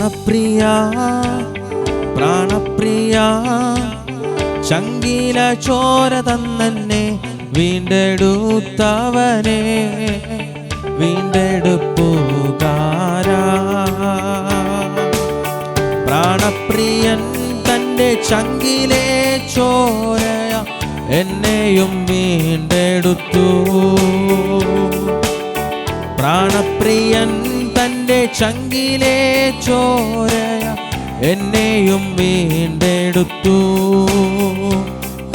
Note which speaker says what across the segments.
Speaker 1: പ്രാണപ്രിയ പ്രാണപ്രിയ ചങ്കില ചോര തന്നെ വീണ്ടെടുത്തവനെ വീണ്ടെടുപ്പുകാരാ. പ്രാണപ്രിയൻ തൻ്റെ ചങ്കിലെ ചോരയ എന്നെയും വീണ്ടെടുത്തു. പ്രാണപ്രിയൻ തൻ്റെ ചങ്കിലെ ചോരയ എന്നെയും വീണ്ടെടുത്തു.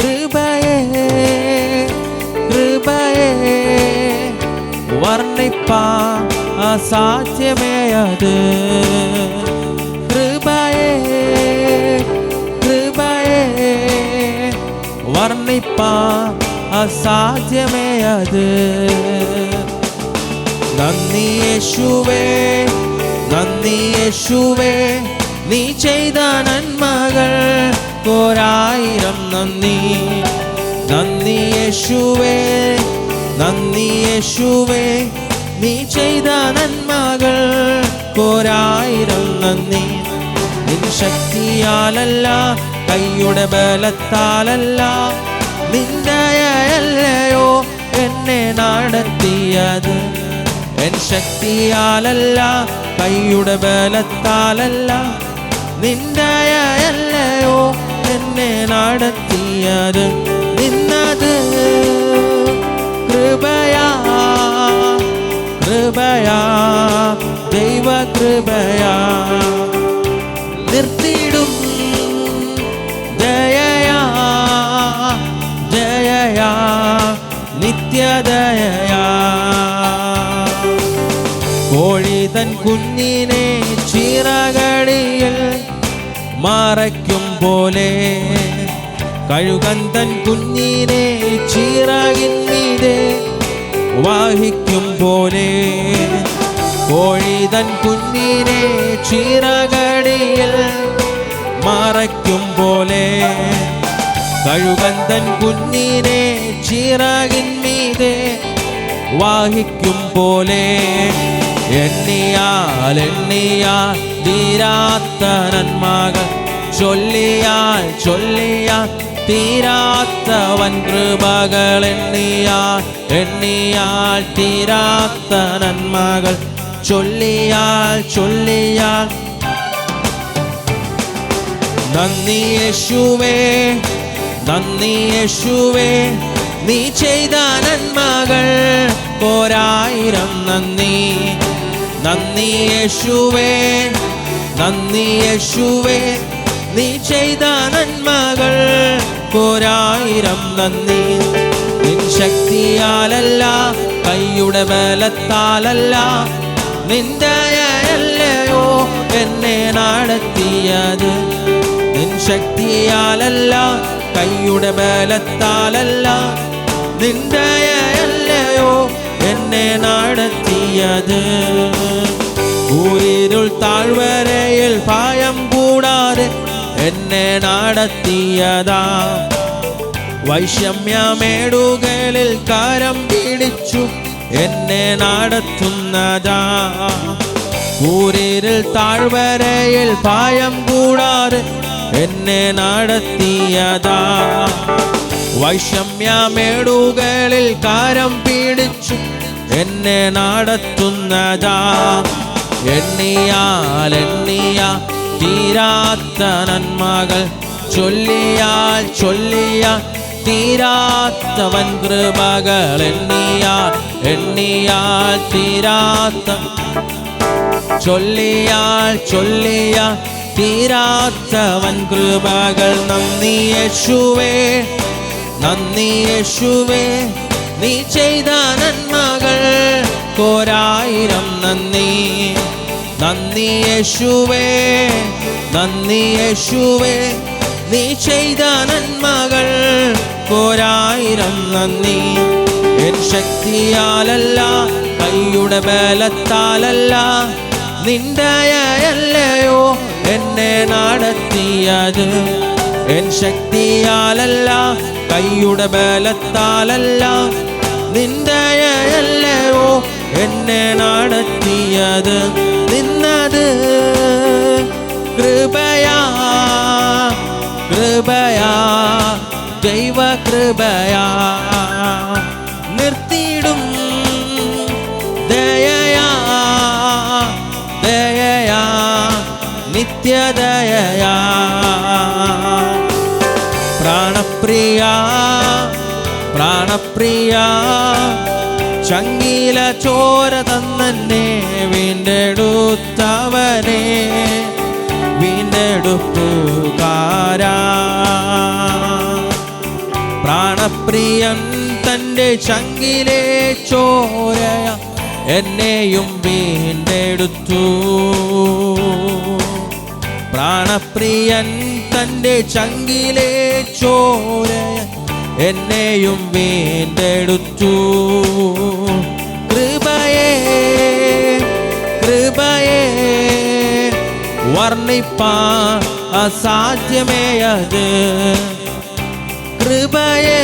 Speaker 1: കൃപയേ കൃപയേ വർണ്ണിപ്പാൻ അസാധ്യമേ അത്. കൃപയേ കൃപയേ വർണ്ണിപ്പാൻ അസാധ്യമേ അത്. നന്ദി യേശുവേ നന്ദി യേശുവേ നീ ചെയ്ത നന്മകൾ ഒരായിരം നന്ദി. നന്ദി യേശുവേ നന്ദി യേശുവേ നീ ചെയ്ത നന്മകൾ ഒരായിരം നന്ദി. നിൻ ശക്തിയാലല്ല കൈയുടെ ബലത്താലല്ല നിന്ദയല്ലയോ എന്നെ നടത്തിയത്. എൻ ശക്തിയാലല്ല കൈയുടെ ബലത്താലല്ല നിന്ദയല്ലയോ എന്നെ നടത്തിയത്. നിന്നത് കൃപയാ കൃപയാ ദൈവ കൃപയാ. നിർത്തിയിടും ജയയാ ജയയാ നിത്യദയയാ. കോഴിതൻ കുഞ്ഞിനെ ചിറകടിയിൽ മറയ്ക്കും പോലെ കഴുകൻ തൻ കുഞ്ഞിനെ ചിറകിന്മീതെ വഹിക്കും പോലെ. കോഴിതൻ കുഞ്ഞിനെ ചിറകടിയിൽ മറയ്ക്കും പോലെ കഴുകൻ തൻ കുഞ്ഞിനെ ചിറകിന്മീതെ വഹിക്കും പോലെ. എണ്ണിയാൽ എണ്ണിയാൽ തീരാത്ത നന്മകൾ ചൊല്ലിയാൽ ചൊല്ലിയാൽ തീരാത്ത വൻ കൃപകൾ. എണ്ണിയാൽ എണ്ണിയാൽ തീരാത്ത നന്മകൾ ചൊല്ലിയാൽ ചൊല്ലിയാൽ. നന്ദി യേശുവേ നന്ദി യേശുവേ നീ ചെയ്ത നന്മകൾ ഒരായിരം നന്ദി. നന്ദി യേശുവേ നന്ദി യേശുവേ നീ ചെയ്ത നന്മകൾ ഒരായിരം നന്ദി. നിൻ ശക്തിയാലല്ല കൈയുടെ ബലത്താലല്ല നിന്ദയല്ലയോ എന്നെ നടത്തിയത്. നിൻ ശക്തിയാലല്ല കൈയുടെ ബലത്താലല്ല നിന്ദയല്ലയോ എന്നെ നടത്തിയത്. കൂരിരുൾ താഴ്വരയിൽ ഭയം കൂടാതെ എന്നെ നടത്തിയതാ. വൈഷമ്യമേടുകളിൽ കരം പിടിച്ചു എന്നെ നടത്തുന്നതാ. കൂരിരുൾ താഴ്വരയിൽ ഭയം കൂടാതെ എന്നെ നടത്തിയതാ. വൈഷമ്യമേടുകളിൽ കരം പിടിച്ചു എന്നെ നടത്തുന്നതാ. എണ്ണിയാൽ എണ്ണിയാൽ തീരാത്ത നന്മകൾ ചൊല്ലിയാൽ ചൊല്ലിയാൽ തീരാത്ത വൻ കൃപകൾ. എണ്ണിയാൽ എണ്ണിയാൽ തീരാത്ത ചൊല്ലിയാൽ ചൊല്ലിയാൽ തീരാത്ത വൻ കൃപകൾ. നന്ദി യേശുവേ നന്ദി യേശുവേ നീ ചെയ്ത നന്മകൾ ഒരായിരം നന്ദി. നന്ദി യേശുവേ നന്ദി യേശുവേ നീ ചെയ്ത നന്മകൾ ഒരായിരം നന്ദി. എൻ ശക്തിയാലല്ല കൈയുടെ ബലത്താലല്ല നിന്ദയല്ലയോ എന്നെ നടത്തിയത്. എൻ ശക്തിയാലല്ല കൈയുടെ ബലത്താലല്ല നിന്ദയല്ലയോ എന്നെ നടത്തിയത്. നിന്നത് കൃപയാ കൃപയാ ദൈവ കൃപയാ നിർത്തിയിടും ദയയാ ദയയാ നിത്യദയയാ പ്രാണപ്രിയ പ്രാണപ്രിയ ചങ്കില ചോര തന്നെ വീണ്ടെടുത്തവനെ വീണ്ടെടുപ്പുകാരാ പ്രാണപ്രിയൻ തൻ്റെ ചങ്കിലെ ചോരയ എന്നെയും വീണ്ടെടുത്തു പ്രാണപ്രിയൻ തൻ്റെ ചങ്കിലെ ചോരയ എന്നെയും വീണ്ടെടുത്തു കൃപയേ കൃപയേ വർണ്ണിപ്പാൻ അസാധ്യമേ അത് കൃപയേ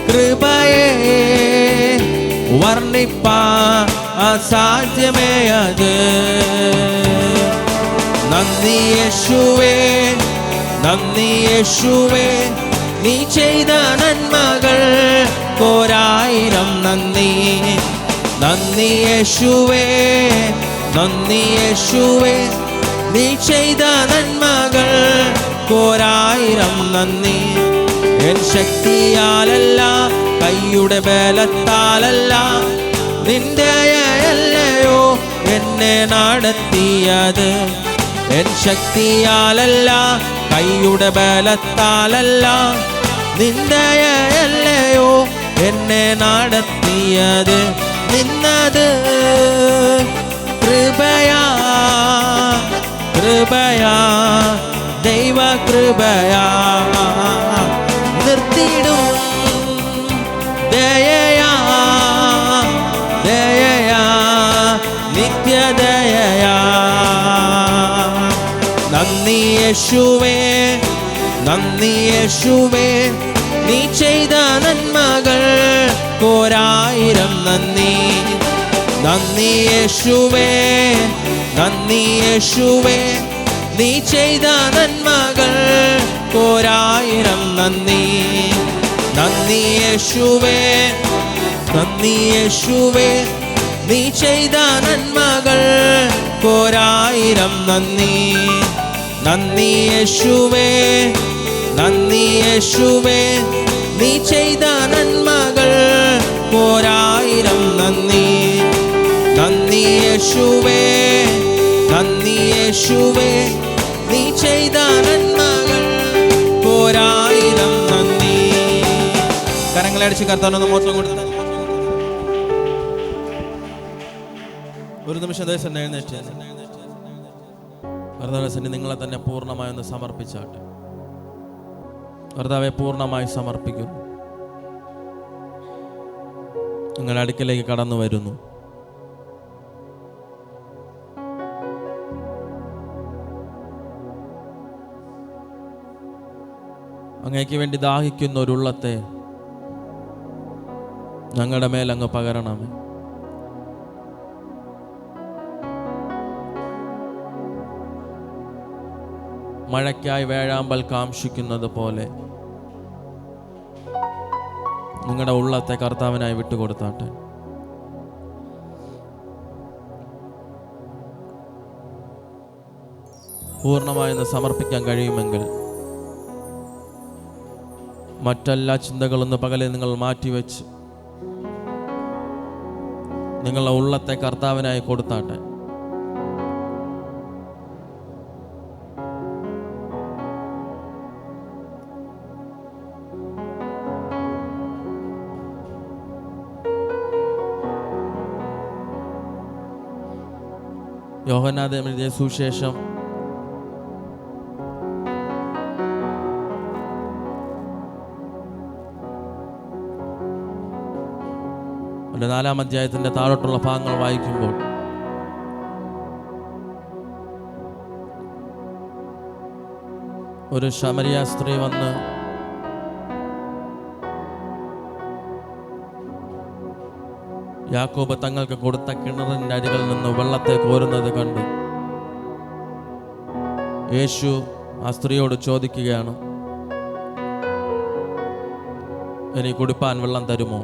Speaker 1: കൃപയേ വർണ്ണിപ്പാൻ അസാധ്യമേ അത് നന്ദി യേശുവേ നന്ദി യേശുവേ നീ ചെയ്ത നന്മകൾ കോരായിരം നന്ദി നന്ദി യേശുവേ നന്ദി യേശുവേ നീ ചെയ്ത നന്മകൾ കോരായിരം നന്ദി എൻ ശക്തിയാലല്ല കൈയുടെ ബലത്താലല്ല നിന്റെ അല്ലയോ എന്നെ നടത്തിയത് എൻ ശക്തിയാലല്ല കൈയുടെ ബലത്താലല്ല നിന്റെ അല്ലയോ എന്നെ നടത്തിയത് നിന്നത് കൃപയാ കൃപയാ ദൈവ കൃപയാ നിർത്തിയിടും ദയയാ ദയയാ നിത്യദയയാ നന്ദി യേശുവേ നന്ദി യേശുവേ നീ ചെയ്ത നന്മകൾ കോരായിരം നന്ദി നന്ദി യേശുവേ നന്ദി യേശുവേ നീ ചെയ്ത നന്മകൾ കോരായിരം നന്ദി നന്ദി യേശുവേ നന്ദി യേശുവേ നീ ചെയ്ത നന്മകൾ കോരായിരം നന്ദി നന്ദി യേശുവേ നന്ദി യേശുവേ നീ ചെയ്ത നന്മകൾ കോരായിരം നന്ദി നന്ദി യേശുവേ നന്ദി യേശുവേ നീ ചെയ്ത നന്മകൾ കോരായിരം നന്ദി കരങ്ങളെ അടിച്ച് കർത്താവിനൊന്ന് മോശം കൊടുത്ത ഒരു നിമിഷം ദേശം എഴുന്നേറ്റ് കർത്താവിനെ നിങ്ങളെ തന്നെ പൂർണ്ണമായി ഒന്ന് സമർപ്പിച്ചാട്ടെ കർത്താവെ പൂർണ്ണമായി സമർപ്പിക്കുന്നു നിങ്ങളുടെ അടുക്കലേക്ക് കടന്നു വരുന്നു അങ്ങേക്ക് വേണ്ടി ദാഹിക്കുന്ന ഒരു ഉള്ളത്തെ ഞങ്ങളുടെ മേൽ അങ്ങ് പകരണമേ മഴയ്ക്കായി വേഴാമ്പൽ കാംക്ഷിക്കുന്നത് പോലെ നിങ്ങളുടെ ഉള്ളത്തെ കർത്താവിനായി വിട്ടുകൊടുത്താട്ടെ പൂർണ്ണമായെന്ന് സമർപ്പിക്കാൻ കഴിയുമെങ്കിൽ മറ്റെല്ലാ ചിന്തകളൊന്ന് പകലെ നിങ്ങൾ മാറ്റിവെച്ച് നിങ്ങളുടെ ഉള്ളത്തെ കർത്താവിനായി കൊടുത്താട്ടെ യോഹന്നാൻ എഴുതിയ സുവിശേഷം 4-ാം അധ്യായത്തിന്റെ താഴോട്ടുള്ള ഭാഗങ്ങൾ വായിക്കുമ്പോൾ ഒരു ശമരിയ സ്ത്രീ വന്ന് യാക്കോബ് തങ്ങൾക്ക് കൊടുത്ത കിണറിൻ്റെ അരികളിൽ നിന്ന് വെള്ളത്തെ കോരുന്നത് കണ്ടു. യേശു ആ സ്ത്രീയോട് ചോദിക്കുകയാണ്, ഇനി കുടിപ്പാൻ വെള്ളം തരുമോ?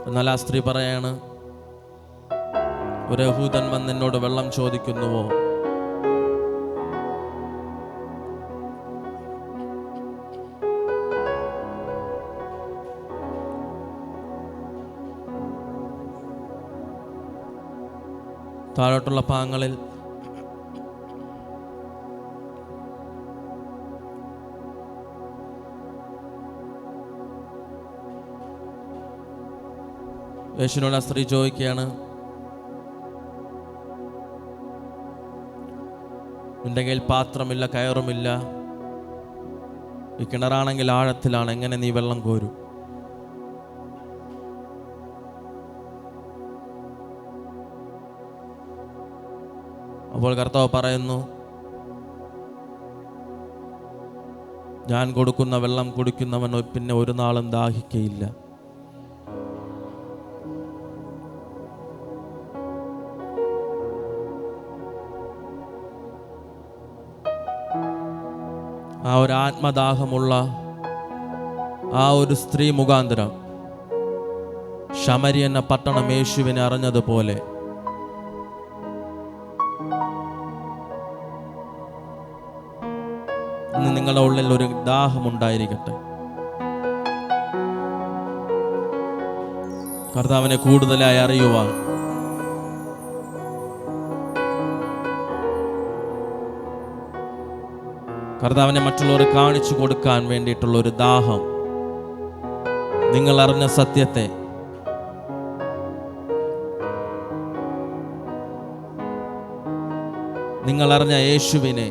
Speaker 1: എന്നാൽ ആ സ്ത്രീ പറയാണ്, ഒരു യഹൂദൻ വന്ന് എന്നോട് വെള്ളം ചോദിക്കുന്നുവോ? താഴോട്ടുള്ള ഭാഗങ്ങളിൽ യേശുവിനോട് ആ സ്ത്രീ ചോദിക്കുകയാണ്, നിന്റെ കയ്യിൽ പാത്രമില്ല, കയറുമില്ല, ഈ കിണറാണെങ്കിൽ ആഴത്തിലാണ്, എങ്ങനെ നീ വെള്ളം കോരും? അപ്പോൾ കർത്താവ് പറയുന്നു, ഞാൻ കൊടുക്കുന്ന വെള്ളം കുടിക്കുന്നവൻ പിന്നെ ഒരു നാളും ദാഹിക്കയില്ല. ആ ഒരു ആത്മദാഹമുള്ള ആ ഒരു സ്ത്രീ മുഖാന്തരം ശമരി എന്ന പട്ടണം യേശുവിനെ അറിഞ്ഞതുപോലെ ഇന്ന് നിങ്ങളുടെ ഉള്ളിൽ ഒരു ദാഹമുണ്ടായിരിക്കട്ടെ. കർത്താവിനെ കൂടുതലായി അറിയുവാൻ, കർത്താവിനെ മറ്റുള്ളവർ കാണിച്ചു കൊടുക്കാൻ വേണ്ടിയിട്ടുള്ള ഒരു ദാഹം. നിങ്ങൾ അറിഞ്ഞ സത്യത്തെ, നിങ്ങൾ അറിഞ്ഞ യേശുവിനെ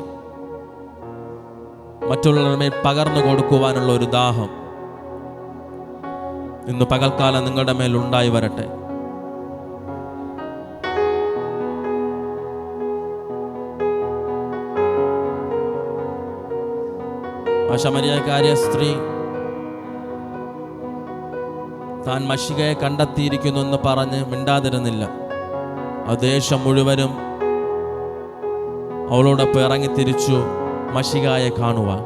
Speaker 1: മറ്റുള്ളവരുടെ മേൽ പകർന്നു കൊടുക്കുവാനുള്ള ഒരു ദാഹം ഇന്ന് പകൽക്കാലം നിങ്ങളുടെ മേൽ ഉണ്ടായി വരട്ടെ. ആ ശമരിയക്കാരിയ സ്ത്രീ താൻ മശികയെ കണ്ടെത്തിയിരിക്കുന്നു എന്ന് പറഞ്ഞ് മിണ്ടാതിരുന്നില്ല. ആ ദേശം മുഴുവനും അവളോടൊപ്പം ഇറങ്ങി തിരിച്ചു മശികായെ കാണുവാൻ.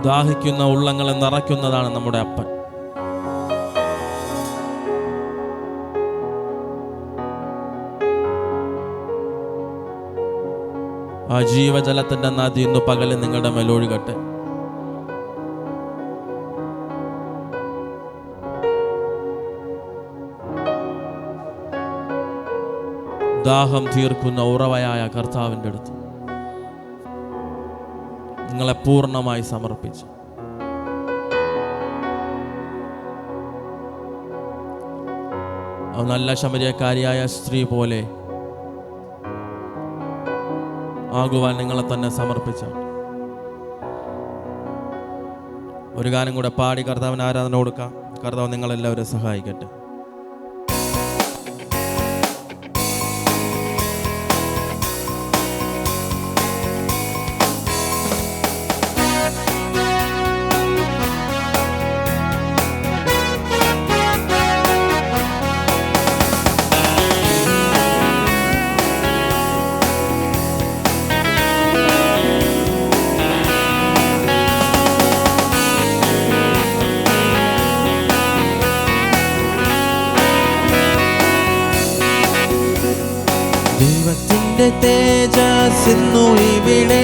Speaker 1: ദാഹിക്കുന്ന ഉള്ളങ്ങളെ നിറയ്ക്കുന്നതാണ് നമ്മുടെ അപ്പൻ. ആ ജീവജലത്തിന്റെ നദി ഇന്ന് പകല് നിങ്ങളുടെ മേൽ ഒഴുകട്ടെ. ദാഹം തീർക്കുന്ന ഉറവയായ കർത്താവിൻ്റെ അടുത്ത് നിങ്ങളെ പൂർണ്ണമായി സമർപ്പിച്ചു. നല്ല ശമരിയക്കാരിയായ സ്ത്രീ പോലെ ആകുവാൻ നിങ്ങളെ തന്നെ സമർപ്പിച്ച ഒരു ഗാനം കൂടെ പാടി കർത്താവിന് ആരാധന കൊടുക്കാം. കർത്താവ് നിങ്ങളെല്ലാവരും സഹായിക്കട്ടെ. ദൈവത്തിന്റെ തേജസ്സിന്നു ഇവിടെ,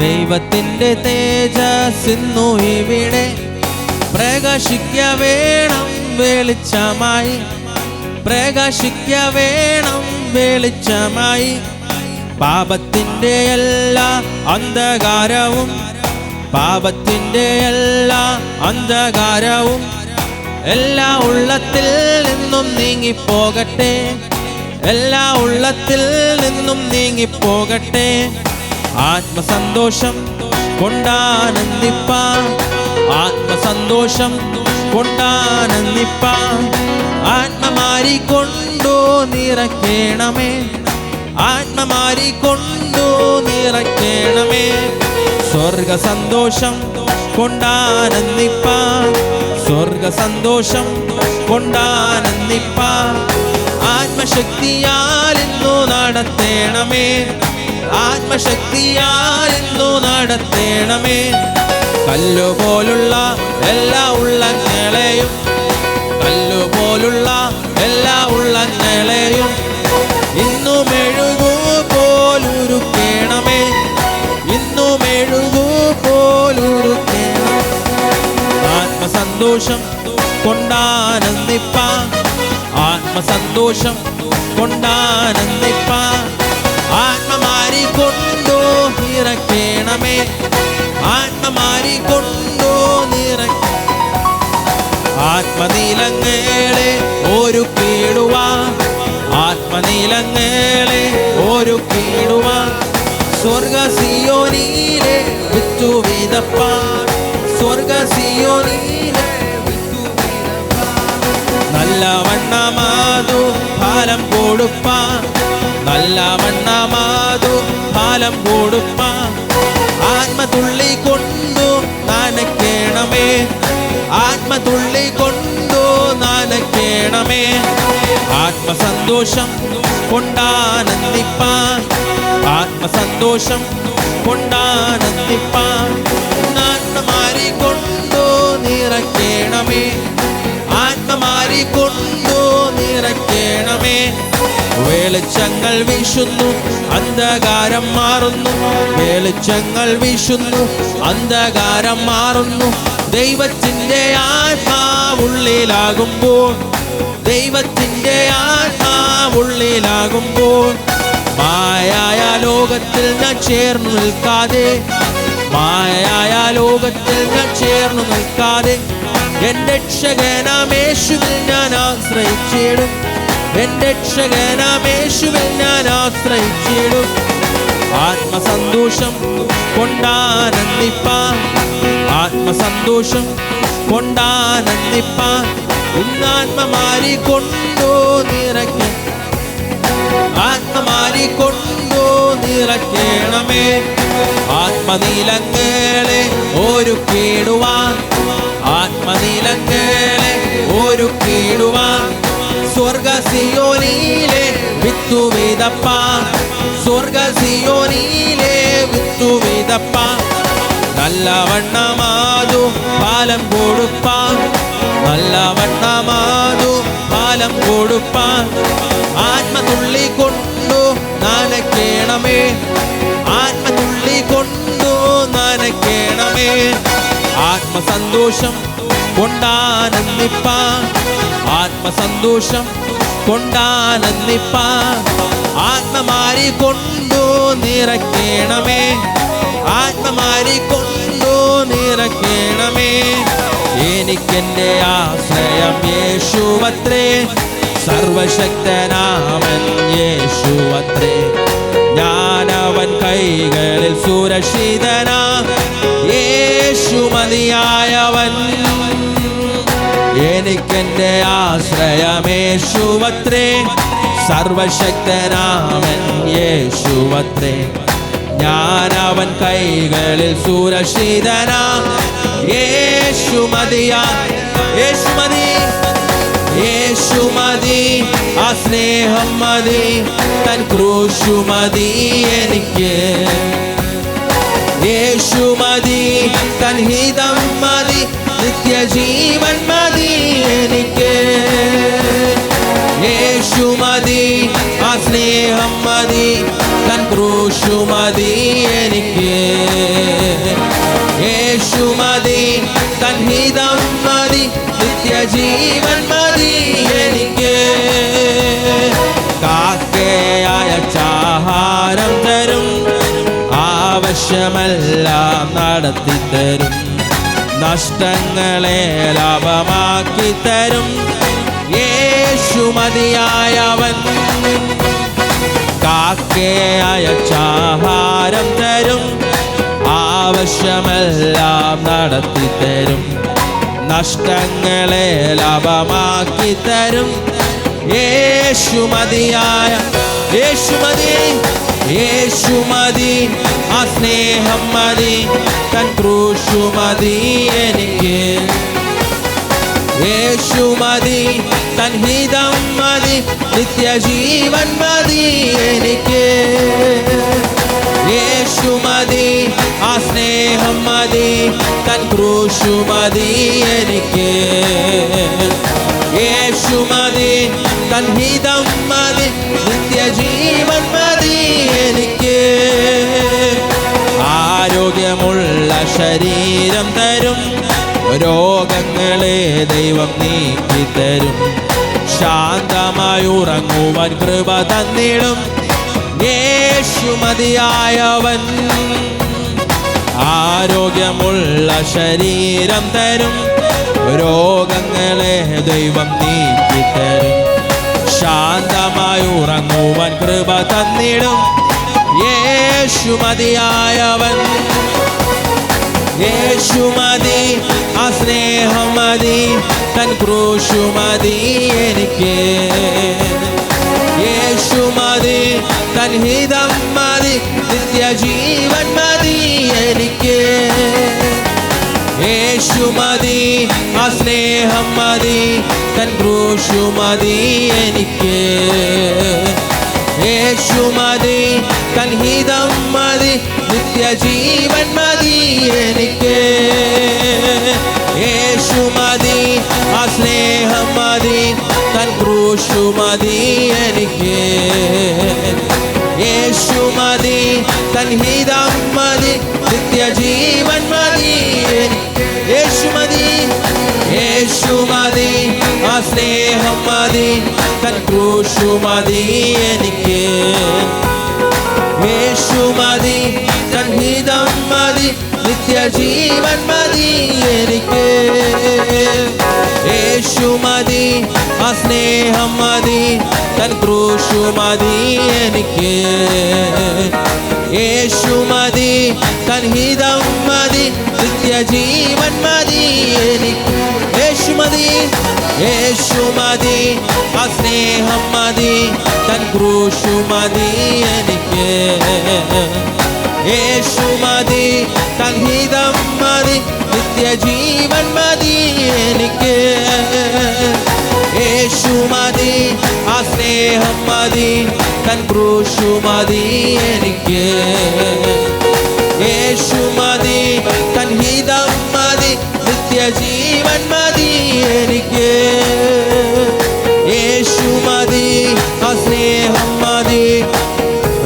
Speaker 1: ദൈവത്തിന്റെ തേജസ്സിന്നു ഇവിടെ, പ്രകാശിക്ക വേണം വെളിച്ചമായി, പ്രകാശിക്ക വേണം വെളിച്ചമായി. പാപത്തിന്റെ എല്ലാ അന്ധകാരവും, പാപത്തിന്റെ എല്ലാ അന്ധകാരവും എല്ലാ ഉള്ളത്തിൽ നിന്നും നീങ്ങിപ്പോകട്ടെ, എല്ലാ ഉള്ളത്തിൽ നിന്നും നീങ്ങിപ്പോകട്ടെ. ആത്മസന്തോഷം കൊണ്ടാനന്ദിപ്പാൻ, ആത്മസന്തോഷം കൊണ്ടാനന്ദിപ്പാൻ. ആത്മമാരി കൊണ്ടു നിറയ്ക്കണമേ, ആത്മമാരി കൊണ്ടു നിറയ്ക്കണമേ. സ്വർഗ സന്തോഷം കൊണ്ടാനന്ദിപ്പാൻ, സ്വർഗ സന്തോഷം കൊണ്ടാനന്ദിപ്പാൻ ആത്മശക്തിയാൽ ഇന്നു നടത്തേണമേ, ആത്മശക്തിയാൽ ഇന്നു നടത്തേണമേ. കല്ലുപോലുള്ള എല്ലാ ഉള്ളങ്ങളെയും, കല്ലുപോലുള്ള എല്ലാ ഉള്ളങ്ങളെയും ഇന്നു മെഴുകു പോലുരുക്കേണമേ, ഇന്നു മെഴുകു പോലുരുക്കേണം. ആത്മസന്തോഷം കൊണ്ടാനന്ദിപ്പാൻ, ആത്മസന്തോഷം കൊണ്ടാനന്ദിപ്പാൻ ആത്മമാരി കൊണ്ടു നിറയ്ക്കണമേ, ആത്മമാരി കൊണ്ടു നിറയ്ക്ക. ആത്മനീലങ്ങളെ ഒരുക്കിടുവാൻ, ആത്മനീലങ്ങളെ ഒരുക്കിടുവാൻ സ്വർഗ സിയോനിലെ വിത്തു വിതപ്പാൻ, സ്വർഗ സിയോനിലെ വിത്തു വിതപ്പാൻ. നല്ല വണ്ണമാതു ഫലം കൊടുപ്പാൻ, നല്ല വണ്ണമാതു ഫലം കൊടുപ്പാൻ ആത്മതുള്ളി കൊണ്ടു നനയ്ക്കണമേ, ആത്മതുള്ളി കൊണ്ടു നനയ്ക്കണമേ. ആത്മസന്തോഷം കൊണ്ടാനന്ദിപ്പാൻ, ആത്മസന്തോഷം കൊണ്ടാനന്ദിപ്പാൻ ആത്മമാരി കൊണ്ടു നിറയ്ക്കണമേ, ആത്മമാരി കൊണ്ടു നിറയ്ക്കണമേ. വെളിച്ചങ്ങൾ വീശുന്നു, അന്ധകാരം മാറുന്നു, വെളിച്ചങ്ങൾ വീശുന്നു, അന്ധകാരം മാറുന്നു. ദൈവത്തിൻ്റെ ആത്മാവുള്ളിലാകുമ്പോൾ, ദൈവത്തിൻ്റെ ആത്മാവുള്ളിലാകുമ്പോൾ മായായ ലോകത്തിൽ ഞാൻ ചേർന്നു നിൽക്കാതെ, മായായ ലോകത്തിൽ ഞാൻ ചേർന്നു നിൽക്കാതെ എൻ്റെ രക്ഷകനാമേശുവിൽ ഞാൻ ആശ്രയിച്ചിടും, എൻ്റെ രക്ഷകനാമേശുവിൽ ഞാൻ ആശ്രയിച്ചിടും. ആത്മസന്തോഷം കൊണ്ടാനന്ദിപ്പാൻ, ആത്മസന്തോഷം കൊണ്ടാനന്ദിപ്പാൻ ഇന്നാത്മമാരി കൊണ്ടു നിറയ്ക്ക, ആത്മമാരി കൊണ്ടു നിറയ്ക്കണമേ. ആത്മനീലങ്ങളെ ഒരുക്കിടുവാൻ, ആത്മനീലങ്ങളെ ഒരുക്കിടുവാൻ സ്വർഗ സിയോനിലെ വിത്തു വിതപ്പാൻ, സ്വർഗ സിയോനിലെ വിത്തു വിതപ്പാൻ. നല്ല വണ്ണമാതു ഫലം കൊടുപ്പാൻ, നല്ല വണ്ണമാതു ഫലം കൊടുപ്പാൻ ആത്മതുള്ളി കൊണ്ടു നനയ്ക്കണമേ, ആത്മതുള്ളി കൊണ്ടു നനയ്ക്കണമേ. ആത്മസന്തോഷം കൊണ്ടാനന്ദിപ്പാൻ, ആത്മസന്തോഷം കൊണ്ടാനന്ദിപ്പാൻ ആത്മമാരി കൊണ്ടു നിറയ്ക്കണമേ, ആത്മമാരി കൊണ്ടു നിറയ്ക്കണമേ. എനിക്കെൻ്റെ ആശ്രയം യേശുവത്രേ, സർവശക്തനാമൻ യേശുവത്രേ. ഞാനവൻ കൈകളിൽ സുരക്ഷിതനാ, യേശു മതിയായവൻ. എനിക്കെൻ്റെ ആശ്രയം യേശുവത്രേ, സർവശക്തനാമൻ യേശുവത്രേ. ഞാനവൻ കൈകളിൽ സുരക്ഷിതനാ, യേശു മതിയാ, യേശു മതി, യേശു മതി, ആ സ്നേഹം മതി, തൻ ക്രൂശു മതി എനിക്ക്. യേശു മതി, തൻ ഹിതം മതി, നിത്യജീവൻ മതി എനിക്ക്. യേശു മതി, ആ സ്നേഹം മതി, തൻ ക്രൂശു മതി എനിക്ക്. യേശു മതി, തൻ ഹിതം മതി, നിത്യജീവൻ മതി എനിക്ക്. കാക്കയായ ആഹാരം തരും, ആവശ്യമെല്ലാം നടത്തിത്തരും, നഷ്ടങ്ങളെ ലാഭമാക്കി തരും യേശു മതിയായവൻ. കാക്കയായ ആഹാരം തരും, ആവശ്യമെല്ലാം നടത്തിത്തരും, നഷ്ടങ്ങളെ ലാഭമാക്കി തരും യേശു മതിയായ യേശു മതി, യേശു മതി, ആ സ്നേഹം മതി, തൻ ക്രൂശു മതി എനിക്ക്. യേശു മതി, തൻ ഹിതം മതി, നിത്യജീവൻ മതി എനിക്ക്. യേശു മതി, ആ സ്നേഹം മതി, തൻ ക്രൂശു മതി എനിക്ക്. യേശു മതി, തൻ ഹിതം മതി, നിത്യജീവൻ മതി എനിക്ക്. ആരോഗ്യമുള്ള ശരീരം തരും, രോഗങ്ങളെ ദൈവം നീക്കിത്തരും. ശാന്തമായി ഉറങ്ങുവാൻ കൃപ തന്നിടും യേശു മതിയായവൻ. ആരോഗ്യമുള്ള ശരീരം തരും, രോഗങ്ങളെ ദൈവം നീക്കിത്തരും. ശാന്തമായി ഉറങ്ങുവാൻ കൃപ തന്നിടും യേശു മതിയായവൻ. യേശു മതി, ആ സ്നേഹം മതി, തൻ ക്രൂശു മതി എനിക്ക്. യേശു മതി, തൻ ഹിതം മതി, നിത്യജീവൻ മതി എനിക്ക്. യേശു മതി, ആ സ്നേഹം മതി, തൻ ക്രൂശു മതി എനിക്ക്. യേശു മതി, തൻ ഹിതം മതി, നിത്യജീവൻ മതി എനിക്ക്. യേശു മതി, ആ സ്നേഹം മതി, തൻ ക്രൂശു മതി എനിക്ക്. യേശു മതി, തൻ ഹിതം മതി, നിത്യജീവൻ മതി എനിക്ക്. യേശു മതി, യേശു മതി, ആ സ്നേഹം മതി, തൻ ക്രൂശു മതി എനിക്ക്. യേശു മതി, തൻ ഹിതം മതി, നിത്യജീവൻ മതി എനിക്ക്. യേശു മതി, ആ സ്നേഹം മതി, തൻ ക്രൂശു മതി എനിക്ക്. യേശു മതി, തൻ ഹിതം മതി, നിത്യജീവൻ മതി എനിക്ക്. യേശു മതി, യേശു മതി, ആ സ്നേഹം മതി, തൻ ക്രൂശു മതി എനിക്ക്. യേശു മതി, തൻ ഹിതം മതി, നിത്യജീവൻ മതി എനിക്ക്. യേശു മതി, ആ സ്നേഹം മതി, തൻ ക്രൂശു മതി എനിക്ക്. യേശു മതി, തൻ ഹിതം മതി, നിത്യജീവൻ മതി എനിക്ക്. യേശു മതി, ആ സ്നേഹം മതി.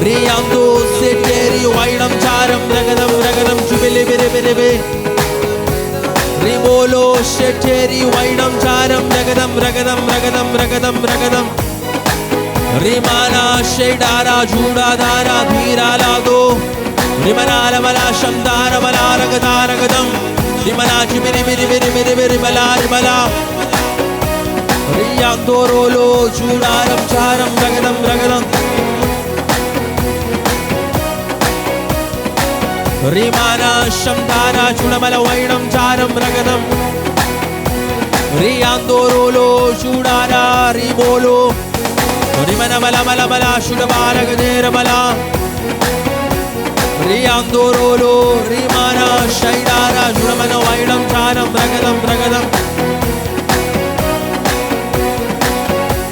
Speaker 1: റിയാന്തോ സെറ്റേരി വൈണം ചാരം രഗതം രഗതം ചുബിലി ബിരി ബിരി ബി. റിബോലോ സെറ്റേരി വൈണം ചാരം രഗതം രഗതം രഗതം രഗതം രഗതം. റിമാനാ ഷെഡാരാ ജൂഡാധാരാ ധീരാലാദോ. റിമനാല മലാശം ധാരമലാരഗതാരഗതം. റിമനാ ചിബിരി ബിരി ബിരി ബിരി ബിരി ബലാ റിമലാ. റിയാന്തോരോലോ ചൂടാരം ചാരം രഗതം രഗതം. റിമാനാ ശംധാരാ ചുണമല വൈണം ചാരം രഗതം. റിയാന്തോരോലോ ചൂടാരാ റിബോലോ. റിമന മല മല മല ശുഡമാരഗതേരമല. റിയാന്തോരോലോ റിമാനാ ഷൈഡാരാ ചുണമല വൈണം ചാരം രഗതം രഗതം.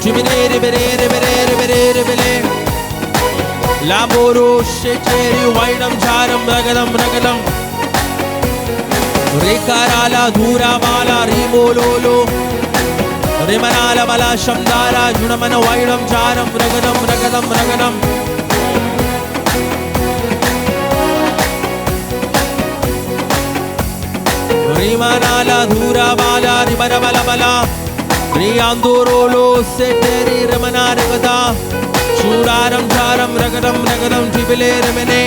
Speaker 1: ചിബിനേരി ബിരേരി ബിരേരി ബിരേരി ബിരേ. ലാബോരോ ഷെറ്റേരി വൈണം ചാരം രഗതം രഗതം. റികാരാല ധൂരാമാല റിബോലോലോ. റിമനാല മല ശംധാര ജുണമന വൈണം ചാരം രഗതം രഗതം രഗതം. റിമനാല ധൂരാമാല റിമനമല മല. റിയാന്തോരോലോ സെറ്റേരി രമനാരഗത. ചൂടാരം ചാരം രഗതം രഗതം ചിബിലേ രമനെ.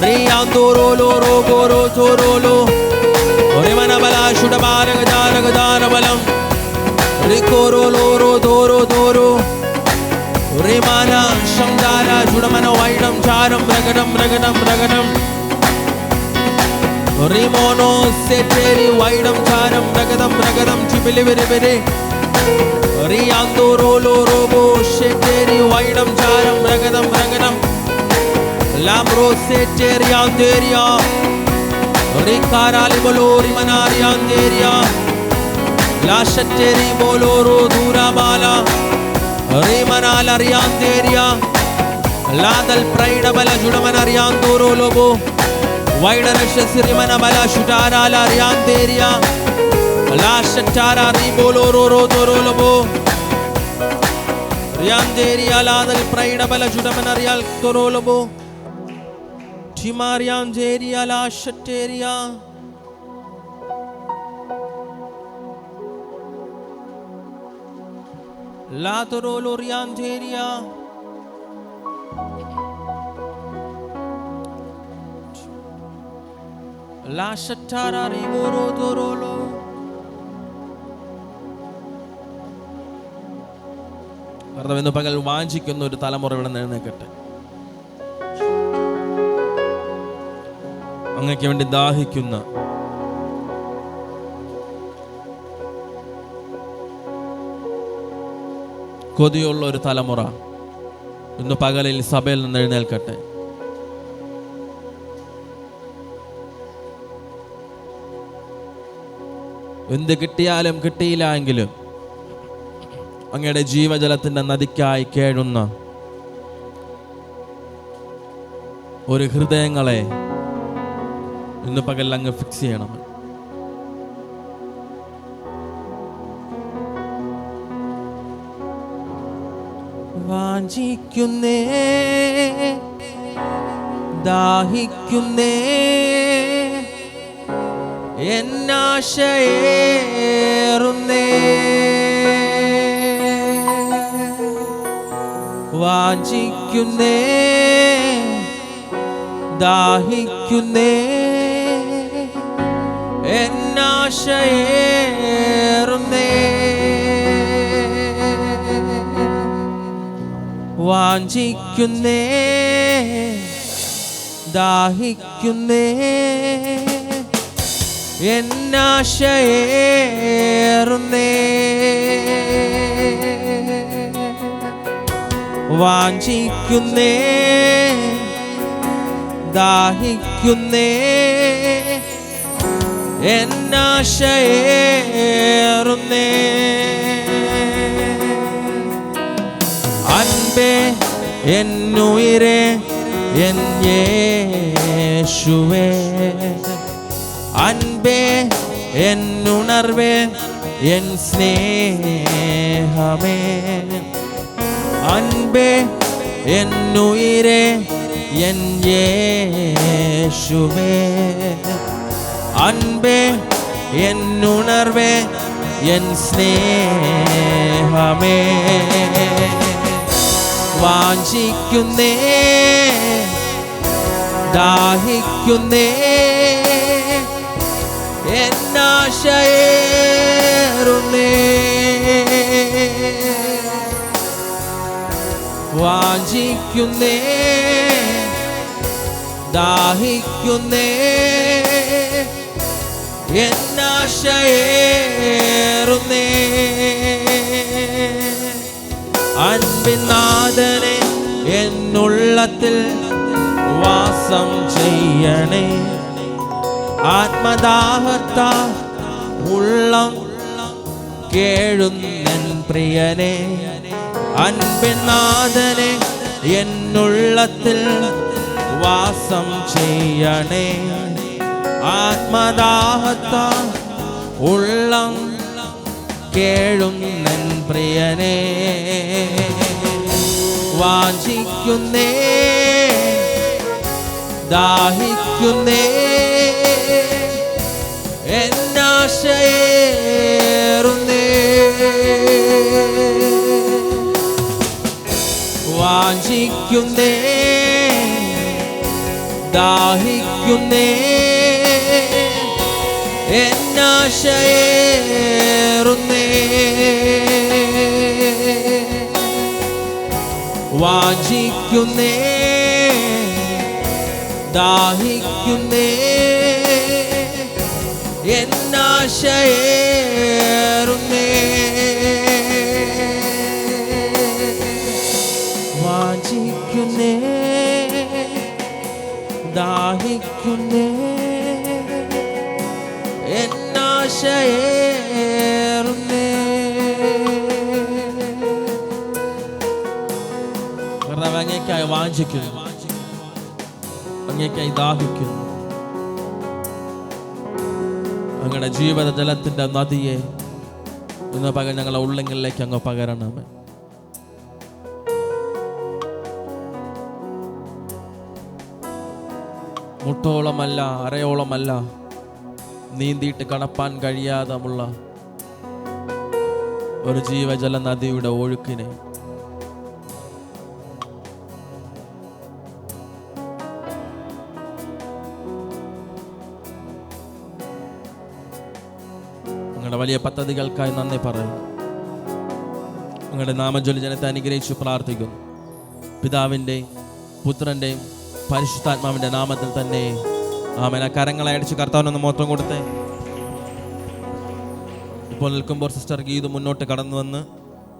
Speaker 1: റിയാന്തോരോലോ റോബോരോ ചോരോലോ. റിമനമല ശുഡമാരഗതാരഗതാരബലം. റിക്കോരോലോ റോ ദോരോ ദോരോ. റിമാന ശംധാര ചുടമന വൈണം ചാരം രഗതം രഗതം രഗതം. റിമോനോ സെറ്റേരി വൈണം ചാരം രഗതം രഗതം ചിബിലി ബിരി ബിരി. റിയാന്തോരോലോ റോബോ ഷെറ്റേരി വൈണം വൈടം ചാരം രഗതം രഗതം ലാംറോസേറ്റേറിയാന്തേരിയ റിക്കാരാലി ബോലോറി മനാരിയാന്തേരിയ ലാശറ്റേരി ബോലോറോ ദൂരാബാല റിമനാല അറിയാന്തേരിയ ലാദൽ പ്രൈഡബല ജുഡമനറിയാന്തോറോ ലോബോ വൈഡനശസിരിമന ബല ശുടാരാല അറിയാന്തേരിയ ലാശറ്റാര റിബോലോറോ റോദോറോ ലോബോ റിയാന്തേരിയ ലാദൽ പ്രൈഡബല ജുഡമനറിയാൽ തോറോ ലോബോ ടിമാരിയാന്തേരിയ ലാശറ്റേരിയ ലാതോറോ ലോറിയാന്തേരിയ ലാശറ്റാര റിബോറോ ദോറോലോ കർത്താവേ പകൽ വാഞ്ചിക്കുന്ന ഒരു തലമുറ ഇവിടെ എഴുന്നേൽക്കട്ടെ. അങ്ങയ്ക്ക് വേണ്ടി ദാഹിക്കുന്ന കൊതിയുള്ള ഒരു തലമുറ ഇന്ന് പകലിൽ സഭയിൽ നിന്ന് എഴുന്നേൽക്കട്ടെ. എന്ത് കിട്ടിയാലും കിട്ടിയില്ല എങ്കിലും അങ്ങയുടെ ജീവജലത്തിന്റെ നദിക്കായി കേഴുന്ന ഒരു ഹൃദയങ്ങളെ ഇന്ന് പകൽ അങ്ങ് ഫിക്സ് ചെയ്യണം. വാഞ്ചിക്കുന്നേ ദാഹിക്കുന്നേ എന്നാശയേറുന്നേ വാഞ്ചിക്കുന്നേ ദാഹിക്കുന്നേ എന്നാശയേറുന്നേ വാഞ്ചിക്കുന്നേ ദാഹിക്കുന്നേ എന്നാശയേറുന്നേ വാഞ്ചിക്കുന്നേ ദാഹിക്കുന്നേ എന്നാശയേറുന്നേ അൻപേ എന്നുയിരേ എൻ യേശുവേ അൻപേ എന്നുണർവേ എൻ സ്നേഹമേ അൻപേ എന്നുയിരേ എൻ യേശുവേ അൻപേ എന്നുണർവേ എൻ സ്നേഹമേ വാഞ്ചിക്കുന്നേ ദാഹിക്കുന്നേ എന്നാശയേറുന്നേ വാഞ്ചിക്കുന്നേ ദാഹിക്കുന്നേ എന്നാശയേറുന്നേ അൻപിൻ നാഥനെ എന്നുള്ളത്തിൽ വാസം ചെയ്യണേ ആത്മദാഹത്താ ഉള്ളം കേഴുന്നൻ പ്രിയനെ അൻപിൻ നാഥനെ എന്നുള്ളത്തിൽ വാസം ചെയ്യണേ ആത്മദാഹത്താ ഉള്ളം കേഴുന്നൻ പ്രിയനെ വാഞ്ചിക്കുന്നേ ദാഹിക്കുന്നേ എന്നാശയേറുന്നേ വാഞ്ചിക്കുന്നേ ദാഹിക്കുന്നേ എന്നാശയേറുന്നേ വാഞ്ചിക്കുന്നേ ദാഹിക്കുന്നേ എന്നാശയേറുന്നേ ദാഹിക്കുന്നേ, എന്നാശയേറുന്നേ. കർത്താവേ, അങ്ങേയ്ക്കായി വാഞ്ചിക്കുന്നു, അങ്ങേയ്ക്കായി ദാഹിക്കുന്നു. അങ്ങയുടെ ജീവിത ജലത്തിന്റെ നദിയെ ഇന്ന് പകൽ ഞങ്ങളുടെ ഉള്ളങ്ങളിലേക്ക് അങ്ങ് പകരണമേ. മുട്ടോളമല്ല, അരയോളമല്ല, നീന്തിയിട്ട് കടപ്പാൻ കഴിയാതമുള്ള ഒരു ജീവജല നദിയുടെ ഒഴുക്കിനെ നിങ്ങളുടെ വലിയ പദ്ധതികൾക്കായി നന്ദി പറയുന്നു. നിങ്ങളുടെ നാമജൊല്ലി ജനത്തെ അനുഗ്രഹിച്ചു പ്രാർത്ഥിക്കുന്നു. പിതാവിൻ്റെയും പുത്രൻ്റെയും പരിശുദ്ധാത്മാവിൻ്റെ നാമത്തിൽ തന്നെ ആമേൻ. കരങ്ങളെ അടിച്ച് കർത്താവിനൊന്ന് മോത്രം കൊടുത്തേ. ഇപ്പോൾ നിൽക്കുമ്പോൾ സിസ്റ്റർ ഗീതു മുന്നോട്ട് കടന്നു വന്ന്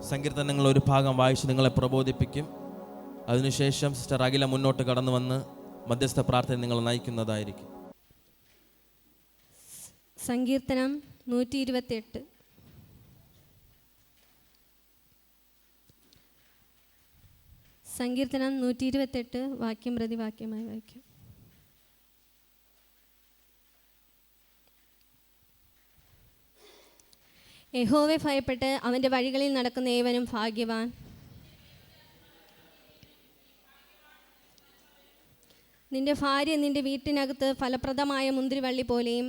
Speaker 1: സങ്കീർത്തനങ്ങൾ ഒരു ഭാഗം വായിച്ച് നിങ്ങളെ പ്രബോധിപ്പിക്കും. അതിനുശേഷം സിസ്റ്റർ അഖില മുന്നോട്ട് കടന്നു വന്ന് മധ്യസ്ഥ പ്രാർത്ഥന നിങ്ങൾ നയിക്കുന്നതായിരിക്കും.
Speaker 2: സങ്കീർത്തനം 128. സങ്കീർത്തനം 128 വാക്യം പ്രതി വാക്യമായി വായിക്കും. യഹോവയെ ഭയപ്പെട്ട് അവൻ്റെ വഴികളിൽ നടക്കുന്ന ഏവനും ഭാഗ്യവാൻ. നിന്റെ ഭാര്യ നിന്റെ വീട്ടിനകത്ത് ഫലപ്രദമായ മുന്തിരിവള്ളി പോലെയും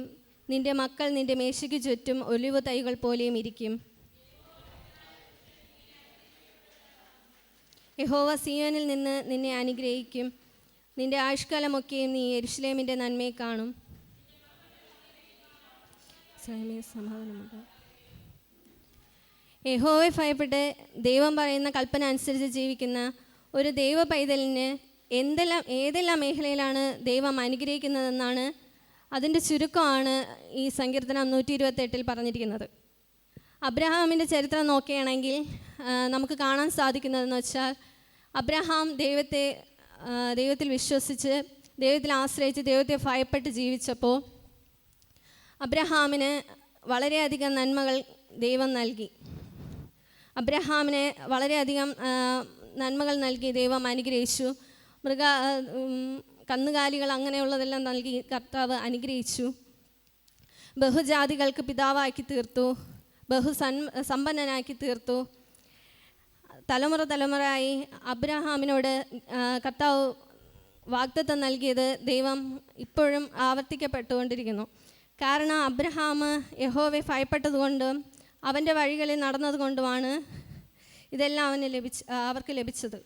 Speaker 2: നിന്റെ മക്കൾ നിന്റെ മേശയ്ക്ക് ചുറ്റും ഒലിവ് തൈകൾ പോലെയും ഇരിക്കും. യഹോവ സിയോനിൽ നിന്ന് നിന്നെ അനുഗ്രഹിക്കും. നിന്റെ ആയുഷ്കാലമൊക്കെയും നീ യെരൂശലേമിൻ്റെ നന്മയെ കാണും. സമാധാനമുണ്ട്. യഹോവയെ ഭയപ്പെട്ട് ദൈവം പറയുന്ന കൽപ്പന അനുസരിച്ച് ജീവിക്കുന്ന ഒരു ദൈവ പൈതലിന് ഏതെല്ലാം മേഖലയിലാണ് ദൈവം അനുഗ്രഹിക്കുന്നതെന്നാണ് അതിൻ്റെ ചുരുക്കമാണ് ഈ സങ്കീർത്തനം 128 പറഞ്ഞിരിക്കുന്നത്. അബ്രഹാമിൻ്റെ ചരിത്രം നോക്കുകയാണെങ്കിൽ നമുക്ക് കാണാൻ സാധിക്കുന്നതെന്ന് വെച്ചാൽ, അബ്രഹാം ദൈവത്തിൽ വിശ്വസിച്ച്, ദൈവത്തിൽ ആശ്രയിച്ച്, ദൈവത്തെ ഭയപ്പെട്ട് ജീവിച്ചപ്പോൾ അബ്രഹാമിന് വളരെയധികം നന്മകൾ ദൈവം നൽകി. അബ്രഹാമിനെ വളരെയധികം നന്മകൾ നൽകി ദൈവം അനുഗ്രഹിച്ചു. കന്നുകാലികൾ അങ്ങനെയുള്ളതെല്ലാം നൽകി കർത്താവ് അനുഗ്രഹിച്ചു. ബഹുജാതികൾക്ക് പിതാവാക്കി തീർത്തു, സമ്പന്നനാക്കി തീർത്തു. തലമുറയായി അബ്രഹാമിനോട് കർത്താവ് വാഗ്ദത്തം നൽകിയത് ദൈവം ഇപ്പോഴും ആവർത്തിക്കപ്പെട്ടുകൊണ്ടിരിക്കുന്നു. കാരണം അബ്രഹാം യഹോവയെ ഭയപ്പെട്ടതുകൊണ്ടും അവൻ്റെ വഴികളിൽ നടന്നതുകൊണ്ടുമാണ് ഇതെല്ലാം അവർക്ക് ലഭിച്ചത്.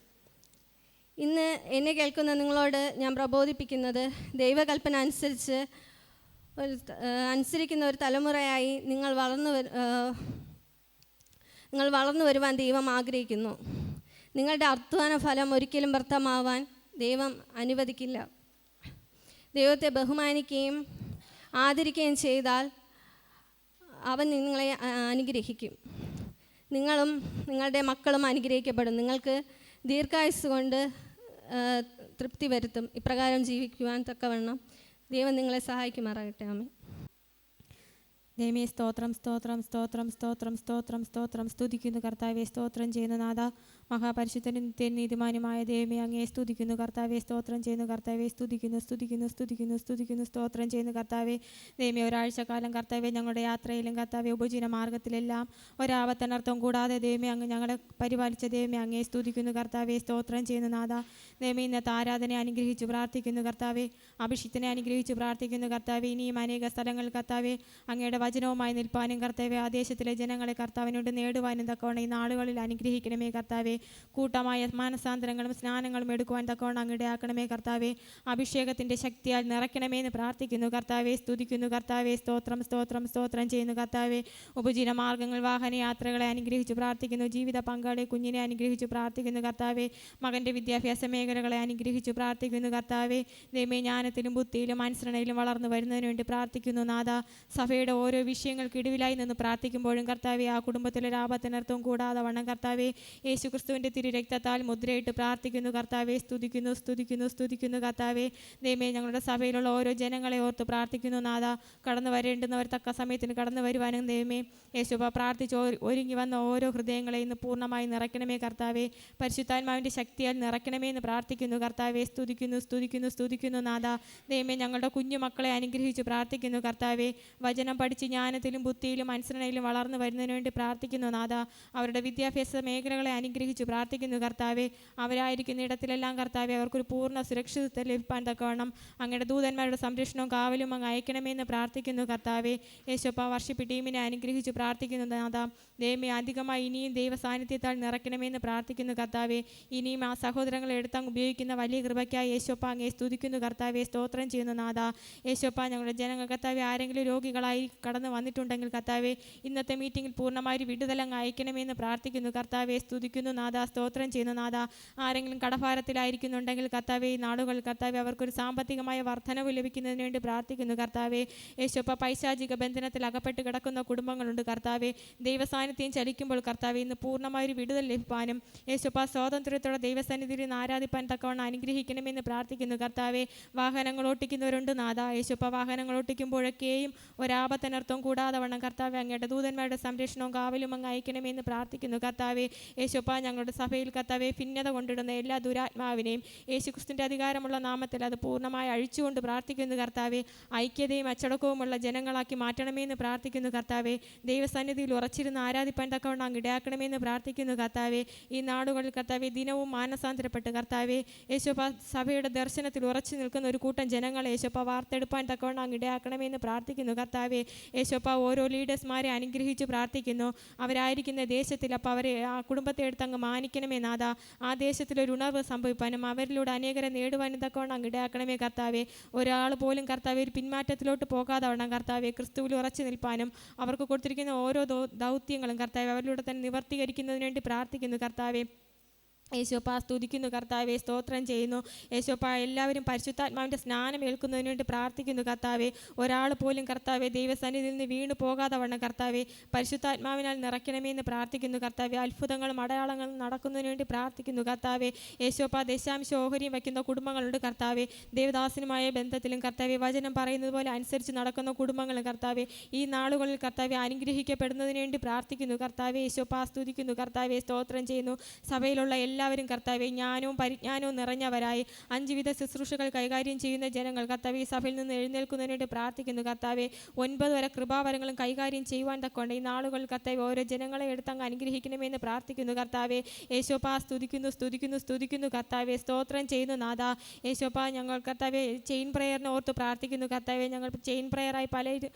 Speaker 2: ഇന്ന് എന്നെ കേൾക്കുന്ന നിങ്ങളോട് ഞാൻ പ്രബോധിപ്പിക്കുന്നത്, ദൈവകൽപ്പന അനുസരിക്കുന്ന ഒരു തലമുറയായി നിങ്ങൾ വളർന്നു വരുവാൻ ദൈവം ആഗ്രഹിക്കുന്നു. നിങ്ങളുടെ അധ്വാന ഫലം ഒരിക്കലും വ്യർത്ഥമാവാൻ ദൈവം അനുവദിക്കില്ല. ദൈവത്തെ ബഹുമാനിക്കുകയും ആദരിക്കുകയും ചെയ്താൽ അവൻ നിങ്ങളെ അനുഗ്രഹിക്കും. നിങ്ങളും നിങ്ങളുടെ മക്കളും അനുഗ്രഹിക്കപ്പെടും. നിങ്ങൾക്ക് ദീർഘായുസ് കൊണ്ട് തൃപ്തി വരുത്തും. ഇപ്രകാരം ജീവിക്കുവാൻ തക്കവണ്ണം ദൈവം നിങ്ങളെ സഹായിക്കുമാറാകട്ടെ. ആമേൻ.
Speaker 3: ദൈവമേ, സ്തോത്രം സ്തോത്രം സ്തോത്രം സ്തോത്രം സ്തോത്രം സ്തോത്രം. സ്തുതിക്കുന്നു കർത്താവെ, സ്തോത്രം ചെയ്യുന്ന നാഥ, മഹാപരിശുദ്ധനും നീതിമാനുമായ ദൈവമേ, അങ്ങേ സ്തുതിക്കുന്നു കർത്താവെ, സ്തോത്രം ചെയ്യുന്നു കർത്താവെ, സ്തുതിക്കുന്നു സ്തുതിക്കുന്നു സ്തുതിക്കുന്നു സ്തുതിക്കുന്നു സ്തോത്രം ചെയ്യുന്നു കർത്താവെ. ദൈവമേ, ഒരാഴ്ചക്കാലം കർത്താവെ ഞങ്ങളുടെ യാത്രയിലും കർത്താവെ ഉപജീവന മാർഗത്തിലെല്ലാം ഒരാപത്തനർത്ഥം കൂടാതെ ദൈവമേ അങ്ങ് ഞങ്ങളെ പരിപാലിച്ച ദൈവമേ, അങ്ങേ സ്തുതിക്കുന്നു കർത്താവെ, സ്തോത്രം ചെയ്യുന്നു നാഥ. ദൈവമേ, ഇന്നത്തെ ആരാധനയെ അനുഗ്രഹിച്ച് പ്രാർത്ഥിക്കുന്നു കർത്താവെ, അഭിഷിക്തനെ അനുഗ്രഹിച്ച് പ്രാർത്ഥിക്കുന്നു കർത്താവെ. ഇനിയും അനേക സ്ഥലങ്ങളിൽ കർത്താവെ അങ്ങയുടെ വചനവുമായി നിൽപ്പാനും കർത്താവെ ആ ദേശത്തിലെ ജനങ്ങളെ കർത്താവിനോട് നേടുവാനും തക്കവണ്ണം ഈ നാളുകളിൽ അനുഗ്രഹിക്കണമേ കർത്താവെ. കൂട്ടമായ മാനസാന്തരങ്ങളും സ്നാനങ്ങളും എടുക്കുവാൻ തക്കവണ്ണം അങ്ങയുടെ ആക്കണമേ കർത്താവെ. അഭിഷേകത്തിൻ്റെ ശക്തിയാൽ നിറയ്ക്കണമേ എന്ന് പ്രാർത്ഥിക്കുന്നു കർത്താവെ, സ്തുതിക്കുന്നു കർത്താവെ, സ്തോത്രം സ്തോത്രം സ്തോത്രം ചെയ്യുന്നു കർത്താവെ. ഉപജീവന മാർഗ്ഗങ്ങൾ, വാഹനയാത്രകളെ അനുഗ്രഹിച്ച് പ്രാർത്ഥിക്കുന്നു. ജീവിത പങ്കാളി കുഞ്ഞിനെ അനുഗ്രഹിച്ച് പ്രാർത്ഥിക്കുന്നു കർത്താവെ. മകൻ്റെ വിദ്യാഭ്യാസ മേഖലകളെ അനുഗ്രഹിച്ച് പ്രാർത്ഥിക്കുന്നു കർത്താവെ. ദൈവമേ, ജ്ഞാനത്തിലും ബുദ്ധിയിലും അനുസരണയിലും വളർന്നു വരുന്നതിന് വേണ്ടി പ്രാർത്ഥിക്കുന്നു നാഥ. സഭയുടെ ഓരോ ഓരോ വിഷയങ്ങൾക്ക് ഇടിവിലായി നിന്ന് പ്രാർത്ഥിക്കുമ്പോഴും കർത്താവെ ആ കുടുംബത്തിലൊരു ആപത്തിനർത്ഥവും കൂടാതെ വണ്ണം കർത്താവെ യേശു ക്രിസ്തുവിൻ്റെ തിരു രക്തത്താൽ മുദ്രയിട്ട് പ്രാർത്ഥിക്കുന്നു കർത്താവെ. സ്തുതിക്കുന്നു സ്തുതിക്കുന്നു സ്തുതിക്കുന്നു കർത്താവെ. ദൈവമേ, ഞങ്ങളുടെ സഭയിലുള്ള ഓരോ ജനങ്ങളെ ഓർത്ത് പ്രാർത്ഥിക്കുന്നു നാഥ. കടന്നു വരേണ്ടുന്നവർ തക്ക സമയത്തിന് കടന്നു വരുവാനും ദൈവമേ യേശുപ്പ പ്രാർത്ഥിച്ച് ഒരുങ്ങി വന്ന ഓരോ ഹൃദയങ്ങളെ ഇന്ന് പൂർണ്ണമായി നിറയ്ക്കണമേ കർത്താവെ. പരിശുദ്ധാത്മാവിൻ്റെ ശക്തിയാൽ നിറയ്ക്കണമേ എന്ന് പ്രാർത്ഥിക്കുന്നു കർത്താവെ. സ്തുതിക്കുന്നു സ്തുതിക്കുന്നു സ്തുതിക്കുന്നു നാഥ. ദൈവമേ, ഞങ്ങളുടെ കുഞ്ഞു മക്കളെ അനുഗ്രഹിച്ച് പ്രാർത്ഥിക്കുന്നു കർത്താവെ. വചനം പഠിച്ച് ജ്ഞാനത്തിലും ബുദ്ധിയിലും അനുസരണയിലും വളർന്നു വരുന്നതിന് വേണ്ടി പ്രാർത്ഥിക്കുന്നു നാഥ. അവരുടെ വിദ്യാഭ്യാസ മേഖലകളെ അനുഗ്രഹിച്ച് പ്രാർത്ഥിക്കുന്നു കർത്താവെ. അവരായിരിക്കുന്ന ഇടത്തിലെല്ലാം കർത്താവെ അവർക്കൊരു പൂർണ്ണ സുരക്ഷിതത്വം ലഭിക്കാൻ തക്കവണ്ണം അങ്ങയുടെ ദൂതന്മാരുടെ സംരക്ഷണവും കാവലും അങ്ങ് അയക്കണമെന്ന് പ്രാർത്ഥിക്കുന്നു കർത്താവെ. യേശോപ്പ വർഷിപ്പ് ടീമിനെ അനുഗ്രഹിച്ച് പ്രാർത്ഥിക്കുന്നു നാഥ. ദൈവമേ, അധികമായി ഇനിയും ദൈവ സാന്നിധ്യത്താൽ നിറയ്ക്കണമെന്ന് പ്രാർത്ഥിക്കുന്നു കർത്താവെ. ഇനിയും ആ സഹോദരങ്ങളെ എടുത്തങ്ങ് ഉപയോഗിക്കുന്ന വലിയ കൃപയ്ക്കായി യേശോപ്പ അങ്ങേ സ്തുതിക്കുന്നു കർത്താവെ. സ്തോത്രം ചെയ്യുന്നു നാഥ. യേശോപ്പ, ഞങ്ങളുടെ ജനങ്ങൾ കർത്താവെ ആരെങ്കിലും രോഗികളായി കടന്നു വന്നിട്ടുണ്ടെങ്കിൽ കർത്താവെ ഇന്നത്തെ മീറ്റിംഗിൽ പൂർണ്ണമായി വിടുതലങ്ങ് അയക്കണമെന്ന് പ്രാർത്ഥിക്കുന്നു കർത്താവെ. സ്തുതിക്കുന്നു നാഥ. സ്തോത്രം ചെയ്യുന്നു നാഥ. ആരെങ്കിലും കടഭാരത്തിലായിരിക്കുന്നുണ്ടെങ്കിൽ കർത്താവെ ഈ നാളുകൾ കർത്താവെ അവർക്കൊരു സാമ്പത്തികമായ വർധനവ് ലഭിക്കുന്നതിന് വേണ്ടി പ്രാർത്ഥിക്കുന്നു കർത്താവെ. യേശോപ്പ, പൈശാചിക ബന്ധനത്തിൽ അകപ്പെട്ട് കിടക്കുന്ന കുടുംബങ്ങളുണ്ട് കർത്താവെ. ദൈവസാന്നിധ്യം ചലിക്കുമ്പോൾ കർത്താവെ ഇന്ന് പൂർണ്ണമായൊരു വിടുതൽ ലഭിക്കാനും യേശോപ്പ സ്വാതന്ത്ര്യത്തോടെ ദൈവസന്നിധിയിൽ നിന്ന് ആരാധിപ്പാൻ തക്കവണ്ണം അനുഗ്രഹിക്കണമെന്ന് പ്രാർത്ഥിക്കുന്നു കർത്താവെ. വാഹനങ്ങൾ ഓട്ടിക്കുന്നവരുണ്ട് നാഥ. യേശോപ്പ, വാഹനങ്ങൾ ഓട്ടിക്കുമ്പോഴൊക്കെയും ഒരാപത്തനർത്ഥവും കൂടാതെ വണ്ണം കർത്താവെ അങ്ങയുടെ ദൂതന്മാരുടെ സംരക്ഷണവും കാവലും അങ്ങ് അയക്കണമെന്ന് പ്രാർത്ഥിക്കുന്നു കർത്താവെ. യേശോപ്പ, ഞങ്ങളുടെ സഭയിൽ കർത്താവെ ഭിന്നത കൊണ്ടിടുന്ന എല്ലാ ദുരാത്മാവിനെയും യേശുക്രിസ്തുവിൻ്റെ അധികാരമുള്ള നാമത്തിൽ അത് പൂർണ്ണമായി അഴിച്ചുകൊണ്ട് പ്രാർത്ഥിക്കുന്നു കർത്താവെ. ഐക്യതയും അച്ചടക്കവുമുള്ള ജനങ്ങളാക്കി മാറ്റണമെന്ന് പ്രാർത്ഥിക്കുന്നു കർത്താവെ. ദൈവസന്നിധിയിൽ ഉറച്ചിരുന്ന് ആരാധിപ്പാൻ തക്കവണ്ണം അങ്ങ് ഇടയാക്കണമെന്ന് പ്രാർത്ഥിക്കുന്നു കർത്താവെ. ഈ നാടുകളിൽ കർത്താവെ ദിനവും മാനസാന്തരപ്പെട്ട് കർത്താവെ യേശോപ്പ സഭയുടെ ദർശനത്തിൽ ഉറച്ചു നിൽക്കുന്ന ഒരു കൂട്ടം ജനങ്ങളെ യേശോപ്പ വാർത്തെടുപ്പാൻ തക്കവണ്ണം അങ്ങ് ഇടയാക്കണമെന്ന് പ്രാർത്ഥിക്കുന്നു കർത്താവെ. യേശോപ്പ, ഓരോ ലീഡേഴ്സ്മാരെ അനുഗ്രഹിച്ച് പ്രാർത്ഥിക്കുന്നു. അവരായിരിക്കുന്ന ദേശത്തിൽ അപ്പോൾ അവരെ ആ കുടുംബത്തെ എടുത്ത് അങ്ങ് മാനിക്കണമേ നാഥ. ആ ദേശത്തിലൊരു ഉണർവ് സംഭവിപ്പാനും അവരിലൂടെ അനേകരെ നേടുവാനും തക്കവണ്ണം അങ്ങ് ഇടയാക്കണമേ കർത്താവെ. ഒരാൾ പോലും കർത്താവെ ഒരു പിന്മാറ്റത്തിലോട്ട് പോകാതെ വണ്ണം കർത്താവെ ക്രിസ്തുവിൽ ഉറച്ചു നിൽപ്പാനും അവർക്ക് കൊടുത്തിരിക്കുന്ന ഓരോ ദൗത്യങ്ങളും കർത്താവെ അവരിലൂടെ തന്നെ നിവർത്തീകരിക്കുന്നതിന് വേണ്ടി പ്രാർത്ഥിക്കുന്നു കർത്താവെ. യേശോപ്പ, സ്തുതിക്കുന്നു കർത്താവെ. സ്തോത്രം ചെയ്യുന്നു യേശോപ്പ. എല്ലാവരും പരിശുദ്ധാത്മാവിൻ്റെ സ്നാനം ഏൽക്കുന്നതിന് വേണ്ടി പ്രാർത്ഥിക്കുന്നു കർത്താവെ. ഒരാൾ പോലും കർത്താവെ ദൈവസന്നിധിയിൽ നിന്ന് വീണു പോകാതെ വണ്ണം കർത്താവെ പരിശുദ്ധാത്മാവിനാൽ നിറയ്ക്കണമെന്ന് പ്രാർത്ഥിക്കുന്നു കർത്താവെ. അത്ഭുതങ്ങളും അടയാളങ്ങളും നടക്കുന്നതിന് വേണ്ടി പ്രാർത്ഥിക്കുന്നു കർത്താവെ. യേശോപ്പ, ദശാംശ ഓഹരിയും വയ്ക്കുന്ന കുടുംബങ്ങളുണ്ട് കർത്താവെ. ദേവദാസനുമായ ബന്ധത്തിലും കർത്താവെ വചനം പറയുന്നത് പോലെ അനുസരിച്ച് നടക്കുന്ന കുടുംബങ്ങളും കർത്താവെ ഈ നാളുകളിൽ കർത്താവെ അനുഗ്രഹിക്കപ്പെടുന്നതിന് വേണ്ടി പ്രാർത്ഥിക്കുന്നു കർത്താവെ. യേശോപ്പ, സ്തുതിക്കുന്നു കർത്താവെ. സ്തോത്രം ചെയ്യുന്നു. സഭയിലുള്ള എല്ലാവരും കർത്താവെ ജ്ഞാനവും പരിജ്ഞാനവും നിറഞ്ഞവരായി 5 വിധ ശുശ്രൂഷകൾ കൈകാര്യം ചെയ്യുന്ന ജനങ്ങൾ കർത്താവെ ഈ സഭയിൽ നിന്ന് എഴുന്നേൽക്കുന്നതിന് വേണ്ടി പ്രാർത്ഥിക്കുന്നു കർത്താവെ. 9 വരെ കൃപാവരങ്ങളും കൈകാര്യം ചെയ്യുവാൻ തക്കൊണ്ട് ഈ നാളുകൾ കർത്താവെ ഓരോ ജനങ്ങളെ എടുത്തങ്ങ് അനുഗ്രഹിക്കണമെന്ന് പ്രാർത്ഥിക്കുന്നു കർത്താവെ. യേശോപ്പ, സ്തുതിക്കുന്നു സ്തുതിക്കുന്നു സ്തുതിക്കുന്നു കർത്താവെ. സ്തോത്രം ചെയ്യുന്നു നാഥ. യേശോപ്പ, ഞങ്ങൾ കർത്താവെ ചെയിൻ പ്രയറിനെ ഓർത്ത് പ്രാർത്ഥിക്കുന്നു കർത്താവെ. ഞങ്ങൾ ചെയിൻ പ്രയറായി പല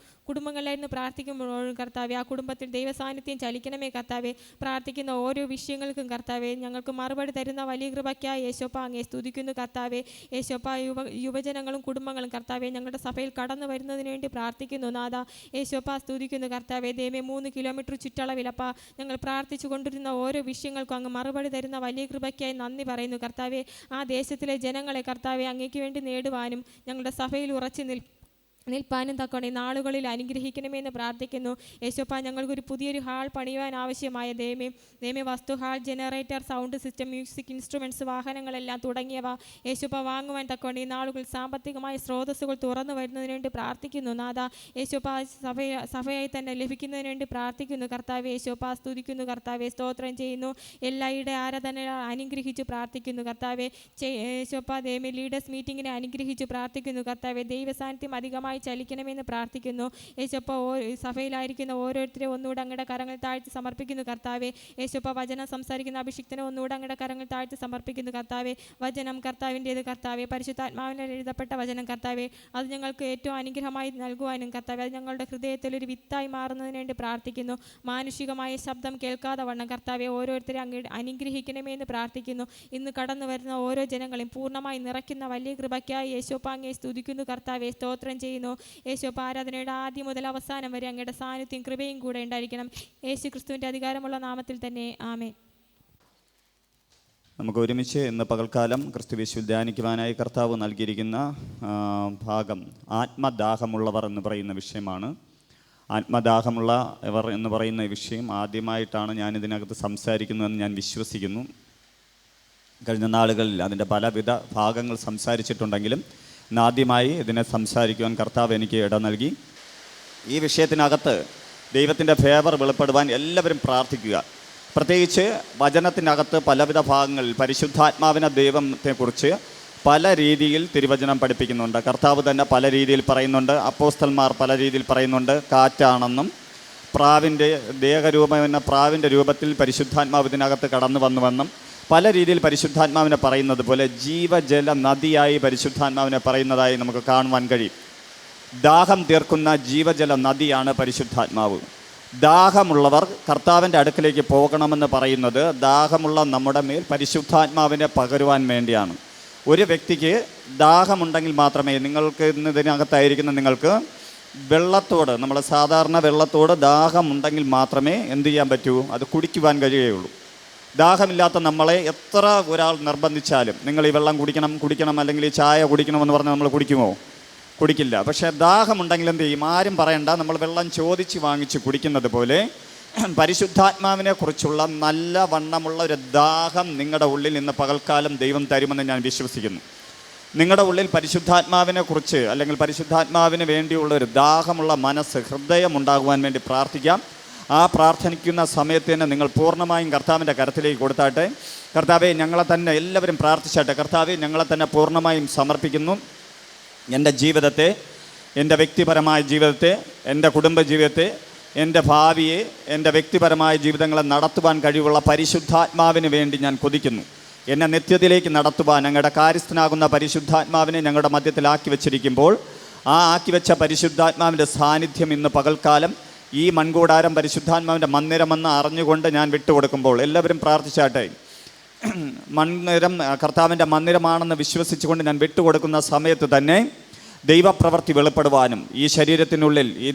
Speaker 3: കുടുംബങ്ങളിലായിരുന്നു പ്രാർത്ഥിക്കുമ്പോഴും കർത്താവെ ആ കുടുംബത്തിൽ ദൈവസാന്നിധ്യം ചലിക്കണമേ കർത്താവെ. പ്രാർത്ഥിക്കുന്ന ഓരോ വിഷയങ്ങൾക്കും കർത്താവെ ഞങ്ങൾക്ക് മറുപടി തരുന്ന വലിയ കൃപയ്ക്കായി യേശോപ്പ അങ്ങേ സ്തുതിക്കുന്നു കർത്താവെ. യേശോപ്പ, യുവജനങ്ങളും കുടുംബങ്ങളും കർത്താവെ ഞങ്ങളുടെ സഭയിൽ കടന്നു വരുന്നതിന് വേണ്ടി പ്രാർത്ഥിക്കുന്നു നാഥ. യേശോപ്പ, സ്തുതിക്കുന്നു കർത്താവെ. ദൈവമേ, 3 കിലോമീറ്റർ ചുറ്റളവിലപ്പ ഞങ്ങൾ പ്രാർത്ഥിച്ചു കൊണ്ടിരുന്ന ഓരോ വിഷയങ്ങൾക്കും അങ്ങ് മറുപടി തരുന്ന വലിയ കൃപയ്ക്കായി നന്ദി പറയുന്നു കർത്താവെ. ആ ദേശത്തിലെ ജനങ്ങളെ കർത്താവെ അങ്ങേക്ക് വേണ്ടി നേടുവാനും ഞങ്ങളുടെ സഭയിൽ ഉറച്ചു നിൽപ്പാനും തക്കോണെ നാളുകളിൽ അനുഗ്രഹിക്കണമെന്ന് പ്രാർത്ഥിക്കുന്നു യേശോപ്പ. ഞങ്ങൾക്കൊരു പുതിയൊരു ഹാൾ പണിയുവാൻ ആവശ്യമായ ദൈവമേ വസ്തു, hall, generator, sound system, music instruments, വാഹനങ്ങളെല്ലാം തുടങ്ങിയവ യേശോപ്പ വാങ്ങുവാൻ തക്കോണെ ഈ നാളുകൾ സാമ്പത്തികമായ സ്രോതസ്സുകൾ തുറന്നു വരുന്നതിന് വേണ്ടി പ്രാർത്ഥിക്കുന്നു നാഥ. യേശോപ്പ, സഭയായി തന്നെ ലഭിക്കുന്നതിന് വേണ്ടി പ്രാർത്ഥിക്കുന്നു കർത്താവെ. യേശോപ്പ, സ്തുതിക്കുന്നു കർത്താവെ. സ്തോത്രം ചെയ്യുന്നു. എല്ലാവരുടെ ആരാധന അനുഗ്രഹിച്ച് പ്രാർത്ഥിക്കുന്നു കർത്താവെ. യേശോപ്പ, ദൈവമേ ലീഡേഴ്സ് മീറ്റിങ്ങിനെ അനുഗ്രഹിച്ച് പ്രാർത്ഥിക്കുന്നു കർത്താവെ. ദൈവസാന്നിധ്യം അധികമായി ചലിക്കണമെന്ന് പ്രാർത്ഥിക്കുന്നു യേശോപ്പ. സഭയിലായിരിക്കുന്ന ഓരോരുത്തരെ ഒന്നുകൂടെ അങ്ങയുടെ കരങ്ങൾ താഴ്ത്തി സമർപ്പിക്കുന്നു കർത്താവെ. യേശോപ്പ, വചനം സംസാരിക്കുന്ന അഭിഷിക്തനെ ഒന്നുകൂടെ അങ്ങയുടെ കരങ്ങൾ താഴ്ത്തി സമർപ്പിക്കുന്നു കർത്താവെ. വചനം കർത്താവിൻ്റേത് കർത്താവെ. പരിശുദ്ധാത്മാവിനാൽ എഴുതപ്പെട്ട വചനം കർത്താവെ. അത് ഞങ്ങൾക്ക് ഏറ്റവും അനുഗ്രഹമായി നൽകുവാനും കർത്താവെ അത് ഞങ്ങളുടെ ഹൃദയത്തിൽ ഒരു വിത്തായി മാറുന്നതിന് വേണ്ടി പ്രാർത്ഥിക്കുന്നു. മാനുഷികമായ ശബ്ദം കേൾക്കാതെ വണ്ണം കർത്താവെ ഓരോരുത്തരെ അങ്ങ് അനുഗ്രഹിക്കണമെന്ന് പ്രാർത്ഥിക്കുന്നു. ഇന്ന് കടന്നു വരുന്ന ഓരോ ജനങ്ങളെയും പൂർണ്ണമായി നിറയ്ക്കുന്ന വലിയ കൃപയ്ക്കായി യേശോപ്പ അങ്ങേ സ്തുതിക്കുന്നു കർത്താവെ. സ്തോത്രം ചെയ്യുന്നു യേശോപ്പ. ആരാധനയുടെ ആദ്യം മുതൽ അവസാനം വരെ അങ്ങയുടെ സാന്നിധ്യം കൃപയും കൂടെ ഉണ്ടായിരിക്കണം. യേശു ക്രിസ്തുവിൻ്റെ അധികാരമുള്ള നാമത്തിൽ തന്നെ ആമേൻ.
Speaker 4: നമുക്ക് ഒരുമിച്ച് ഇന്ന് പകൽക്കാലം ക്രിസ്തുയേശുവിൽ ധ്യാനിക്കുവാനായി കർത്താവ് നൽകിയിരിക്കുന്ന ഭാഗം ആത്മദാഹമുള്ളവർ എന്ന് പറയുന്ന വിഷയമാണ്. ആത്മദാഹമുള്ള ഇവർ എന്ന് പറയുന്ന വിഷയം ആദ്യമായിട്ടാണ് ഞാനിതിനകത്ത് സംസാരിക്കുന്നതെന്ന് ഞാൻ വിശ്വസിക്കുന്നു. കഴിഞ്ഞ നാളുകളിൽ അതിൻ്റെ പലവിധ ഭാഗങ്ങൾ സംസാരിച്ചിട്ടുണ്ടെങ്കിലും ഇന്നാദ്യമായി ഇതിനെ സംസാരിക്കുവാൻ കർത്താവ് എനിക്ക് ഇട നൽകി. ഈ വിഷയത്തിനകത്ത് ദൈവത്തിൻ്റെ ഫേവർ വെളിപ്പെടുവാൻ എല്ലാവരും പ്രാർത്ഥിക്കുക. പ്രത്യേകിച്ച് വചനത്തിനകത്ത് പലവിധ ഭാഗങ്ങളിൽ പരിശുദ്ധാത്മാവിനെ ദൈവത്തെക്കുറിച്ച് പല രീതിയിൽ തിരുവചനം പഠിപ്പിക്കുന്നുണ്ട്. കർത്താവ് തന്നെ പല രീതിയിൽ പറയുന്നുണ്ട്, അപ്പോസ്തലന്മാർ പല രീതിയിൽ പറയുന്നുണ്ട്. കാറ്റാണെന്നും പ്രാവിൻ്റെ ദേഹരൂപം എന്ന പ്രാവിൻ്റെ രൂപത്തിൽ പരിശുദ്ധാത്മാവ് ഇതിനകത്ത് കടന്നു വന്നുവെന്നും പല രീതിയിൽ പരിശുദ്ധാത്മാവിനെ പറയുന്നത് പോലെ ജീവജല നദിയായി പരിശുദ്ധാത്മാവിനെ പറയുന്നതായി നമുക്ക് കാണുവാൻ കഴിയും. ദാഹം തീർക്കുന്ന ജീവജല നദിയാണ് പരിശുദ്ധാത്മാവ്. ദാഹമുള്ളവർ കർത്താവിൻ്റെ അടുക്കിലേക്ക് പോകണമെന്ന് പറയുന്നത് ദാഹമുള്ള നമ്മുടെ മേൽ പരിശുദ്ധാത്മാവിനെ പകരുവാൻ വേണ്ടിയാണ്. ഒരു വ്യക്തിക്ക് ദാഹമുണ്ടെങ്കിൽ മാത്രമേ, നിങ്ങൾക്ക് ഇന്ന് ഇതിനകത്തായിരിക്കുന്ന നിങ്ങൾക്ക് വെള്ളത്തോട്, നമ്മൾ സാധാരണ വെള്ളത്തോട് ദാഹമുണ്ടെങ്കിൽ മാത്രമേ എന്ത് ചെയ്യാൻ പറ്റൂ, അത് കുടിക്കുവാൻ കഴിയുകയുള്ളൂ. ദാഹമില്ലാത്ത നമ്മളെ എത്ര ഒരാൾ നിർബന്ധിച്ചാലും നിങ്ങൾ ഈ വെള്ളം കുടിക്കണം അല്ലെങ്കിൽ ഈ ചായ കുടിക്കണമെന്ന് പറഞ്ഞാൽ നമ്മൾ കുടിക്കുമോ? കുടിക്കില്ല. പക്ഷേ ദാഹമുണ്ടെങ്കിൽ എന്ത് ചെയ്യും? ആരും പറയണ്ട, നമ്മൾ വെള്ളം ചോദിച്ച് വാങ്ങിച്ച് കുടിക്കുന്നത് പോലെ പരിശുദ്ധാത്മാവിനെ കുറിച്ചുള്ള നല്ല വണ്ണമുള്ള ഒരു ദാഹം നിങ്ങളുടെ ഉള്ളിൽ ഇന്ന് പകൽക്കാലം ദൈവം തരുമെന്ന് ഞാൻ വിശ്വസിക്കുന്നു. നിങ്ങളുടെ ഉള്ളിൽ പരിശുദ്ധാത്മാവിനെ കുറിച്ച് അല്ലെങ്കിൽ പരിശുദ്ധാത്മാവിന് വേണ്ടിയുള്ള ഒരു ദാഹമുള്ള മനസ്സ്, ഹൃദയം ഉണ്ടാകുവാൻ വേണ്ടി പ്രാർത്ഥിക്കാം. ആ പ്രാർത്ഥിക്കുന്ന സമയത്ത് തന്നെ നിങ്ങൾ പൂർണ്ണമായും കർത്താവിൻ്റെ കരത്തിലേക്ക് കൊടുത്താട്ടെ. കർത്താവെ, ഞങ്ങളെ തന്നെ എല്ലാവരും പ്രാർത്ഥിച്ചാട്ടെ. കർത്താവെ, ഞങ്ങളെ തന്നെ പൂർണ്ണമായും സമർപ്പിക്കുന്നു. എൻ്റെ ജീവിതത്തെ, എൻ്റെ വ്യക്തിപരമായ ജീവിതത്തെ, എൻ്റെ കുടുംബജീവിതത്തെ, എൻ്റെ ഭാവിയെ, എൻ്റെ വ്യക്തിപരമായ ജീവിതങ്ങളെ നടത്തുവാൻ കഴിവുള്ള പരിശുദ്ധാത്മാവിന് വേണ്ടി ഞാൻ കൊതിക്കുന്നു. എന്നെ നിത്യത്തിലേക്ക് നടത്തുവാൻ ഞങ്ങളുടെ കാര്യസ്ഥനാകുന്ന പരിശുദ്ധാത്മാവിനെ ഞങ്ങളുടെ മധ്യത്തിലാക്കി വെച്ചിരിക്കുമ്പോൾ ആ ആക്കി വെച്ച പരിശുദ്ധാത്മാവിൻ്റെ സാന്നിധ്യം ഇന്ന് പകൽക്കാലം ഈ മൺകൂടാരം പരിശുദ്ധാത്മാവിൻ്റെ മന്ദിരമെന്ന് അറിഞ്ഞുകൊണ്ട് ഞാൻ വിട്ടുകൊടുക്കുമ്പോൾ എല്ലാവരും പ്രാർത്ഥിച്ചാട്ടെ. മന്ദിരം കർത്താവിൻ്റെ മന്ദിരമാണെന്ന് വിശ്വസിച്ചുകൊണ്ട് ഞാൻ വിട്ടുകൊടുക്കുന്ന സമയത്ത് തന്നെ ദൈവപ്രവൃത്തി വെളിപ്പെടുവാനും ഈ ശരീരത്തിനുള്ളിൽ, ഈ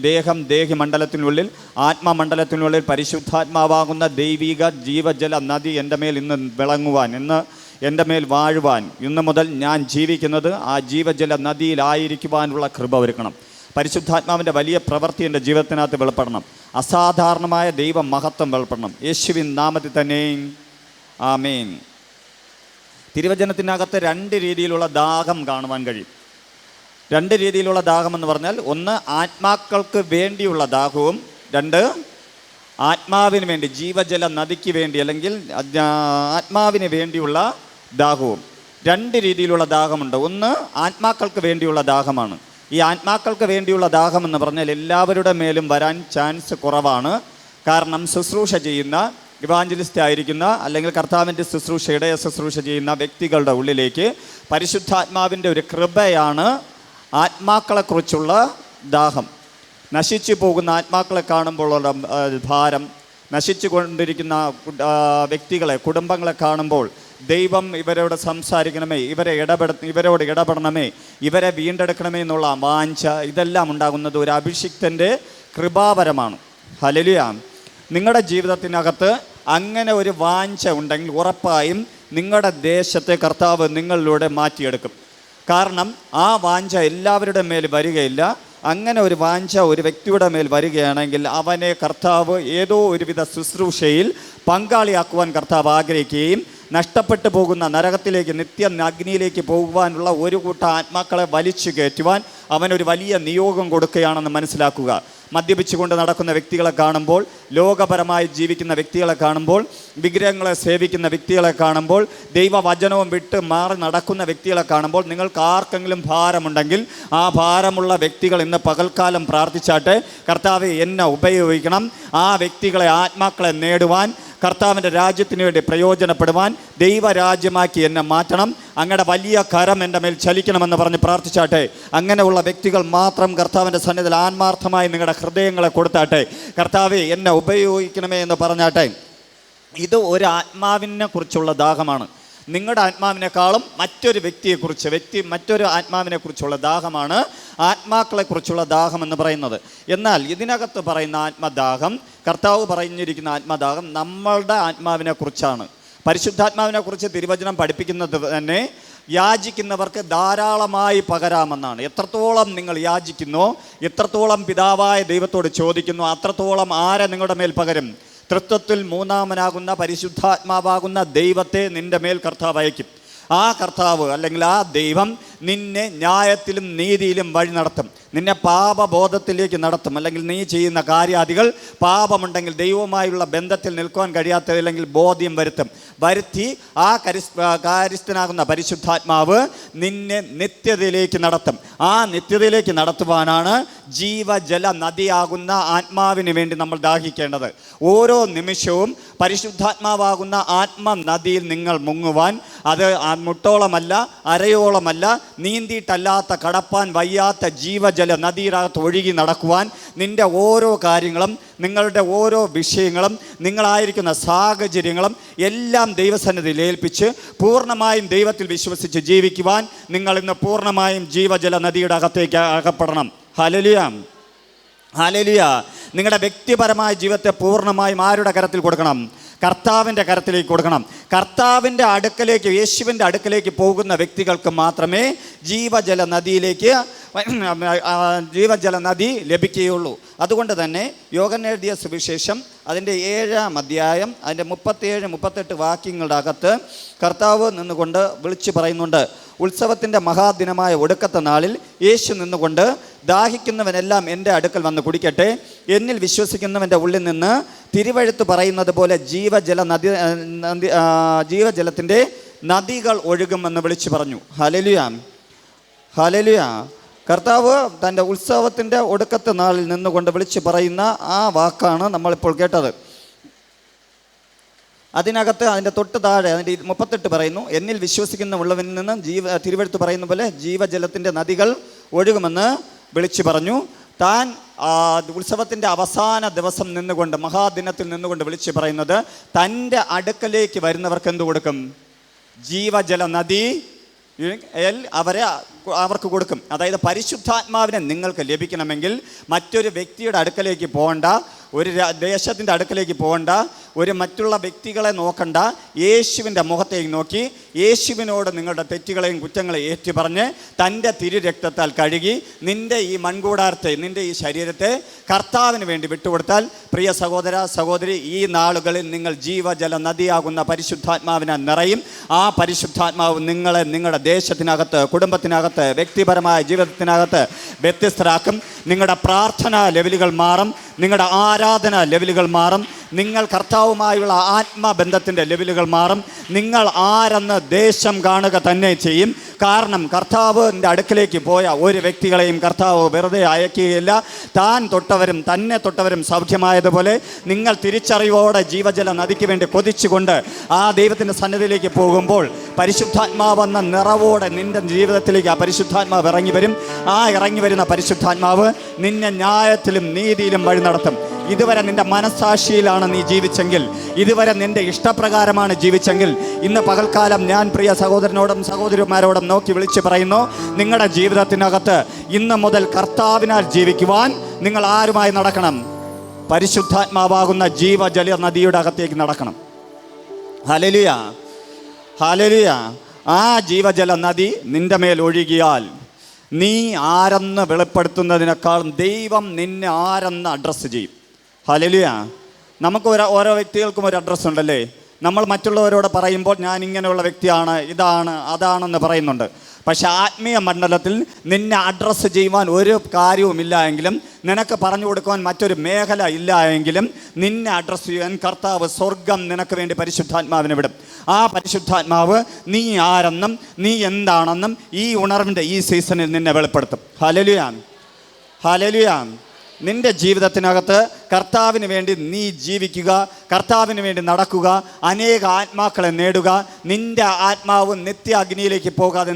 Speaker 4: ദേഹമണ്ഡലത്തിനുള്ളിൽ, ആത്മമണ്ഡലത്തിനുള്ളിൽ പരിശുദ്ധാത്മാവാകുന്ന ദൈവിക ജീവജല നദി എൻ്റെ മേൽ ഇന്ന് വിളങ്ങുവാൻ, ഇന്ന് എൻ്റെ മേൽ വാഴുവാൻ, ഇന്നു മുതൽ ഞാൻ ജീവിക്കുന്നത് ആ ജീവജല നദിയിലായിരിക്കുവാനുള്ള കൃപ ഒരുക്കണം. പരിശുദ്ധാത്മാവിൻ്റെ വലിയ പ്രവൃത്തി എൻ്റെ ജീവിതത്തിനകത്ത് വെളിപ്പെടണം. അസാധാരണമായ ദൈവ മഹത്വം വെളിപ്പെടണം. യേശുവിൻ നാമത്തിൽ തന്നെ ആമേൻ. തിരുവചനത്തിനകത്ത് രണ്ട് രീതിയിലുള്ള ദാഹം കാണുവാൻ കഴിയും. രണ്ട് രീതിയിലുള്ള ദാഹം എന്ന് പറഞ്ഞാൽ, ഒന്ന് ആത്മാക്കൾക്ക് വേണ്ടിയുള്ള ദാഹവും, രണ്ട് ആത്മാവിന് വേണ്ടി, ജീവജല നദിക്ക് വേണ്ടി അല്ലെങ്കിൽ ആത്മാവിന് വേണ്ടിയുള്ള ദാഹവും. രണ്ട് രീതിയിലുള്ള ദാഹമുണ്ട്. ഒന്ന് ആത്മാക്കൾക്ക് വേണ്ടിയുള്ള ദാഹമാണ്. ഈ ആത്മാക്കൾക്ക് വേണ്ടിയുള്ള ദാഹം എന്ന് പറഞ്ഞാൽ എല്ലാവരുടെ മേലും വരാൻ ചാൻസ് കുറവാണ്. കാരണം ശുശ്രൂഷ ചെയ്യുന്ന, ഇവാഞ്ചലിസ്റ്റ് ആയിരിക്കുന്ന അല്ലെങ്കിൽ കർത്താവിൻ്റെ ശുശ്രൂഷയുടെ ശുശ്രൂഷ ചെയ്യുന്ന വ്യക്തികളുടെ ഉള്ളിലേക്ക് പരിശുദ്ധാത്മാവിൻ്റെ ഒരു കൃപയാണ് ആത്മാക്കളെക്കുറിച്ചുള്ള ദാഹം. നശിച്ചു പോകുന്ന ആത്മാക്കളെ കാണുമ്പോഴുള്ള ഭാരം, നശിച്ചു കൊണ്ടിരിക്കുന്ന വ്യക്തികളെ, കുടുംബങ്ങളെ കാണുമ്പോൾ ദൈവം ഇവരോട് സംസാരിക്കണമേ, ഇവരോട് ഇടപെടണമേ, ഇവരെ വീണ്ടെടുക്കണമേ എന്നുള്ള വാഞ്ച, ഇതെല്ലാം ഉണ്ടാകുന്നത് ഒരു അഭിഷിക്തൻ്റെ കൃപാവരമാണ്. ഹല്ലേലൂയ. നിങ്ങളുടെ ജീവിതത്തിനകത്ത് അങ്ങനെ ഒരു വാഞ്ച ഉണ്ടെങ്കിൽ ഉറപ്പായും നിങ്ങളുടെ ദേശത്തെ കർത്താവ് നിങ്ങളിലൂടെ മാറ്റിയെടുക്കും. കാരണം ആ വാഞ്ച എല്ലാവരുടെ മേൽ വരികയില്ല. അങ്ങനെ ഒരു വാഞ്ച ഒരു വ്യക്തിയുടെ മേൽ വരികയാണെങ്കിൽ അവനെ കർത്താവ് ഏതോ ഒരുവിധ ശുശ്രൂഷയിൽ പങ്കാളിയാക്കുവാൻ കർത്താവ് ആഗ്രഹിക്കുകയും നഷ്ടപ്പെട്ടു പോകുന്ന നരകത്തിലേക്ക്, നിത്യ അഗ്നിയിലേക്ക് പോകുവാനുള്ള ഒരു കൂട്ടം ആത്മാക്കളെ വലിച്ചു കയറ്റുവാൻ അവനൊരു വലിയ നിയോഗം കൊടുക്കുകയാണെന്ന് മനസ്സിലാക്കുക. മദ്യപിച്ചുകൊണ്ട് നടക്കുന്ന വ്യക്തികളെ കാണുമ്പോൾ, ലോകപരമായി ജീവിക്കുന്ന വ്യക്തികളെ കാണുമ്പോൾ, വിഗ്രഹങ്ങളെ സേവിക്കുന്ന വ്യക്തികളെ കാണുമ്പോൾ, ദൈവവചനവും വിട്ട് മാറി നടക്കുന്ന വ്യക്തികളെ കാണുമ്പോൾ നിങ്ങൾക്ക് ആർക്കെങ്കിലും ഭാരമുണ്ടെങ്കിൽ ആ ഭാരമുള്ള വ്യക്തികൾ ഇന്ന് പകൽക്കാലം പ്രാർത്ഥിച്ചാട്ടെ. കർത്താവെ, എന്നെ ഉപയോഗിക്കണം, ആ വ്യക്തികളെ, ആത്മാക്കളെ നേടുവാൻ, കർത്താവിൻ്റെ രാജ്യത്തിന് വേണ്ടി പ്രയോജനപ്പെടുവാൻ, ദൈവരാജ്യമാക്കി എന്നെ മാറ്റണം, അങ്ങയുടെ വലിയ കരം എൻ്റെ മേൽ ചലിക്കണമെന്ന് പറഞ്ഞ് പ്രാർത്ഥിച്ചാട്ടെ. അങ്ങനെയുള്ള വ്യക്തികൾ മാത്രം കർത്താവിൻ്റെ സന്നിധിയിൽ ആത്മാർത്ഥമായി നിങ്ങളുടെ ഹൃദയങ്ങളെ കൊടുത്താട്ടെ. കർത്താവെ, എന്നെ ഉപയോഗിക്കണമേ എന്ന് പറഞ്ഞാട്ടെ. ഇത് ഒരു ആത്മാവിനെ കുറിച്ചുള്ള ദാഹമാണ്. നിങ്ങളുടെ ആത്മാവിനേക്കാളും മറ്റൊരു മറ്റൊരു ആത്മാവിനെ കുറിച്ചുള്ള ദാഹമാണ് ആത്മാക്കളെക്കുറിച്ചുള്ള ദാഹം എന്ന് പറയുന്നത്. എന്നാൽ ഇതിനകത്ത് പറയുന്ന ആത്മദാഹം, കർത്താവ് പറഞ്ഞിരിക്കുന്ന ആത്മദാഹം നമ്മളുടെ ആത്മാവിനെ കുറിച്ചാണ്. പരിശുദ്ധാത്മാവിനെ കുറിച്ച് തിരുവചനം പഠിപ്പിക്കുന്നത് തന്നെ യാചിക്കുന്നവർക്ക് ധാരാളമായി പകരാമെന്നാണ്. എത്രത്തോളം നിങ്ങൾ യാചിക്കുന്നോ, എത്രത്തോളം പിതാവായ ദൈവത്തോട് ചോദിക്കുന്നു, അത്രത്തോളം ആരെ നിങ്ങളുടെ മേൽ പകരും? തൃത്വത്തിൽ മൂന്നാമനാകുന്ന പരിശുദ്ധാത്മാവാകുന്ന ദൈവത്തെ നിന്റെ മേൽ കർത്താവ് അയക്കും. ആ കർത്താവ് അല്ലെങ്കിൽ ആ ദൈവം നിന്നെ ന്യായത്തിലും നീതിയിലും വഴി നടത്തും. നിന്നെ പാപബോധത്തിലേക്ക് നടത്തും. അല്ലെങ്കിൽ നീ ചെയ്യുന്ന കാര്യാദികൾ പാപമുണ്ടെങ്കിൽ ദൈവവുമായുള്ള ബന്ധത്തിൽ നിൽക്കുവാൻ കഴിയാത്തതില്ലെങ്കിൽ ബോധ്യം വരുത്തി ആ കാര്യസ്ഥനാകുന്ന പരിശുദ്ധാത്മാവ് നിന്നെ നിത്യതയിലേക്ക് നടത്തും. ആ നിത്യതയിലേക്ക് നടത്തുവാനാണ് ജീവജല നദിയാകുന്ന ആത്മാവിന് വേണ്ടി നമ്മൾ ദാഹിക്കേണ്ടത്. ഓരോ നിമിഷവും പരിശുദ്ധാത്മാവാകുന്ന ആത്മനദിയിൽ നിങ്ങൾ മുങ്ങുവാൻ, അത് മുട്ടോളമല്ല, അരയോളമല്ല, നീന്തിയിട്ടല്ലാത്ത കടപ്പാൻ വയ്യാത്ത ജീവജല നദിയിനകത്ത് ഒഴുകി നടക്കുവാൻ നിൻ്റെ ഓരോ കാര്യങ്ങളും, നിങ്ങളുടെ ഓരോ വിഷയങ്ങളും, നിങ്ങളായിരിക്കുന്ന സാഹചര്യങ്ങളും എല്ലാം ദൈവസന്നിധിയിൽ ഏൽപ്പിച്ച് പൂർണ്ണമായും ദൈവത്തിൽ വിശ്വസിച്ച് ജീവിക്കുവാൻ നിങ്ങൾ ഇന്ന് പൂർണ്ണമായും ജീവജല നദിയുടെ അകത്തേക്ക് അകപ്പെടണം. Hallelujah, hallelujah. നിങ്ങളുടെ വ്യക്തിപരമായ ജീവിതത്തെ പൂർണ്ണമായും ആരുടെ കരത്തിൽ കൊടുക്കണം? കർത്താവിൻ്റെ കരത്തിലേക്ക് കൊടുക്കണം. കർത്താവിൻ്റെ അടുക്കലേക്ക്, യേശുവിൻ്റെ അടുക്കലേക്ക് പോകുന്ന വ്യക്തികൾക്ക് മാത്രമേ ജീവജല നദി ലഭിക്കുകയുള്ളൂ. അതുകൊണ്ട് തന്നെ യോഹന്നാൻ എഴുതിയ സുവിശേഷം അതിൻ്റെ 7-ാം അധ്യായം അതിൻ്റെ 37-38 വാക്യങ്ങളുടെ അകത്ത് കർത്താവ് നിന്നുകൊണ്ട് വിളിച്ചു പറയുന്നുണ്ട്. ഉത്സവത്തിൻ്റെ മഹാദിനമായ ഒടുക്കത്തെ നാളിൽ യേശു നിന്നുകൊണ്ട്, ദാഹിക്കുന്നവനെല്ലാം എൻ്റെ അടുക്കൽ വന്ന് കുടിക്കട്ടെ, എന്നിൽ വിശ്വസിക്കുന്നവൻ്റെ ഉള്ളിൽ നിന്ന് തിരുവെഴുത്ത് പറയുന്നത് പോലെ ജീവജലത്തിൻ്റെ നദികൾ ഒഴുകുമെന്ന് വിളിച്ചു പറഞ്ഞു. Hallelujah, hallelujah. കർത്താവ് തൻ്റെ ഉത്സവത്തിൻ്റെ ഒടുക്കത്തെ നാളിൽ നിന്നുകൊണ്ട് വിളിച്ചു പറയുന്ന ആ വാക്കാണ് നമ്മളിപ്പോൾ കേട്ടത്. അതിനകത്ത് അതിൻ്റെ തൊട്ട് താഴെ അതിൻ്റെ 38 പറയുന്നു, എന്നിൽ വിശ്വസിക്കുന്ന ഉള്ളവനിൽ നിന്ന് തിരുവെഴുത്ത് പറയുന്ന പോലെ ജീവജലത്തിൻ്റെ നദികൾ ഒഴുകുമെന്ന് വിളിച്ചു പറഞ്ഞു. താൻ ഉത്സവത്തിൻ്റെ അവസാന ദിവസം നിന്നുകൊണ്ട്, മഹാദിനത്തിൽ നിന്നുകൊണ്ട് വിളിച്ചു പറയുന്നത്, തൻ്റെ അടുക്കലേക്ക് വരുന്നവർക്ക് എന്ത് കൊടുക്കും? ജീവജല നദി അവർക്ക് കൊടുക്കും. അതായത് പരിശുദ്ധാത്മാവിനെ നിങ്ങൾക്ക് ലഭിക്കണമെങ്കിൽ മറ്റൊരു വ്യക്തിയുടെ അടുക്കലേക്ക് പോകണ്ട, ഒരു ദേശത്തിൻ്റെ അടുക്കലേക്ക് പോകണ്ട, ഒരു മറ്റുള്ള വ്യക്തികളെ നോക്കണ്ട. യേശുവിൻ്റെ മുഖത്തേക്ക് നോക്കി യേശുവിനോട് നിങ്ങളുടെ തെറ്റുകളെയും കുറ്റങ്ങളെയും ഏറ്റുപറഞ്ഞ് തൻ്റെ തിരുരക്തത്താൽ കഴുകി നിൻ്റെ ഈ മൺകൂടാരത്തെ, നിൻ്റെ ഈ ശരീരത്തെ കർത്താവിന് വേണ്ടി വിട്ടുകൊടുത്താൽ, പ്രിയ സഹോദര സഹോദരി, ഈ നാളുകളിൽ നിങ്ങൾ ജീവജല നദിയാകുന്ന പരിശുദ്ധാത്മാവിനെ നിറയും. ആ പരിശുദ്ധാത്മാവ് നിങ്ങളെ നിങ്ങളുടെ ദേശത്തിനകത്ത്, കുടുംബത്തിനകത്ത്, വ്യക്തിപരമായ ജീവിതത്തിനകത്ത് വ്യത്യസ്തരാക്കും. നിങ്ങളുടെ പ്രാർത്ഥനാ ലെവലുകൾ മാറും, നിങ്ങളുടെ ആരാധന ലെവലുകൾ മാറും, നിങ്ങൾ കർത്താവുമായുള്ള ആത്മബന്ധത്തിൻ്റെ ലെവലുകൾ മാറും. നിങ്ങൾ ആരെന്ന് ദേശം കാണുക തന്നെ ചെയ്യും. കാരണം കർത്താവിൻ്റെ അടുക്കലേക്ക് പോയ ഒരു വ്യക്തികളെയും കർത്താവ് വെറുതെ അയക്കുകയില്ല. താൻ തൊട്ടവരും തന്നെ തൊട്ടവരും സൗഖ്യമായതുപോലെ നിങ്ങൾ തിരിച്ചറിവോടെ ജീവജല നദിക്ക് വേണ്ടി കൊതിച്ചുകൊണ്ട് ആ ദൈവത്തിൻ്റെ സന്നിധിയിലേക്ക് പോകുമ്പോൾ പരിശുദ്ധാത്മാവെന്ന നിറവോടെ നിൻ്റെ ജീവിതത്തിലേക്ക് ആ പരിശുദ്ധാത്മാവ് ഇറങ്ങി വരും. ആ ഇറങ്ങി വരുന്ന പരിശുദ്ധാത്മാവ് നിന്നെ ന്യായത്തിലും നീതിയിലും വഴി നടത്തും. ഇതുവരെ നിൻ്റെ മനസ്സാക്ഷിയിലാണ് നീ ജീവിച്ചെങ്കിൽ, ഇതുവരെ നിൻ്റെ ഇഷ്ടപ്രകാരമാണ് ജീവിച്ചെങ്കിൽ, ഇന്ന് പകൽക്കാലം ഞാൻ പ്രിയ സഹോദരനോടും സഹോദരിമാരോടും നോക്കി വിളിച്ച് പറയുന്നു, നിങ്ങളുടെ ജീവിതത്തിനകത്ത് ഇന്ന് മുതൽ കർത്താവിനാൽ ജീവിക്കുവാൻ നിങ്ങൾ ആരുമായി നടക്കണം? പരിശുദ്ധാത്മാവാകുന്ന ജീവജല നദിയുടെ അകത്തേക്ക് നടക്കണം. Hallelujah, hallelujah. ആ ജീവജല നദി നിൻ്റെ മേൽ ഒഴുകിയാൽ നീ ആരെന്ന് വെളിപ്പെടുത്തുന്നതിനേക്കാളും ദൈവം നിന്നെ ആരെന്ന് അഡ്രസ്സ് ചെയ്യും. ഹല്ലേലൂയ. നമുക്ക് ഓരോ വ്യക്തികൾക്കും ഒരു അഡ്രസ്സ് ഉണ്ടല്ലേ? നമ്മൾ മറ്റുള്ളവരോട് പറയുമ്പോൾ ഞാൻ ഇങ്ങനെയുള്ള വ്യക്തിയാണ്, ഇതാണ്, അതാണെന്ന് പറയുന്നുണ്ട്. പക്ഷേ ആത്മീയ മണ്ഡലത്തിൽ നിന്നെ അഡ്രസ്സ് ചെയ്യുവാൻ ഒരു കാര്യവുമില്ല എങ്കിലും, നിനക്ക് പറഞ്ഞു കൊടുക്കുവാൻ മറ്റൊരു മേഖല ഇല്ല എങ്കിലും, നിന്നെ അഡ്രസ്സ് ചെയ്യാൻ കർത്താവ് സ്വർഗം നിനക്ക് വേണ്ടി പരിശുദ്ധാത്മാവിനെ വിടും. ആ പരിശുദ്ധാത്മാവ് നീ ആരെന്നും നീ എന്താണെന്നും ഈ ഉണർവിൻ്റെ ഈ സീസണിൽ നിന്നെ വെളിപ്പെടുത്തും. Hallelujah, hallelujah. നിൻ്റെ ജീവിതത്തിനകത്ത് കർത്താവിന് വേണ്ടി നീ ജീവിക്കുക, കർത്താവിന് വേണ്ടി നടക്കുക, അനേക ആത്മാക്കളെ നേടുക. നിൻ്റെ ആത്മാവ് നിത്യ അഗ്നിയിലേക്ക് പോകാതെ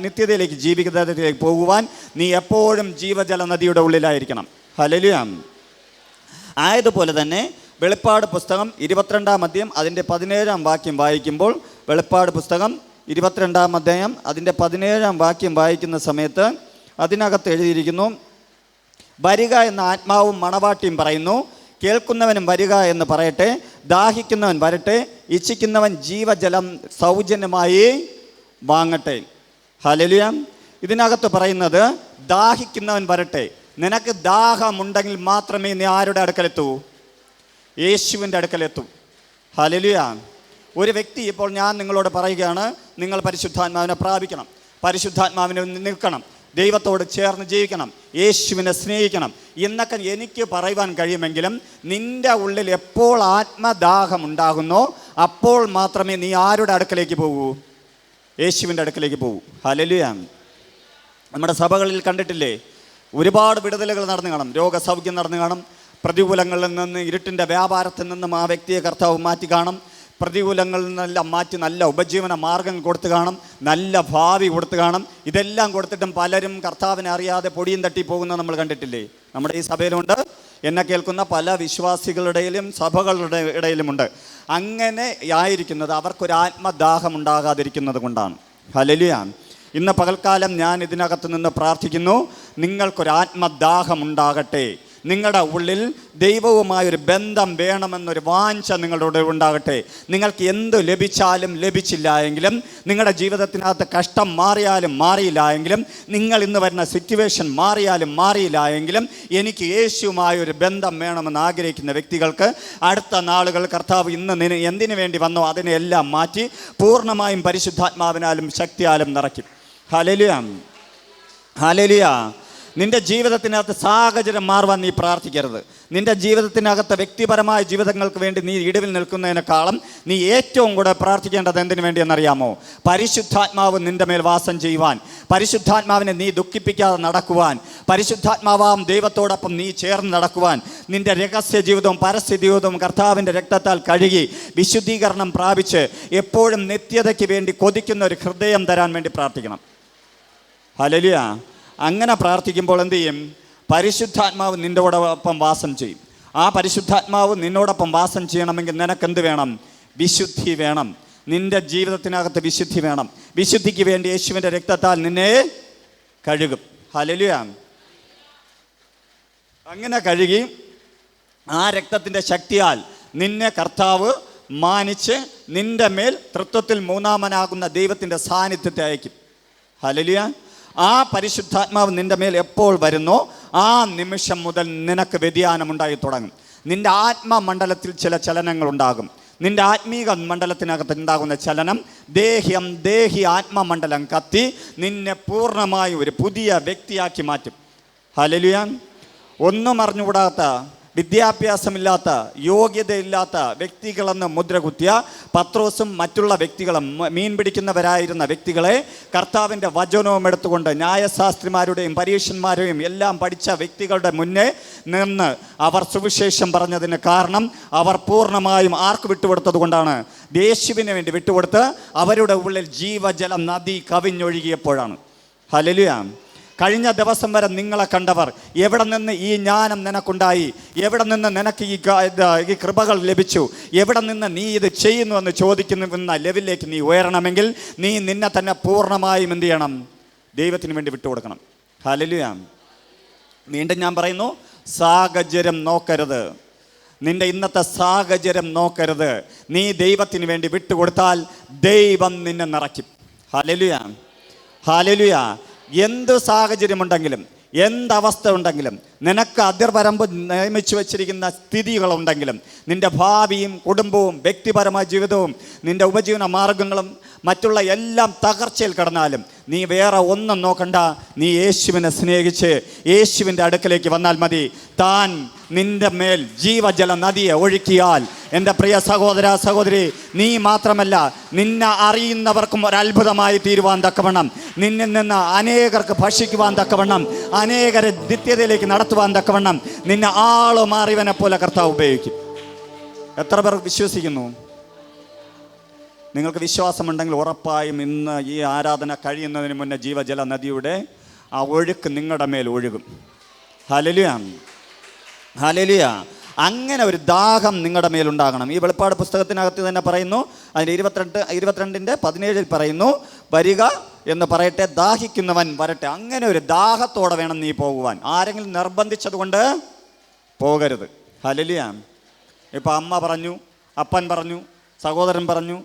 Speaker 4: നിത്യതയിലേക്ക് ജീവിതത്തിലേക്ക് പോകുവാൻ നീ എപ്പോഴും ജീവജല നദിയുടെ ഉള്ളിലായിരിക്കണം. ഹല്ലേലൂയ. ആയതുപോലെ തന്നെ വെളിപ്പാട് പുസ്തകം 22-ാം അധ്യായം അതിൻ്റെ 17-ാം വാക്യം വായിക്കുമ്പോൾ, വെളിപ്പാട് പുസ്തകം 22-ാം അധ്യായം അതിൻ്റെ 17-ാം വാക്യം വായിക്കുന്ന സമയത്ത് അതിനകത്ത് എഴുതിയിരിക്കുന്നു, വരിക എന്ന ആത്മാവും മണവാട്ടിയും പറയുന്നു, കേൾക്കുന്നവനും വരിക എന്ന് പറയട്ടെ, ദാഹിക്കുന്നവൻ വരട്ടെ, ഇച്ഛിക്കുന്നവൻ ജീവജലം സൗജന്യമായി വാങ്ങട്ടെ. ഹല്ലേലൂയ. ഇതിനകത്ത് പറയുന്നത് ദാഹിക്കുന്നവൻ വരട്ടെ. നിനക്ക് ദാഹമുണ്ടെങ്കിൽ മാത്രമേ നീ ആരുടെ അടുക്കലെത്തൂ? യേശുവിൻ്റെ അടുക്കലെത്തൂ. ഹല്ലേലൂയ. ഒരു വ്യക്തി, ഇപ്പോൾ ഞാൻ നിങ്ങളോട് പറയുകയാണ്, നിങ്ങൾ പരിശുദ്ധാത്മാവിനെ പ്രാപിക്കണം, പരിശുദ്ധാത്മാവിനെ നിൽക്കണം, ദൈവത്തോട് ചേർന്ന് ജീവിക്കണം, യേശുവിനെ സ്നേഹിക്കണം എന്നൊക്കെ എനിക്ക് പറയുവാൻ കഴിയുമെങ്കിലും നിൻ്റെ ഉള്ളിൽ എപ്പോൾ ആത്മദാഹം ഉണ്ടാകുന്നോ അപ്പോൾ മാത്രമേ നീ ആരുടെ അടുക്കലേക്ക് പോകൂ? യേശുവിൻ്റെ അടുക്കലേക്ക് പോകൂ. ഹല്ലേലൂയ. നമ്മുടെ സഭകളിൽ കണ്ടിട്ടില്ലേ, ഒരുപാട് വിടുതലുകൾ നടന്നു കാണും, രോഗസൗഖ്യം നടന്നു കാണും, പ്രതികൂലങ്ങളിൽ നിന്ന്, ഇരുട്ടിൻ്റെ വ്യാപാരത്തിൽ നിന്നും ആ വ്യക്തിയെ കർത്താവ് മാറ്റി കാണും, പ്രതികൂലങ്ങളിൽ നിന്നെല്ലാം മാറ്റി നല്ല ഉപജീവന മാർഗം കൊടുത്തു കാണും, നല്ല ഭാവി കൊടുത്തു കാണും. ഇതെല്ലാം കൊടുത്തിട്ടും പലരും കർത്താവിനെ അറിയാതെ പൊടിയും തട്ടി പോകുന്നത് നമ്മൾ കണ്ടിട്ടില്ലേ? നമ്മുടെ ഈ സഭയിലുണ്ട്, എന്നെ കേൾക്കുന്ന പല വിശ്വാസികളുടെയിലും സഭകളുടെ ഇടയിലുമുണ്ട്. അങ്ങനെ ആയിരിക്കുന്നത് അവർക്കൊരു ആത്മദാഹം ഉണ്ടാകാതിരിക്കുന്നത് കൊണ്ടാണ്. ഹല്ലേലൂയ. ഇന്ന് പകൽക്കാലം ഞാൻ ഇതിനകത്ത് നിന്ന് പ്രാർത്ഥിക്കുന്നു, നിങ്ങൾക്കൊരു ആത്മദാഹം ഉണ്ടാകട്ടെ. നിങ്ങളുടെ ഉള്ളിൽ ദൈവവുമായൊരു ബന്ധം വേണമെന്നൊരു വാഞ്ച നിങ്ങളുടെ ഉണ്ടാകട്ടെ. നിങ്ങൾക്ക് എന്ത് ലഭിച്ചാലും ലഭിച്ചില്ല എങ്കിലും, നിങ്ങളുടെ ജീവിതത്തിനകത്ത് കഷ്ടം മാറിയാലും മാറിയില്ല എങ്കിലും, നിങ്ങൾ ഇന്ന് വരുന്ന സിറ്റുവേഷൻ മാറിയാലും മാറിയില്ല എങ്കിലും, എനിക്ക് യേശുവുമായൊരു ബന്ധം വേണമെന്ന് ആഗ്രഹിക്കുന്ന വ്യക്തികൾക്ക് അടുത്ത നാളുകൾ കർത്താവ് ഇന്ന് എന്തിനു വേണ്ടി വന്നോ അതിനെല്ലാം മാറ്റി പൂർണ്ണമായും പരിശുദ്ധാത്മാവിനാലും ശക്തിയാലും നിറയ്ക്കും. ഹല്ലേലൂയ. ഹല്ലേലൂയ. നിൻ്റെ ജീവിതത്തിനകത്ത് സാഹചര്യം മാറുവാൻ നീ പ്രാർത്ഥിക്കരുത്. നിൻ്റെ ജീവിതത്തിനകത്ത് വ്യക്തിപരമായ ജീവിതങ്ങൾക്ക് വേണ്ടി നീ ഇടിവിൽ നിൽക്കുന്നതിനേക്കാളും നീ ഏറ്റവും കൂടെ പ്രാർത്ഥിക്കേണ്ടത് എന്തിനു വേണ്ടിയെന്നറിയാമോ? പരിശുദ്ധാത്മാവ് നിൻ്റെ മേൽ വാസം ചെയ്യുവാൻ, പരിശുദ്ധാത്മാവിനെ നീ ദുഃഖിപ്പിക്കാതെ നടക്കുവാൻ, പരിശുദ്ധാത്മാവാം ദൈവത്തോടൊപ്പം നീ ചേർന്ന് നടക്കുവാൻ, നിൻ്റെ രഹസ്യ ജീവിതവും പരസ്യ ജീവിതവും കർത്താവിൻ്റെ രക്തത്താൽ കഴുകി വിശുദ്ധീകരണം പ്രാപിച്ച് എപ്പോഴും നിത്യതയ്ക്ക് വേണ്ടി കൊതിക്കുന്ന ഒരു ഹൃദയം തരാൻ വേണ്ടി പ്രാർത്ഥിക്കണം. ഹല്ലേലൂയ. അങ്ങനെ പ്രാർത്ഥിക്കുമ്പോൾ എന്തു ചെയ്യും? പരിശുദ്ധാത്മാവ് നിന്നോടൊപ്പം വാസം ചെയ്യും. ആ പരിശുദ്ധാത്മാവ് നിന്നോടൊപ്പം വാസം ചെയ്യണമെങ്കിൽ നിനക്കെന്ത് വേണം? വിശുദ്ധി വേണം. നിൻ്റെ ജീവിതത്തിനകത്ത് വിശുദ്ധി വേണം. വിശുദ്ധിക്ക് വേണ്ടി യേശുവിൻ്റെ രക്തത്താൽ നിന്നെ കഴുകും. ഹല്ലേലൂയ. അങ്ങനെ കഴുകി ആ രക്തത്തിൻ്റെ ശക്തിയാൽ നിന്നെ കർത്താവ് മാനിച്ച് നിൻ്റെ മേൽ തൃത്വത്തിൽ മൂന്നാമനാകുന്ന ദൈവത്തിൻ്റെ സാന്നിധ്യത്തെ അയക്കും. ഹല്ലേലൂയ. ആ പരിശുദ്ധാത്മാവ് നിൻ്റെ മേൽ എപ്പോൾ വരുന്നോ ആ നിമിഷം മുതൽ നിനക്ക് വ്യതിയാനമുണ്ടായി തുടങ്ങും. നിൻ്റെ ആത്മമണ്ഡലത്തിൽ ചില ചലനങ്ങളുണ്ടാകും. നിൻ്റെ ആത്മീക മണ്ഡലത്തിനകത്ത് ഉണ്ടാകുന്ന ചലനം ദേഹി ആത്മമണ്ഡലം കത്തി നിന്നെ പൂർണ്ണമായി ഒരു പുതിയ വ്യക്തിയാക്കി മാറ്റും. ഹല്ലേലൂയ. ഒന്നും അറിഞ്ഞുകൂടാത്ത, വിദ്യാഭ്യാസമില്ലാത്ത, യോഗ്യതയില്ലാത്ത വ്യക്തികളെന്ന് മുദ്ര കുത്തിയ പത്രോസും മറ്റുള്ള വ്യക്തികളും, മീൻ പിടിക്കുന്നവരായിരുന്ന വ്യക്തികളെ കർത്താവിൻ്റെ വചനവും എടുത്തുകൊണ്ട് ന്യായശാസ്ത്രിമാരുടെയും പരീക്ഷന്മാരെയും എല്ലാം പഠിച്ച വ്യക്തികളുടെ മുന്നേ നിന്ന് അവർ സുവിശേഷം പറഞ്ഞതിന് കാരണം അവർ പൂർണ്ണമായും ആർക്ക് വിട്ടുകൊടുത്തത് കൊണ്ടാണ്? യേശുവിന് വേണ്ടി വിട്ടുകൊടുത്ത് അവരുടെ ഉള്ളിൽ ജീവജല നദി കവിഞ്ഞൊഴുകിയപ്പോഴാണ്. ഹല്ലേലൂയ. കഴിഞ്ഞ ദിവസം വരെ നിങ്ങളെ കണ്ടവർ എവിടെ നിന്ന് ഈ ജ്ഞാനം നിനക്കുണ്ടായി, എവിടെ നിന്ന് നിനക്ക് ഈ കൃപകൾ ലഭിച്ചു, എവിടെ നിന്ന് നീ ഇത് ചെയ്യുന്നു എന്ന് ചോദിക്കുന്ന ലെവലിലേക്ക് നീ ഉയരണമെങ്കിൽ നീ നിന്നെ തന്നെ പൂർണ്ണമായും എന്ത് ചെയ്യണം? ദൈവത്തിന് വേണ്ടി വിട്ടുകൊടുക്കണം. ഹല്ലേലൂയ. വീണ്ടും ഞാൻ പറയുന്നു, സാഹചര്യം നോക്കരുത്. നിന്റെ ഇന്നത്തെ സാഹചര്യം നോക്കരുത്. നീ ദൈവത്തിന് വേണ്ടി വിട്ടുകൊടുത്താൽ ദൈവം നിന്നെ നിറയ്ക്കും. ഹല്ലേലൂയ. ഹല്ലേലൂയ. എന്ത് സാഹചര്യമുണ്ടെങ്കിലും, എന്തവസ്ഥ ഉണ്ടെങ്കിലും, നിനക്ക് അതിർവരമ്പ് നിയമിച്ചു വച്ചിരിക്കുന്ന സ്ഥിതികളുണ്ടെങ്കിലും, നിൻ്റെ ഭാവിയും കുടുംബവും വ്യക്തിപരമായ ജീവിതവും നിൻ്റെ ഉപജീവന മാർഗങ്ങളും മറ്റുള്ള എല്ലാം തകർച്ചയിൽ കിടന്നാലും നീ വേറെ ഒന്നും നോക്കണ്ട. നീ യേശുവിനെ സ്നേഹിച്ച് യേശുവിൻ്റെ അടുക്കലേക്ക് വന്നാൽ മതി. താൻ നിൻ്റെ മേൽ ജീവജല നദിയെ ഒഴുക്കിയാൽ എൻ്റെ പ്രിയ സഹോദര സഹോദരി, നീ മാത്രമല്ല നിന്നെ അറിയുന്നവർക്കും ഒരത്ഭുതമായി തീരുവാൻ തക്കവണ്ണം, നിന്നിൽ നിന്ന് അനേകർക്ക് ഭക്ഷിക്കുവാൻ തക്കവണ്ണം, അനേകരെ നിത്യതയിലേക്ക് നടത്തുവാൻ തക്കവണ്ണം നിന്നെ ആളോ മാറിയവനെ പോലെ കർത്താവ് ഉപയോഗിക്കും. എത്ര പേർ വിശ്വസിക്കുന്നു? നിങ്ങൾക്ക് വിശ്വാസമുണ്ടെങ്കിൽ ഉറപ്പായും ഇന്ന് ഈ ആരാധന കഴിയുന്നതിന് മുന്നേ ജീവജല നദിയുടെ ആ ഒഴുക്ക് നിങ്ങളുടെ മേൽ ഒഴുകും. ഹല്ലേലൂയ. ഹല്ലേലൂയ. അങ്ങനെ ഒരു ദാഹം നിങ്ങളുടെ മേലുണ്ടാകണം. ഈ വെളിപ്പാട് പുസ്തകത്തിനകത്ത് തന്നെ പറയുന്നു, അതിൻ്റെ 22:17 പറയുന്നു, വരിക എന്ന് പറയട്ടെ, ദാഹിക്കുന്നവൻ വരട്ടെ. അങ്ങനെ ഒരു ദാഹത്തോടെ വേണം നീ പോകുവാൻ. ആരെങ്കിലും നിർബന്ധിച്ചതുകൊണ്ട് പോകരുത്. ഹല്ലേലൂയ. ഇപ്പോൾ അമ്മ പറഞ്ഞു, അപ്പൻ പറഞ്ഞു, സഹോദരൻ പറഞ്ഞു,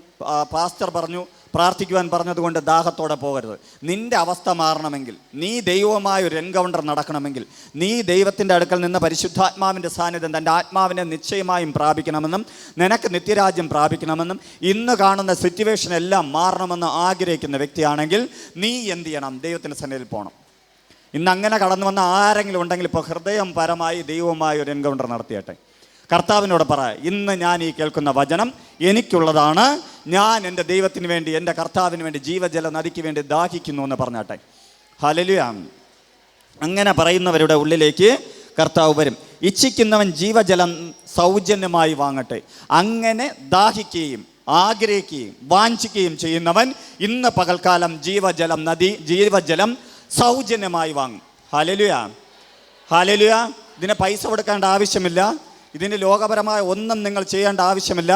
Speaker 4: പാസ്റ്റർ പറഞ്ഞു, പ്രാർത്ഥിക്കുവാൻ പറഞ്ഞതുകൊണ്ട് ദാഹത്തോടെ പോകരുത്. നിൻ്റെ അവസ്ഥ മാറണമെങ്കിൽ, നീ ദൈവമായ ഒരു എൻകൗണ്ടർ നടക്കണമെങ്കിൽ, നീ ദൈവത്തിൻ്റെ അടുക്കൽ നിന്ന് പരിശുദ്ധാത്മാവിൻ്റെ സാന്നിധ്യം തൻ്റെ ആത്മാവിനെ നിശ്ചയമായും പ്രാപിക്കണമെന്നും നിനക്ക് നിത്യരാജ്യം പ്രാപിക്കണമെന്നും ഇന്ന് കാണുന്ന സിറ്റുവേഷൻ എല്ലാം മാറണമെന്ന് ആഗ്രഹിക്കുന്ന വ്യക്തിയാണെങ്കിൽ നീ എന്ത് ചെയ്യണം? ദൈവത്തിൻ്റെ സന്നിധിയിൽ പോകണം. ഇന്ന് അങ്ങനെ കടന്നു വന്ന ആരെങ്കിലും ഉണ്ടെങ്കിൽ ഇപ്പോൾ ഹൃദയം പരമായി ദൈവവുമായി ഒരു എൻകൗണ്ടർ നടത്തിയട്ടെ. കർത്താവിനോട് പറ, ഇന്ന് ഞാൻ ഈ കേൾക്കുന്ന വചനം എനിക്കുള്ളതാണ്. ഞാൻ എൻ്റെ ദൈവത്തിന് വേണ്ടി, എൻ്റെ കർത്താവിന് വേണ്ടി, ജീവജല നദിക്ക് വേണ്ടി ദാഹിക്കുന്നു എന്ന് പറഞ്ഞാട്ടെ. ഹല്ലേലൂയ. അങ്ങനെ പറയുന്നവരുടെ ഉള്ളിലേക്ക് കർത്താവ് വരും. ഇച്ഛിക്കുന്നവൻ ജീവജലം സൗജന്യമായി വാങ്ങട്ടെ. അങ്ങനെ ദാഹിക്കുകയും ആഗ്രഹിക്കുകയും വാഞ്ചിക്കുകയും ചെയ്യുന്നവൻ ഇന്ന് പകൽക്കാലം ജീവജലം സൗജന്യമായി വാങ്ങും. Hallelujah, hallelujah. ഇതിന് പൈസ കൊടുക്കേണ്ട ആവശ്യമില്ല. ഇതിന് ലോകപരമായ ഒന്നും നിങ്ങൾ ചെയ്യേണ്ട ആവശ്യമില്ല.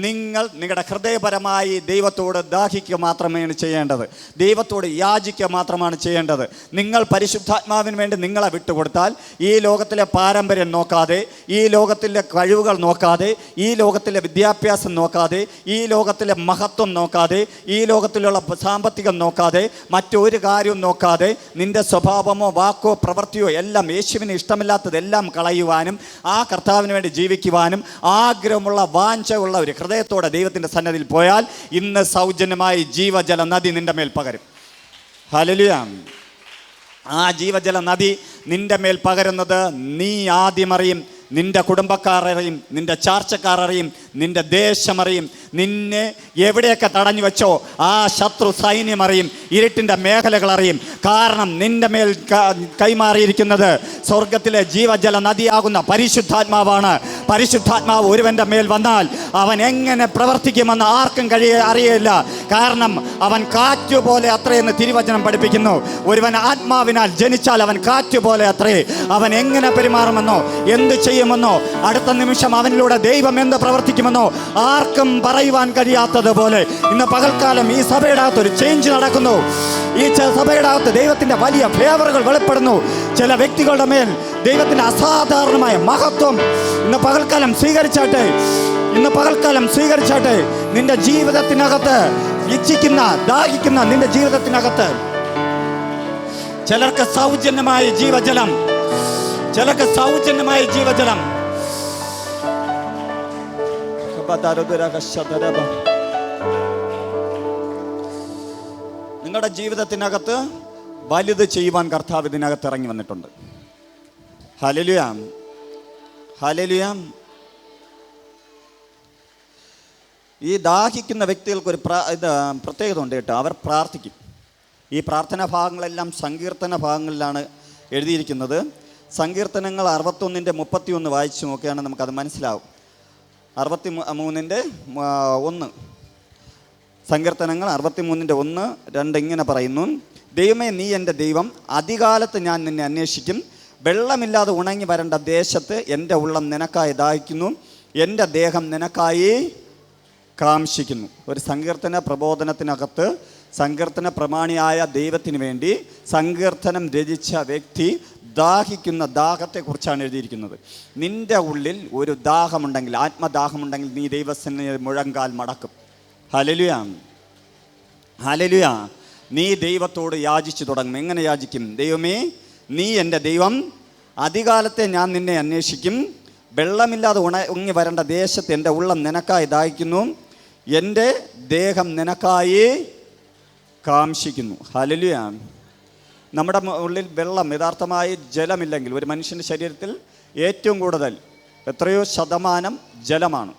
Speaker 4: നിങ്ങൾ നിങ്ങളുടെ ഹൃദയപരമായി ദൈവത്തോട് ദാഹിക്കുക മാത്രമാണ് ചെയ്യേണ്ടത്. ദൈവത്തോട് യാചിക്കുക മാത്രമാണ് ചെയ്യേണ്ടത്. നിങ്ങൾ പരിശുദ്ധാത്മാവിന് വേണ്ടി നിങ്ങളെ വിട്ടുകൊടുത്താൽ ഈ ലോകത്തിലെ പാരമ്പര്യം നോക്കാതെ, ഈ ലോകത്തിലെ കഴിവുകൾ നോക്കാതെ, ഈ ലോകത്തിലെ വിദ്യാഭ്യാസം നോക്കാതെ, ഈ ലോകത്തിലെ മഹത്വം നോക്കാതെ, ഈ ലോകത്തിലുള്ള സാമ്പത്തികം നോക്കാതെ, മറ്റൊരു കാര്യവും നോക്കാതെ, നിൻ്റെ സ്വഭാവമോ വാക്കോ പ്രവൃത്തിയോ എല്ലാം യേശുവിന് ഇഷ്ടമില്ലാത്തതെല്ലാം കളയുവാനും ആ കർത്താവിന് വേണ്ടി ജീവിക്കുവാനും ആഗ്രഹമുള്ള വാഞ്ചയുള്ള ഒരു ഹൃദയത്തോടെ ദൈവത്തിൻ്റെ സന്നിധിയിൽ പോയാൽ ഇന്ന് സൗജന്യമായി ജീവജല നദി നിന്റെ മേൽ പകരും. ഹല്ലേലൂയ. ആ ജീവജല നദി നിന്റെ മേൽ പകരുന്നത് നീ ആദ്യം അറിയും. നിന്റെ കുടുംബക്കാർ അറിയും, നിന്റെ ചാർച്ചക്കാർ അറിയും, നിന്റെ ദേശമറിയും. നിന്നെ എവിടെയൊക്കെ തടഞ്ഞു വെച്ചോ ആ ശത്രു സൈന്യം അറിയും, ഇരുട്ടിൻ്റെ മേഖലകൾ അറിയും. കാരണം നിന്റെ മേൽ കൈമാറിയിരിക്കുന്നത് സ്വർഗത്തിലെ ജീവജല നദിയാകുന്ന പരിശുദ്ധാത്മാവാണ്. പരിശുദ്ധാത്മാവ് ഒരുവൻ്റെ മേൽ വന്നാൽ അവൻ എങ്ങനെ പ്രവർത്തിക്കുമെന്ന് ആർക്കും അറിയില്ല. കാരണം അവൻ കാറ്റുപോലെ അത്രയെന്ന് തിരുവചനം പഠിപ്പിക്കുന്നു. ഒരുവൻ ആത്മാവിനാൽ ജനിച്ചാൽ അവൻ കാറ്റുപോലെ അത്രേ. അവൻ എങ്ങനെ പെരുമാറുമെന്നോ എന്ത് ചെയ്യുമെന്നോ അടുത്ത നിമിഷം അവനിലൂടെ ദൈവം എന്ത് പ്രവർത്തിക്കുമെന്നോ ആർക്കും പറയുവാൻ കഴിയാത്തതുപോലെ ഇന്ന് പകൽക്കാലം ഈ സഭയുടെ അകത്തൊരു ചേഞ്ച് നടക്കുന്നു. ഈ സഭയുടെ അകത്ത് ദൈവത്തിൻ്റെ വലിയ ഫേവറുകൾ വെളിപ്പെടുന്നു. ചില വ്യക്തികളുടെ മേൽ ദൈവത്തിൻ്റെ അസാധാരണമായ മഹത്വം ഇന്ന് പകൽക്കാലം സ്വീകരിച്ചാട്ടെ. ഇന്ന് പകൽക്കാലം സ്വീകരിച്ചാട്ടെ. നിന്റെ ജീവിതത്തിനകത്ത് ഇച്ഛിക്കുന്ന ദാഹിക്കുന്ന നിന്റെ ജീവിതത്തിനകത്ത് ചിലർക്ക് സൗജന്യമായ ജീവജലം, ചിലർക്ക് സൗജന്യമായ ജീവജലം. നിങ്ങളുടെ ജീവിതത്തിനകത്ത് വലുത് ചെയ്യുവാൻ കർത്താവ് ഇതിനകത്ത് ഇറങ്ങി വന്നിട്ടുണ്ട്. Hallelujah, hallelujah. ഈ ദാഹിക്കുന്ന വ്യക്തികൾക്കൊരു പ്രത്യേകത ഉണ്ട് കേട്ടോ. അവർ പ്രാർത്ഥിക്കും. ഈ പ്രാർത്ഥനാ ഭാഗങ്ങളെല്ലാം സങ്കീർത്തന ഭാഗങ്ങളിലാണ് എഴുതിയിരിക്കുന്നത്. സങ്കീർത്തനങ്ങൾ 61:31 വായിച്ചു നോക്കുകയാണെങ്കിൽ നമുക്കത് മനസ്സിലാവും. 63:1 സങ്കീർത്തനങ്ങൾ 63:1-2 ഇങ്ങനെ പറയുന്നു: ദൈവമേ, നീ എൻ്റെ ദൈവം, അതികാലത്ത് ഞാൻ നിന്നെ അന്വേഷിക്കും. വെള്ളമില്ലാതെ ഉണങ്ങി വരേണ്ട ദേശത്ത് എൻ്റെ ഉള്ളം നിനക്കായി ദാഹിക്കുന്നു, എൻ്റെ ദേഹം നിനക്കായി കാംക്ഷിക്കുന്നു. ഒരു സങ്കീർത്തന പ്രബോധനത്തിനകത്ത് സങ്കീർത്തന പ്രമാണിയായ ദൈവത്തിന് വേണ്ടി സങ്കീർത്തനം രചിച്ച വ്യക്തി ദാഹിക്കുന്ന ദാഹത്തെക്കുറിച്ചാണ് എഴുതിയിരിക്കുന്നത്. നിൻ്റെ ഉള്ളിൽ ഒരു ദാഹമുണ്ടെങ്കിൽ, ആത്മദാഹമുണ്ടെങ്കിൽ, നീ ദൈവസന്നിധിയിൽ മുഴങ്കാൽ മടക്കും. Hallelujah, hallelujah. നീ ദൈവത്തോട് യാചിച്ചു തുടങ്ങും. എങ്ങനെ യാചിക്കും? ദൈവമേ, നീ എൻ്റെ ദൈവം, അതികാലത്തെ ഞാൻ നിന്നെ അന്വേഷിക്കും. വെള്ളമില്ലാതെ ഉണങ്ങി വരേണ്ട ദേശത്ത് എൻ്റെ ഉള്ളം നിനക്കായി ദാഹിക്കുന്നു, എൻ്റെ ദേഹം നിനക്കായി കാംക്ഷിക്കുന്നു. ഹല്ലേലൂയ. നമ്മുടെ ഉള്ളിൽ വെള്ളം, യഥാർത്ഥമായി ജലമില്ലെങ്കിൽ, ഒരു മനുഷ്യൻ്റെ ശരീരത്തിൽ ഏറ്റവും കൂടുതൽ എത്രയോ ശതമാനം ജലമാണ്.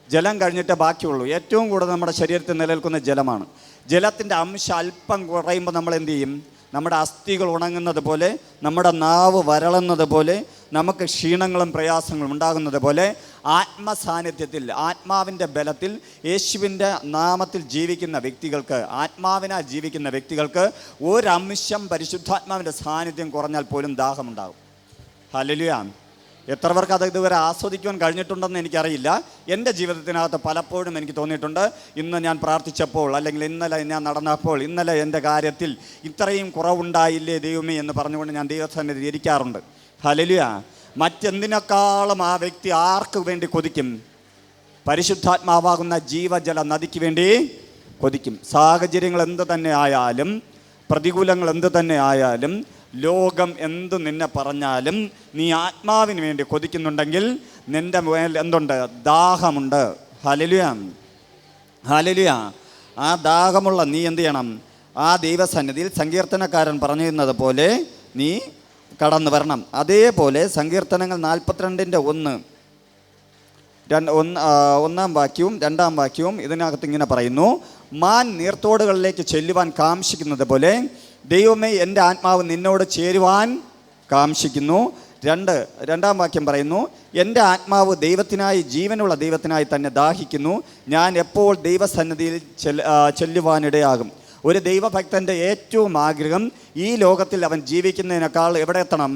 Speaker 4: ജലം കഴിഞ്ഞിട്ടേ ബാക്കിയുള്ളൂ. ഏറ്റവും കൂടുതൽ നമ്മുടെ ശരീരത്തിൽ നിലനിൽക്കുന്ന ജലമാണ്. ജലത്തിൻ്റെ അംശം അല്പം കുറയുമ്പോൾ നമ്മൾ എന്ത് ചെയ്യും? നമ്മുടെ അസ്ഥികൾ ഉണങ്ങുന്നത് പോലെ, നമ്മുടെ നാവ് വരളുന്നത് പോലെ, നമുക്ക് ക്ഷീണങ്ങളും പ്രയാസങ്ങളും ഉണ്ടാകുന്നത് പോലെ ആത്മസാന്നിധ്യത്തിൽ, ആത്മാവിൻ്റെ ബലത്തിൽ, യേശുവിൻ്റെ നാമത്തിൽ ജീവിക്കുന്ന വ്യക്തികൾക്ക്, ആത്മാവിനാൽ ജീവിക്കുന്ന വ്യക്തികൾക്ക് ഒരംശം പരിശുദ്ധാത്മാവിൻ്റെ സാന്നിധ്യം കുറഞ്ഞാൽ പോലും ദാഹമുണ്ടാകും. ഹല്ലേലൂയ. എത്ര പേർക്ക് അത് ഇതുവരെ ആസ്വദിക്കുവാൻ കഴിഞ്ഞിട്ടുണ്ടെന്ന് എനിക്കറിയില്ല. എൻ്റെ ജീവിതത്തിനകത്ത് പലപ്പോഴും എനിക്ക് തോന്നിയിട്ടുണ്ട്, ഇന്ന് ഞാൻ പ്രാർത്ഥിച്ചപ്പോൾ, അല്ലെങ്കിൽ ഇന്നലെ ഞാൻ നടന്നപ്പോൾ, ഇന്നലെ എൻ്റെ കാര്യത്തിൽ ഇത്രയും കുറവുണ്ടായില്ലേ ദൈവമേ എന്ന് പറഞ്ഞുകൊണ്ട് ഞാൻ ദൈവസന്നിധിയിൽ ഇരിക്കാറുണ്ട്. ഹല്ലേലൂയ. മറ്റെന്തിനേക്കാളും ആ വ്യക്തി ആർക്ക് വേണ്ടി കൊതിക്കും? പരിശുദ്ധാത്മാവാകുന്ന ജീവജല നദിക്ക് വേണ്ടി കൊതിക്കും. സാഹചര്യങ്ങൾ എന്ത് തന്നെ ആയാലും, പ്രതികൂലങ്ങൾ എന്ത് തന്നെ ആയാലും, ലോകം എന്ത് നിന്നെ പറഞ്ഞാലും, നീ ആത്മാവിന് വേണ്ടി കൊതിക്കുന്നുണ്ടെങ്കിൽ നിൻ്റെ മേൽ എന്തുണ്ട്? ദാഹമുണ്ട്. Hallelujah, hallelujah. ആ ദാഹമുള്ള നീ എന്ത് ചെയ്യണം? ആ ദൈവസന്നിധിയിൽ സങ്കീർത്തനക്കാരൻ പറഞ്ഞിരുന്നത് പോലെ നീ കടന്നു വരണം. അതേപോലെ സങ്കീർത്തനങ്ങൾ 42:1 ഒന്നാം വാക്യവും 2-ാം വാക്യവും ഇതിനകത്ത് ഇങ്ങനെ പറയുന്നു: മാൻ നീർത്തോടുകളിലേക്ക് ചെല്ലുവാൻ കാംക്ഷിക്കുന്നത് പോലെ ദൈവമേ എൻ്റെ ആത്മാവ് നിന്നോട് ചേരുവാൻ കാംക്ഷിക്കുന്നു. 2-ാം വാക്യം പറയുന്നു: എൻ്റെ ആത്മാവ് ദൈവത്തിനായി, ജീവനുള്ള ദൈവത്തിനായി തന്നെ ദാഹിക്കുന്നു. ഞാൻ എപ്പോൾ ദൈവസന്നിധിയിൽ ചെല്ലുവാനിടയാകും. ഒരു ദൈവഭക്തൻ്റെ ഏറ്റവും ആഗ്രഹം ഈ ലോകത്തിൽ അവൻ ജീവിക്കുന്നതിനേക്കാൾ എവിടെ എത്തണം?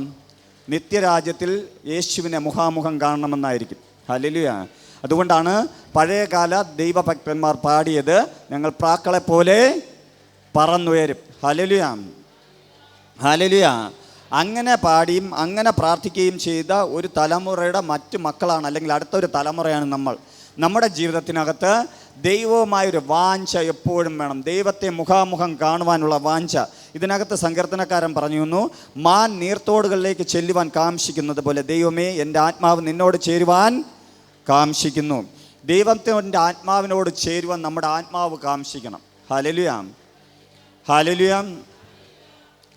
Speaker 4: നിത്യരാജ്യത്തിൽ യേശുവിനെ മുഖാമുഖം കാണണമെന്നായിരിക്കും. ഹല്ലേലൂയ. അതുകൊണ്ടാണ് പഴയകാല ദൈവഭക്തന്മാർ പാടിയത്: ഞങ്ങൾ പ്രാക്കളെ പോലെ പറന്നുയരും. Hallelujah, hallelujah. അങ്ങനെ പാടിയും അങ്ങനെ പ്രാർത്ഥിക്കുകയും ചെയ്ത ഒരു തലമുറയുടെ മറ്റു മക്കളാണ്, അല്ലെങ്കിൽ അടുത്തൊരു തലമുറയാണ് നമ്മൾ. നമ്മുടെ ജീവിതത്തിനകത്ത് ദൈവവുമായൊരു വാഞ്ച എപ്പോഴും വേണം. ദൈവത്തെ മുഖാമുഖം കാണുവാനുള്ള വാഞ്ച. ഇതിനകത്ത് സങ്കീർത്തനക്കാരൻ പറഞ്ഞു: മാൻ നീർത്തോടുകളിലേക്ക് ചെല്ലുവാൻ കാംക്ഷിക്കുന്നത് പോലെ ദൈവമേ എൻ്റെ ആത്മാവ് നിന്നോട് ചേരുവാൻ കാംക്ഷിക്കുന്നു. ദൈവത്തിൻ്റെ ആത്മാവിനോട് ചേരുവാൻ നമ്മുടെ ആത്മാവ് കാംക്ഷിക്കണം. Hallelujah, hallelujah.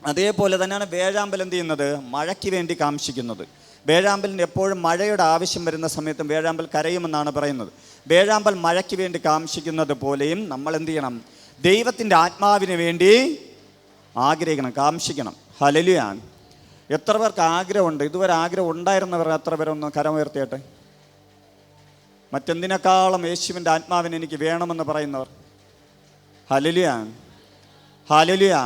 Speaker 4: അതേപോലെ തന്നെയാണ് വേഴാമ്പൽ എന്ത് ചെയ്യുന്നത്? മഴയ്ക്ക് വേണ്ടി കാംക്ഷിക്കുന്നത്. വേഴാമ്പലിന് എപ്പോഴും മഴയുടെ ആവശ്യം വരുന്ന സമയത്തും വേഴാമ്പൽ കരയുമെന്നാണ് പറയുന്നത്. വേഴാമ്പൽ മഴയ്ക്ക് വേണ്ടി കാംക്ഷിക്കുന്നത് പോലെയും നമ്മൾ എന്ത് ചെയ്യണം? ദൈവത്തിൻ്റെ ആത്മാവിന് വേണ്ടി ആഗ്രഹിക്കണം, കാംക്ഷിക്കണം. ഹല്ലേലൂയ. എത്ര പേർക്ക് ആഗ്രഹമുണ്ട്? ഇതുവരെ ആഗ്രഹം ഉണ്ടായിരുന്നവർ എത്ര പേരൊന്ന് കരമുയർത്തിയട്ടെ. മറ്റെന്തിനേക്കാളും യേശുവിൻ്റെ ആത്മാവിന് എനിക്ക് വേണമെന്ന് പറയുന്നവർ. Hallelujah, hallelujah.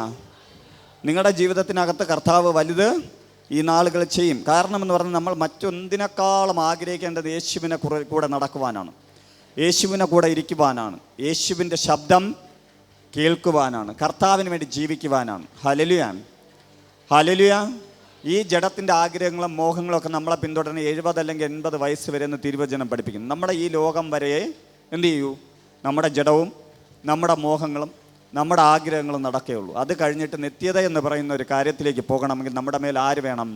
Speaker 4: നിങ്ങളുടെ ജീവിതത്തിനകത്ത് കർത്താവ് വലുത് ഈ നാളുകൾ ചെയ്യും. കാരണമെന്ന് പറഞ്ഞാൽ നമ്മൾ മറ്റൊന്നിനേക്കാളും ആഗ്രഹിക്കേണ്ടത് യേശുവിനെ കൂടെ നടക്കുവാനാണ്, യേശുവിനെ കൂടെ ഇരിക്കുവാനാണ്, യേശുവിൻ്റെ ശബ്ദം കേൾക്കുവാനാണ്, കർത്താവിന് വേണ്ടി ജീവിക്കുവാനാണ്. Hallelujah, hallelujah. ഈ ജഡത്തിൻ്റെ ആഗ്രഹങ്ങളും മോഹങ്ങളൊക്കെ നമ്മളെ പിന്തുടരുന്ന 70 അല്ലെങ്കിൽ 80 വയസ്സ് വരെ എന്ന് തിരുവചനം പഠിപ്പിക്കുന്നു. നമ്മുടെ ഈ ലോകം വരെ എന്ത് ചെയ്യൂ? നമ്മുടെ ജഡവും നമ്മുടെ മോഹങ്ങളും നമ്മുടെ ആഗ്രഹങ്ങളും നടക്കുകയുള്ളൂ. അത് കഴിഞ്ഞിട്ട് നിത്യത എന്ന് പറയുന്ന ഒരു കാര്യത്തിലേക്ക് പോകണമെങ്കിൽ നമ്മുടെ മേൽ ആര് വേണം?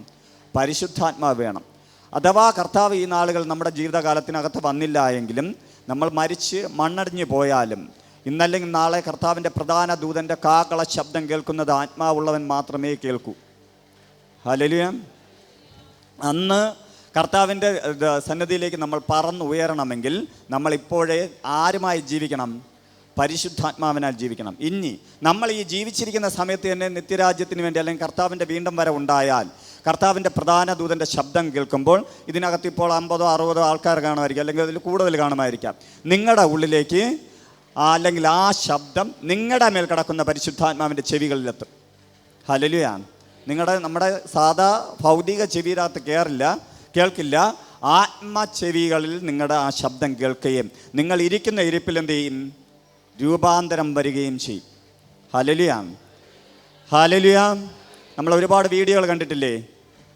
Speaker 4: പരിശുദ്ധാത്മാവ് വേണം. അഥവാ കർത്താവ് ഈ നാളുകൾ നമ്മുടെ ജീവിതകാലത്തിനകത്ത് വന്നില്ല എങ്കിലും, നമ്മൾ മരിച്ച് മണ്ണടിഞ്ഞു പോയാലും, ഇന്നല്ലെങ്കിൽ നാളെ കർത്താവിൻ്റെ പ്രധാന ദൂതൻ്റെ കാകള ശബ്ദം കേൾക്കുന്നത് ആത്മാവുള്ളവൻ മാത്രമേ കേൾക്കൂ. ഹല്ലേലൂയ. അന്ന് കർത്താവിൻ്റെ സന്നിധിയിലേക്ക് നമ്മൾ പറന്ന് ഉയരണമെങ്കിൽ നമ്മൾ ഇപ്പോഴേ ആരുമായി ജീവിക്കണം? പരിശുദ്ധാത്മാവിനാൽ ജീവിക്കണം. ഇനി നമ്മൾ ഈ ജീവിച്ചിരിക്കുന്ന സമയത്ത് തന്നെ നിത്യരാജ്യത്തിന് വേണ്ടി, അല്ലെങ്കിൽ കർത്താവിൻ്റെ വീണ്ടും വരെ ഉണ്ടായാൽ, കർത്താവിൻ്റെ പ്രധാന ദൂതൻ്റെ ശബ്ദം കേൾക്കുമ്പോൾ, ഇതിനകത്ത് ഇപ്പോൾ 50-60 ആൾക്കാർ കാണുമായിരിക്കും, അല്ലെങ്കിൽ അതിൽ കൂടുതൽ കാണുമായിരിക്കാം. നിങ്ങളുടെ ഉള്ളിലേക്ക് അല്ലെങ്കിൽ ആ ശബ്ദം നിങ്ങളുടെ മേൽ കിടക്കുന്ന പരിശുദ്ധാത്മാവിൻ്റെ ചെവികളിലെത്തും. ഹല്ലേലൂയ. നമ്മുടെ സാധാ ഭൗതിക ചെവിയിനകത്ത് കേൾക്കില്ല. ആത്മചെവികളിൽ നിങ്ങളുടെ ആ ശബ്ദം കേൾക്കുകയും നിങ്ങൾ ഇരിക്കുന്ന ഇരിപ്പിൽ എന്ത് ചെയ്യും? രൂപാന്തരം വരികയും ചെയ്യും. Hallelujah, hallelujah. നമ്മൾ ഒരുപാട് വീഡിയോകൾ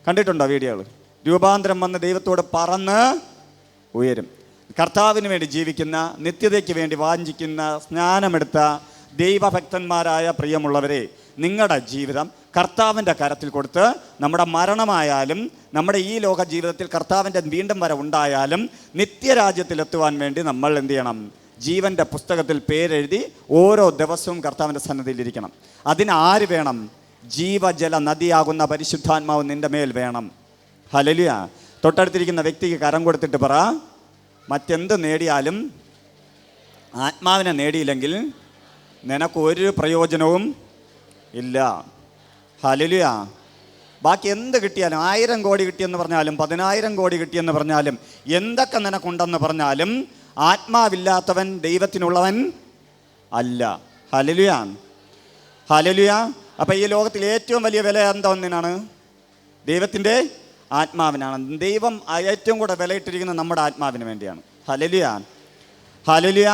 Speaker 4: കണ്ടിട്ടുണ്ടോ? വീഡിയോകൾ രൂപാന്തരം വന്ന് ദൈവത്തോട് പറന്ന് ഉയരും. കർത്താവിന് വേണ്ടി ജീവിക്കുന്ന, നിത്യതയ്ക്ക് വേണ്ടി വാഞ്ചിക്കുന്ന, സ്നാനമെടുത്ത ദൈവഭക്തന്മാരായ പ്രിയമുള്ളവരെ, നിങ്ങളുടെ ജീവിതം കർത്താവിൻ്റെ കരത്തിൽ കൊടുത്ത് നമ്മുടെ മരണമായാലും, നമ്മുടെ ഈ ലോക ജീവിതത്തിൽ കർത്താവിൻ്റെ വീണ്ടും വരെ ഉണ്ടായാലും, നിത്യരാജ്യത്തിലെത്തുവാൻ വേണ്ടി നമ്മൾ എന്ത് ചെയ്യണം? ജീവൻ്റെ പുസ്തകത്തിൽ പേരെഴുതി ഓരോ ദിവസവും കർത്താവിൻ്റെ സന്നിധിയിലിരിക്കണം. അതിന് ആര് വേണം? ജീവജല നദിയാകുന്ന പരിശുദ്ധാത്മാവ് നിൻ്റെ മേൽ വേണം. ഹല്ലേലൂയ. തൊട്ടടുത്തിരിക്കുന്ന വ്യക്തിക്ക് കരം കൊടുത്തിട്ട് പറ: മറ്റെന്ത് നേടിയാലും ആത്മാവിനെ നേടിയില്ലെങ്കിൽ നിനക്കൊരു പ്രയോജനവും ഇല്ല. ഹല്ലേലൂയ. ബാക്കി എന്ത് കിട്ടിയാലും, 1000 കോടി കിട്ടിയെന്ന് പറഞ്ഞാലും, 10,000 കോടി കിട്ടിയെന്ന് പറഞ്ഞാലും, എന്തൊക്കെ നിനക്കുണ്ടെന്ന് പറഞ്ഞാലും, ആത്മാവില്ലാത്തവൻ ദൈവത്തിനുള്ളവൻ അല്ല. Hallelujah, hallelujah. അപ്പം ഈ ലോകത്തിൽ ഏറ്റവും വലിയ വില എന്താ? ഒന്നിനാണ്? ദൈവത്തിൻ്റെ ആത്മാവിനാണ്. ദൈവം ഏറ്റവും കൂടെ വിലയിട്ടിരിക്കുന്നത് നമ്മുടെ ആത്മാവിന് വേണ്ടിയാണ്. Hallelujah, hallelujah.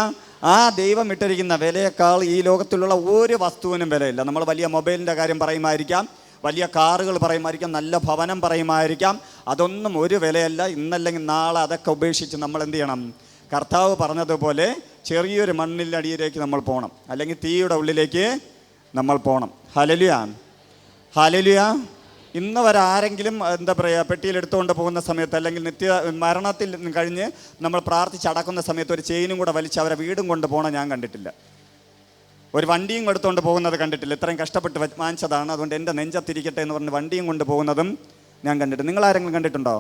Speaker 4: ആ ദൈവം ഇട്ടിരിക്കുന്ന വിലയേക്കാൾ ഈ ലോകത്തിലുള്ള ഒരു വസ്തുവിനും വിലയില്ല. നമ്മൾ വലിയ മൊബൈലിൻ്റെ കാര്യം പറയുമായിരിക്കാം, വലിയ കാറുകൾ പറയുമായിരിക്കാം, നല്ല ഭവനം പറയുമായിരിക്കാം. അതൊന്നും ഒരു വിലയല്ല. ഇന്നല്ലെങ്കിൽ നാളെ അതൊക്കെ ഉപേക്ഷിച്ച് നമ്മൾ എന്ത് ചെയ്യണം? കർത്താവ് പറഞ്ഞതുപോലെ ചെറിയൊരു മണ്ണിലടിയിലേക്ക് നമ്മൾ പോകണം, അല്ലെങ്കിൽ തീയുടെ ഉള്ളിലേക്ക് നമ്മൾ പോകണം. Hallelujah, hallelujah. ഇന്ന് വരെ ആരെങ്കിലും എന്താ പറയുക, പെട്ടിയിലെടുത്തുകൊണ്ട് പോകുന്ന സമയത്ത്, അല്ലെങ്കിൽ മരണത്തിൽ കഴിഞ്ഞ് നമ്മൾ പ്രാർത്ഥിച്ചടക്കുന്ന സമയത്ത് ഒരു ചെയിനും കൂടെ വലിച്ച് അവരെ വീടും കൊണ്ട് പോകണം ഞാൻ കണ്ടിട്ടില്ല. ഒരു വണ്ടിയും എടുത്തുകൊണ്ട് പോകുന്നത് കണ്ടിട്ടില്ല. ഇത്രയും കഷ്ടപ്പെട്ട് വാങ്ങിച്ചതാണ്, അതുകൊണ്ട് എൻ്റെ നെഞ്ചത്തിരിക്കട്ടെ എന്ന് പറഞ്ഞ് വണ്ടിയും കൊണ്ട് പോകുന്നതും ഞാൻ കണ്ടിട്ട്. നിങ്ങളാരെങ്കിലും കണ്ടിട്ടുണ്ടോ?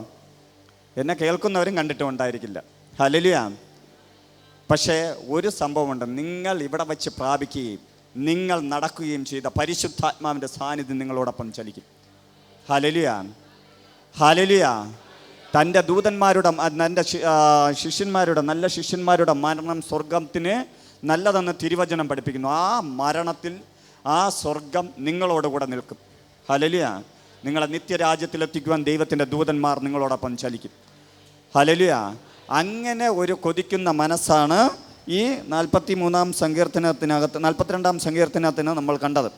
Speaker 4: എന്നെ കേൾക്കുന്നവരും കണ്ടിട്ടും ഉണ്ടായിരിക്കില്ല. ഹല്ലേലൂയ. പക്ഷേ ഒരു സംഭവമുണ്ട്, നിങ്ങൾ ഇവിടെ വച്ച് പ്രാപിക്കുകയും നിങ്ങൾ നടക്കുകയും ചെയ്ത പരിശുദ്ധാത്മാവിൻ്റെ സാന്നിധ്യം നിങ്ങളോടൊപ്പം ചലിക്കും. Hallelujah, hallelujah. തൻ്റെ ദൂതന്മാരുടെ, തൻ്റെ ശിഷ്യന്മാരുടെ, നല്ല ശിഷ്യന്മാരുടെ മരണം സ്വർഗത്തിന് നല്ലതെന്ന് തിരുവചനം പഠിപ്പിക്കുന്നു. ആ മരണത്തിൽ ആ സ്വർഗം നിങ്ങളോടുകൂടെ നിൽക്കും. ഹല്ലേലൂയ. നിങ്ങളെ നിത്യരാജ്യത്തിലെത്തിക്കുവാൻ ദൈവത്തിൻ്റെ ദൂതന്മാർ നിങ്ങളോടൊപ്പം ചലിക്കും. ഹല്ലേലൂയ. അങ്ങനെ ഒരു കൊതിക്കുന്ന മനസ്സാണ് ഈ 42-ാം സങ്കീർത്തനത്തിന് നമ്മൾ കണ്ടത്.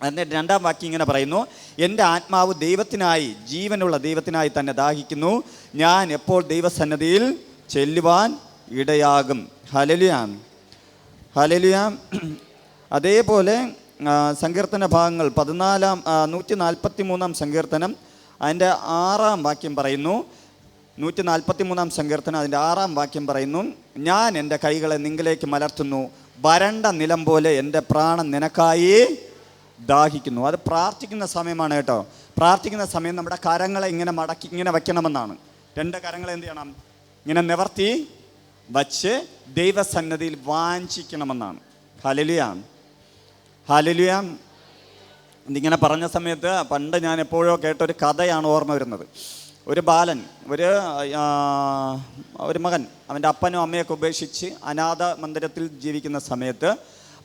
Speaker 4: എന്നിട്ട് 2-ാം വാക്യം ഇങ്ങനെ പറയുന്നു, എൻ്റെ ആത്മാവ് ദൈവത്തിനായി, ജീവനുള്ള ദൈവത്തിനായി തന്നെ ദാഹിക്കുന്നു, ഞാൻ എപ്പോൾ ദൈവസന്നിധിയിൽ ചെല്ലുവാൻ ഇടയാകും. Hallelujah, hallelujah. അതേപോലെ സങ്കീർത്തന ഭാഗങ്ങൾ 143-ാം സങ്കീർത്തനം അതിൻ്റെ 6-ാം വാക്യം പറയുന്നു. 143-ാം സങ്കീർത്തനം അതിൻ്റെ 6-ാം വാക്യം പറയുന്നു, ഞാൻ എൻ്റെ കൈകളെ നിങ്കിലേക്ക് മലർത്തുന്നു, വരണ്ട നിലം പോലെ എൻ്റെ പ്രാണൻ നിനക്കായി ദാഹിക്കുന്നു. അത് പ്രാർത്ഥിക്കുന്ന സമയമാണ് കേട്ടോ. പ്രാർത്ഥിക്കുന്ന സമയം നമ്മുടെ കരങ്ങളെ ഇങ്ങനെ മടക്കി ഇങ്ങനെ വയ്ക്കണമെന്നാണ്. 2 കരങ്ങളെ എന്ത് ചെയ്യണം? ഇങ്ങനെ നിവർത്തി വച്ച് ദൈവസന്നിധിയിൽ വാഞ്ചിക്കണമെന്നാണ്. Hallelujah, hallelujah. ഇതിങ്ങനെ പറഞ്ഞ സമയത്ത് പണ്ട് ഞാൻ എപ്പോഴോ കേട്ടൊരു കഥയാണ് ഓർമ്മ വരുന്നത്. ഒരു ബാലൻ, ഒരു മകൻ അവൻ്റെ അപ്പനും അമ്മയൊക്കെ ഉപേക്ഷിച്ച് അനാഥ മന്ദിരത്തിൽ ജീവിക്കുന്ന സമയത്ത്,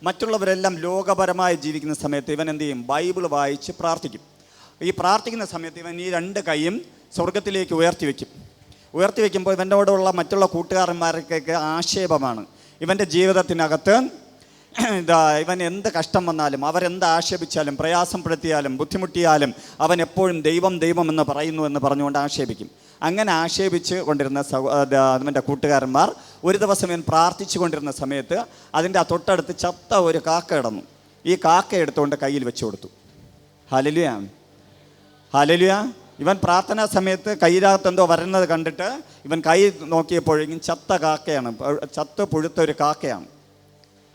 Speaker 4: മറ്റുള്ളവരെല്ലാം ലോകപരമായി ജീവിക്കുന്ന സമയത്ത് ഇവൻ എന്ത് ചെയ്യും? ബൈബിൾ വായിച്ച് പ്രാർത്ഥിക്കും. ഈ പ്രാർത്ഥിക്കുന്ന സമയത്ത് ഇവൻ ഈ 2 കൈയും സ്വർഗത്തിലേക്ക് ഉയർത്തി വയ്ക്കുമ്പോൾ ഇവൻ്റെയോടുള്ള മറ്റുള്ള കൂട്ടുകാരന്മാർക്കൊക്കെ ആക്ഷേപമാണ്. ഇവൻ്റെ ജീവിതത്തിനകത്ത് ഇവൻ എന്ത് കഷ്ടം വന്നാലും, അവരെന്ത് ആക്ഷേപിച്ചാലും, പ്രയാസപ്പെടുത്തിയാലും, ബുദ്ധിമുട്ടിയാലും അവൻ എപ്പോഴും ദൈവം ദൈവം എന്ന് പറയുന്നു എന്ന് പറഞ്ഞുകൊണ്ട് ആക്ഷേപിക്കും. അങ്ങനെ ആക്ഷേപിച്ച് കൊണ്ടിരുന്ന അവൻ്റെ കൂട്ടുകാരന്മാർ ഒരു ദിവസം ഇവൻ പ്രാർത്ഥിച്ചു കൊണ്ടിരുന്ന സമയത്ത് അതിൻ്റെ തൊട്ടടുത്ത് ചത്ത ഒരു കാക്ക കിടന്നു. ഈ കാക്ക എടുത്തുകൊണ്ട് കയ്യിൽ വെച്ച് കൊടുത്തു. Hallelujah, hallelujah. ഇവൻ പ്രാർത്ഥനാ സമയത്ത് കയ്യിനകത്ത് എന്തോ വരുന്നത് കണ്ടിട്ട് ഇവൻ കൈ നോക്കിയപ്പോഴേക്കും ചത്ത കാക്കയാണ്, ചത്ത് പുഴുത്ത ഒരു കാക്കയാണ്.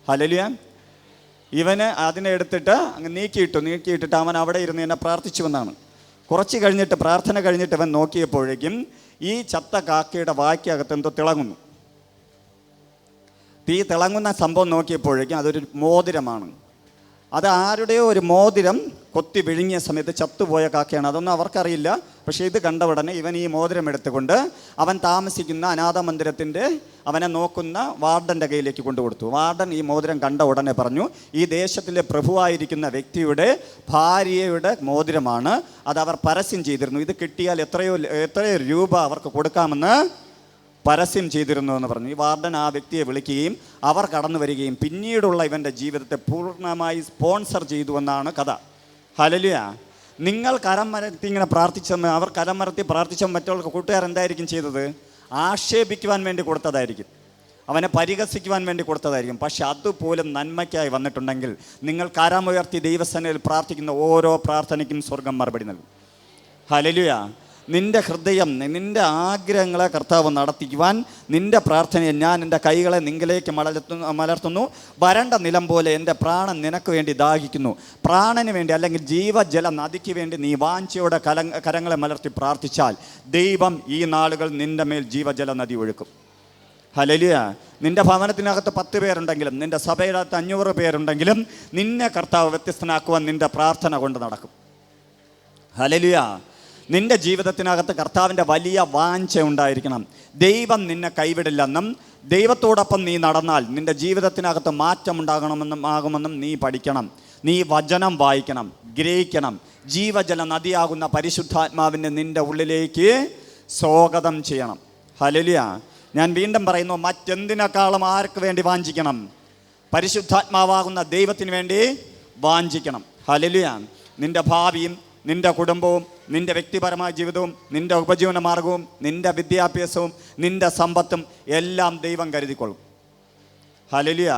Speaker 4: ഹല്ലേലൂയ. ഇവന് അതിനെ എടുത്തിട്ട് അങ്ങ് നീക്കിയിട്ടിട്ട് അവൻ അവിടെ ഇരുന്ന് എന്നെ പ്രാർത്ഥിച്ചു വന്നാണ്. കുറച്ച് കഴിഞ്ഞിട്ട്, പ്രാർത്ഥന കഴിഞ്ഞിട്ട് ഇവൻ നോക്കിയപ്പോഴേക്കും ഈ ചത്ത കാക്കയുടെ വായ്ക്കകത്ത് എന്തോ തിളങ്ങുന്നു. ഈ തിളങ്ങുന്ന സംഭവം നോക്കിയപ്പോഴേക്കും അതൊരു മോതിരമാണ്. അത് ആരുടെയോ ഒരു മോതിരം കൊത്തി വിഴുങ്ങിയ സമയത്ത് ചത്തുപോയ കാക്കയാണ്. അതൊന്നും അവർക്കറിയില്ല. പക്ഷേ ഇത് കണ്ട ഉടനെ ഇവൻ ഈ മോതിരം എടുത്തുകൊണ്ട് അവൻ താമസിക്കുന്ന അനാഥ മന്ദിരത്തിൻ്റെ അവനെ നോക്കുന്ന വാർഡൻ്റെ കയ്യിലേക്ക് കൊണ്ടുകൊടുത്തു. വാർഡൻ ഈ മോതിരം കണ്ട ഉടനെ പറഞ്ഞു, ഈ ദേശത്തിലെ പ്രഭുവായിരിക്കുന്ന വ്യക്തിയുടെ ഭാര്യയുടെ മോതിരമാണ്, അത് അവർ പരസ്യം ചെയ്തിരുന്നു, ഇത് കിട്ടിയാൽ എത്രയോ രൂപ അവർക്ക് കൊടുക്കാമെന്ന് പരസ്യം ചെയ്തിരുന്നു എന്ന് പറഞ്ഞു. ഈ വാർഡൻ ആ വ്യക്തിയെ വിളിക്കുകയും അവർ കടന്നു വരികയും പിന്നീടുള്ള ഇവൻ്റെ ജീവിതത്തെ പൂർണ്ണമായി സ്പോൺസർ ചെയ്തു എന്നാണ് കഥ. ഹല്ലേലൂയ. നിങ്ങൾ കരം മരത്തി ഇങ്ങനെ പ്രാർത്ഥിച്ചെന്ന്, അവർ കരം മരത്തി പ്രാർത്ഥിച്ച മറ്റുള്ള കൂട്ടുകാരെന്തായിരിക്കും ചെയ്തത്? ആക്ഷേപിക്കുവാൻ വേണ്ടി കൊടുത്തതായിരിക്കും, അവനെ പരിഹസിക്കുവാൻ വേണ്ടി കൊടുത്തതായിരിക്കും. പക്ഷെ അതുപോലും നന്മയ്ക്കായി വന്നിട്ടുണ്ടെങ്കിൽ നിങ്ങൾ കരമുയർത്തി ദൈവസന്നിധിയിൽ പ്രാർത്ഥിക്കുന്ന ഓരോ പ്രാർത്ഥനയ്ക്കും സ്വർഗം മറുപടി നൽകും. ഹല്ലേലൂയ. നിൻ്റെ ഹൃദയം, നിൻ്റെ ആഗ്രഹങ്ങളെ കർത്താവ് നടത്തിക്കുവാൻ നിൻ്റെ പ്രാർത്ഥനയെ ഞാൻ എൻ്റെ കൈകളെ നിങ്കിലേക്ക് മലർത്തുന്നു, വരണ്ട നിലം പോലെ എൻ്റെ പ്രാണൻ നിനക്ക് വേണ്ടി ദാഹിക്കുന്നു. പ്രാണന് വേണ്ടി അല്ലെങ്കിൽ ജീവജല നദിക്ക് വേണ്ടി നീ വാഞ്ചയോടെ കരങ്ങളെ മലർത്തി പ്രാർത്ഥിച്ചാൽ ദൈവം ഈ നാളുകൾ നിൻ്റെ മേൽ ജീവജല നദി ഒഴുക്കും. ഹല്ലേലൂയ. നിൻ്റെ ഭവനത്തിനകത്ത് 10 പേരുണ്ടെങ്കിലും, നിൻ്റെ സഭയിനകത്ത് 500 പേരുണ്ടെങ്കിലും നിന്നെ കർത്താവ് വ്യത്യസ്തനാക്കുവാൻ നിൻ്റെ പ്രാർത്ഥന കൊണ്ട് നടക്കും. ഹല്ലേലൂയ. നിൻ്റെ ജീവിതത്തിനകത്ത് കർത്താവിൻ്റെ വലിയ വാഞ്ച ഉണ്ടായിരിക്കണം. ദൈവം നിന്നെ കൈവിടില്ലെന്നും ദൈവത്തോടൊപ്പം നീ നടന്നാൽ നിൻ്റെ ജീവിതത്തിനകത്ത് മാറ്റം ആകുമെന്നും നീ പഠിക്കണം. നീ വചനം വായിക്കണം, ഗ്രഹിക്കണം. ജീവജല നദിയാകുന്ന പരിശുദ്ധാത്മാവിനെ നിൻ്റെ ഉള്ളിലേക്ക് സ്വാഗതം ചെയ്യണം. ഹല്ലേലൂയ. ഞാൻ വീണ്ടും പറയുന്നു, മറ്റെന്തിനേക്കാളും ആർക്ക് വേണ്ടി വാഞ്ചിക്കണം? പരിശുദ്ധാത്മാവാകുന്ന ദൈവത്തിന് വേണ്ടി വാഞ്ചിക്കണം. ഹല്ലേലൂയ. നിൻ്റെ ഭാവിയും നിൻ്റെ കുടുംബവും നിൻ്റെ വ്യക്തിപരമായ ജീവിതവും നിൻ്റെ ഉപജീവന മാർഗവും നിൻ്റെ വിദ്യാഭ്യാസവും നിൻ്റെ സമ്പത്തും എല്ലാം ദൈവം കരുതിക്കൊള്ളും. ഹല്ലേലൂയ.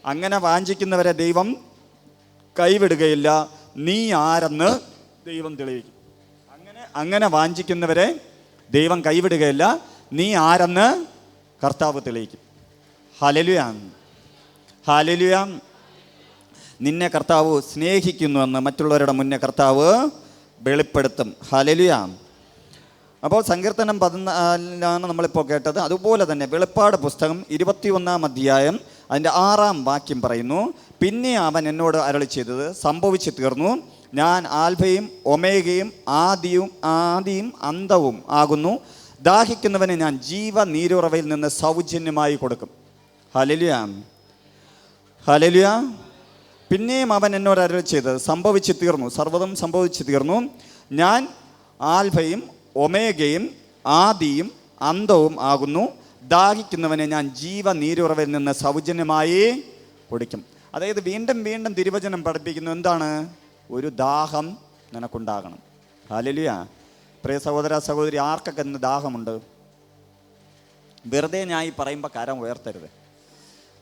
Speaker 4: അങ്ങനെ വാഞ്ചിക്കുന്നവരെ ദൈവം കൈവിടുകയില്ല. നീ ആരെന്ന് ദൈവം തെളിയിക്കും. അങ്ങനെ വാഞ്ചിക്കുന്നവരെ ദൈവം കൈവിടുകയില്ല. നീ ആരെന്ന് കർത്താവ് തെളിയിക്കും. ഹല്ലേലൂയ. ഹല്ലേലൂയ. നിന്നെ കർത്താവ് സ്നേഹിക്കുന്നുവെന്ന് മറ്റുള്ളവരുടെ മുന്നേ കർത്താവ് വെളിപ്പെടുത്തും. ഹല്ലേലൂയ. അപ്പോൾ സങ്കീർത്തനം 14 നമ്മളിപ്പോൾ കേട്ടത്. അതുപോലെ തന്നെ വെളിപ്പാട് പുസ്തകം 21 അധ്യായം അതിൻ്റെ 6 വാക്യം പറയുന്നു, പിന്നെ അവൻ എന്നോട് അരുളി ചെയ്തത് സംഭവിച്ചു തീർന്നു. ഞാൻ ആൽഫയും ഒമേഗയും ആദിയും അന്തവും ആകുന്നു. ദാഹിക്കുന്നവന് ഞാൻ ജീവനീരുറവയിൽ നിന്ന് സൗജന്യമായി കൊടുക്കും. ഹല്ലേലൂയ. ഹല്ലേലൂയ. പിന്നെയും അവൻ എന്നോട് അരുളി ചെയ്തത് സംഭവിച്ചു തീർന്നു, സർവ്വതും സംഭവിച്ചു തീർന്നു. ഞാൻ ആൽഫയും ഒമേഗയും ആദിയും അന്തവും ആകുന്നു. ദാഹിക്കുന്നവനെ ഞാൻ ജീവനീരുറവയിൽ നിന്ന് സൗജന്യമായി കൊടുക്കും. അതായത് വീണ്ടും വീണ്ടും തിരുവചനം പഠിപ്പിക്കുന്നു എന്താണ്? ഒരു ദാഹം നിനക്കുണ്ടാകണം. ഹല്ലേലൂയ. പ്രിയ സഹോദര സഹോദരി, ആർക്കൊക്കെ ഇന്ന് ദാഹമുണ്ട്? വെറുതെ ഞാൻ ഈ പറയുമ്പോൾ കരം ഉയർത്തരുത്.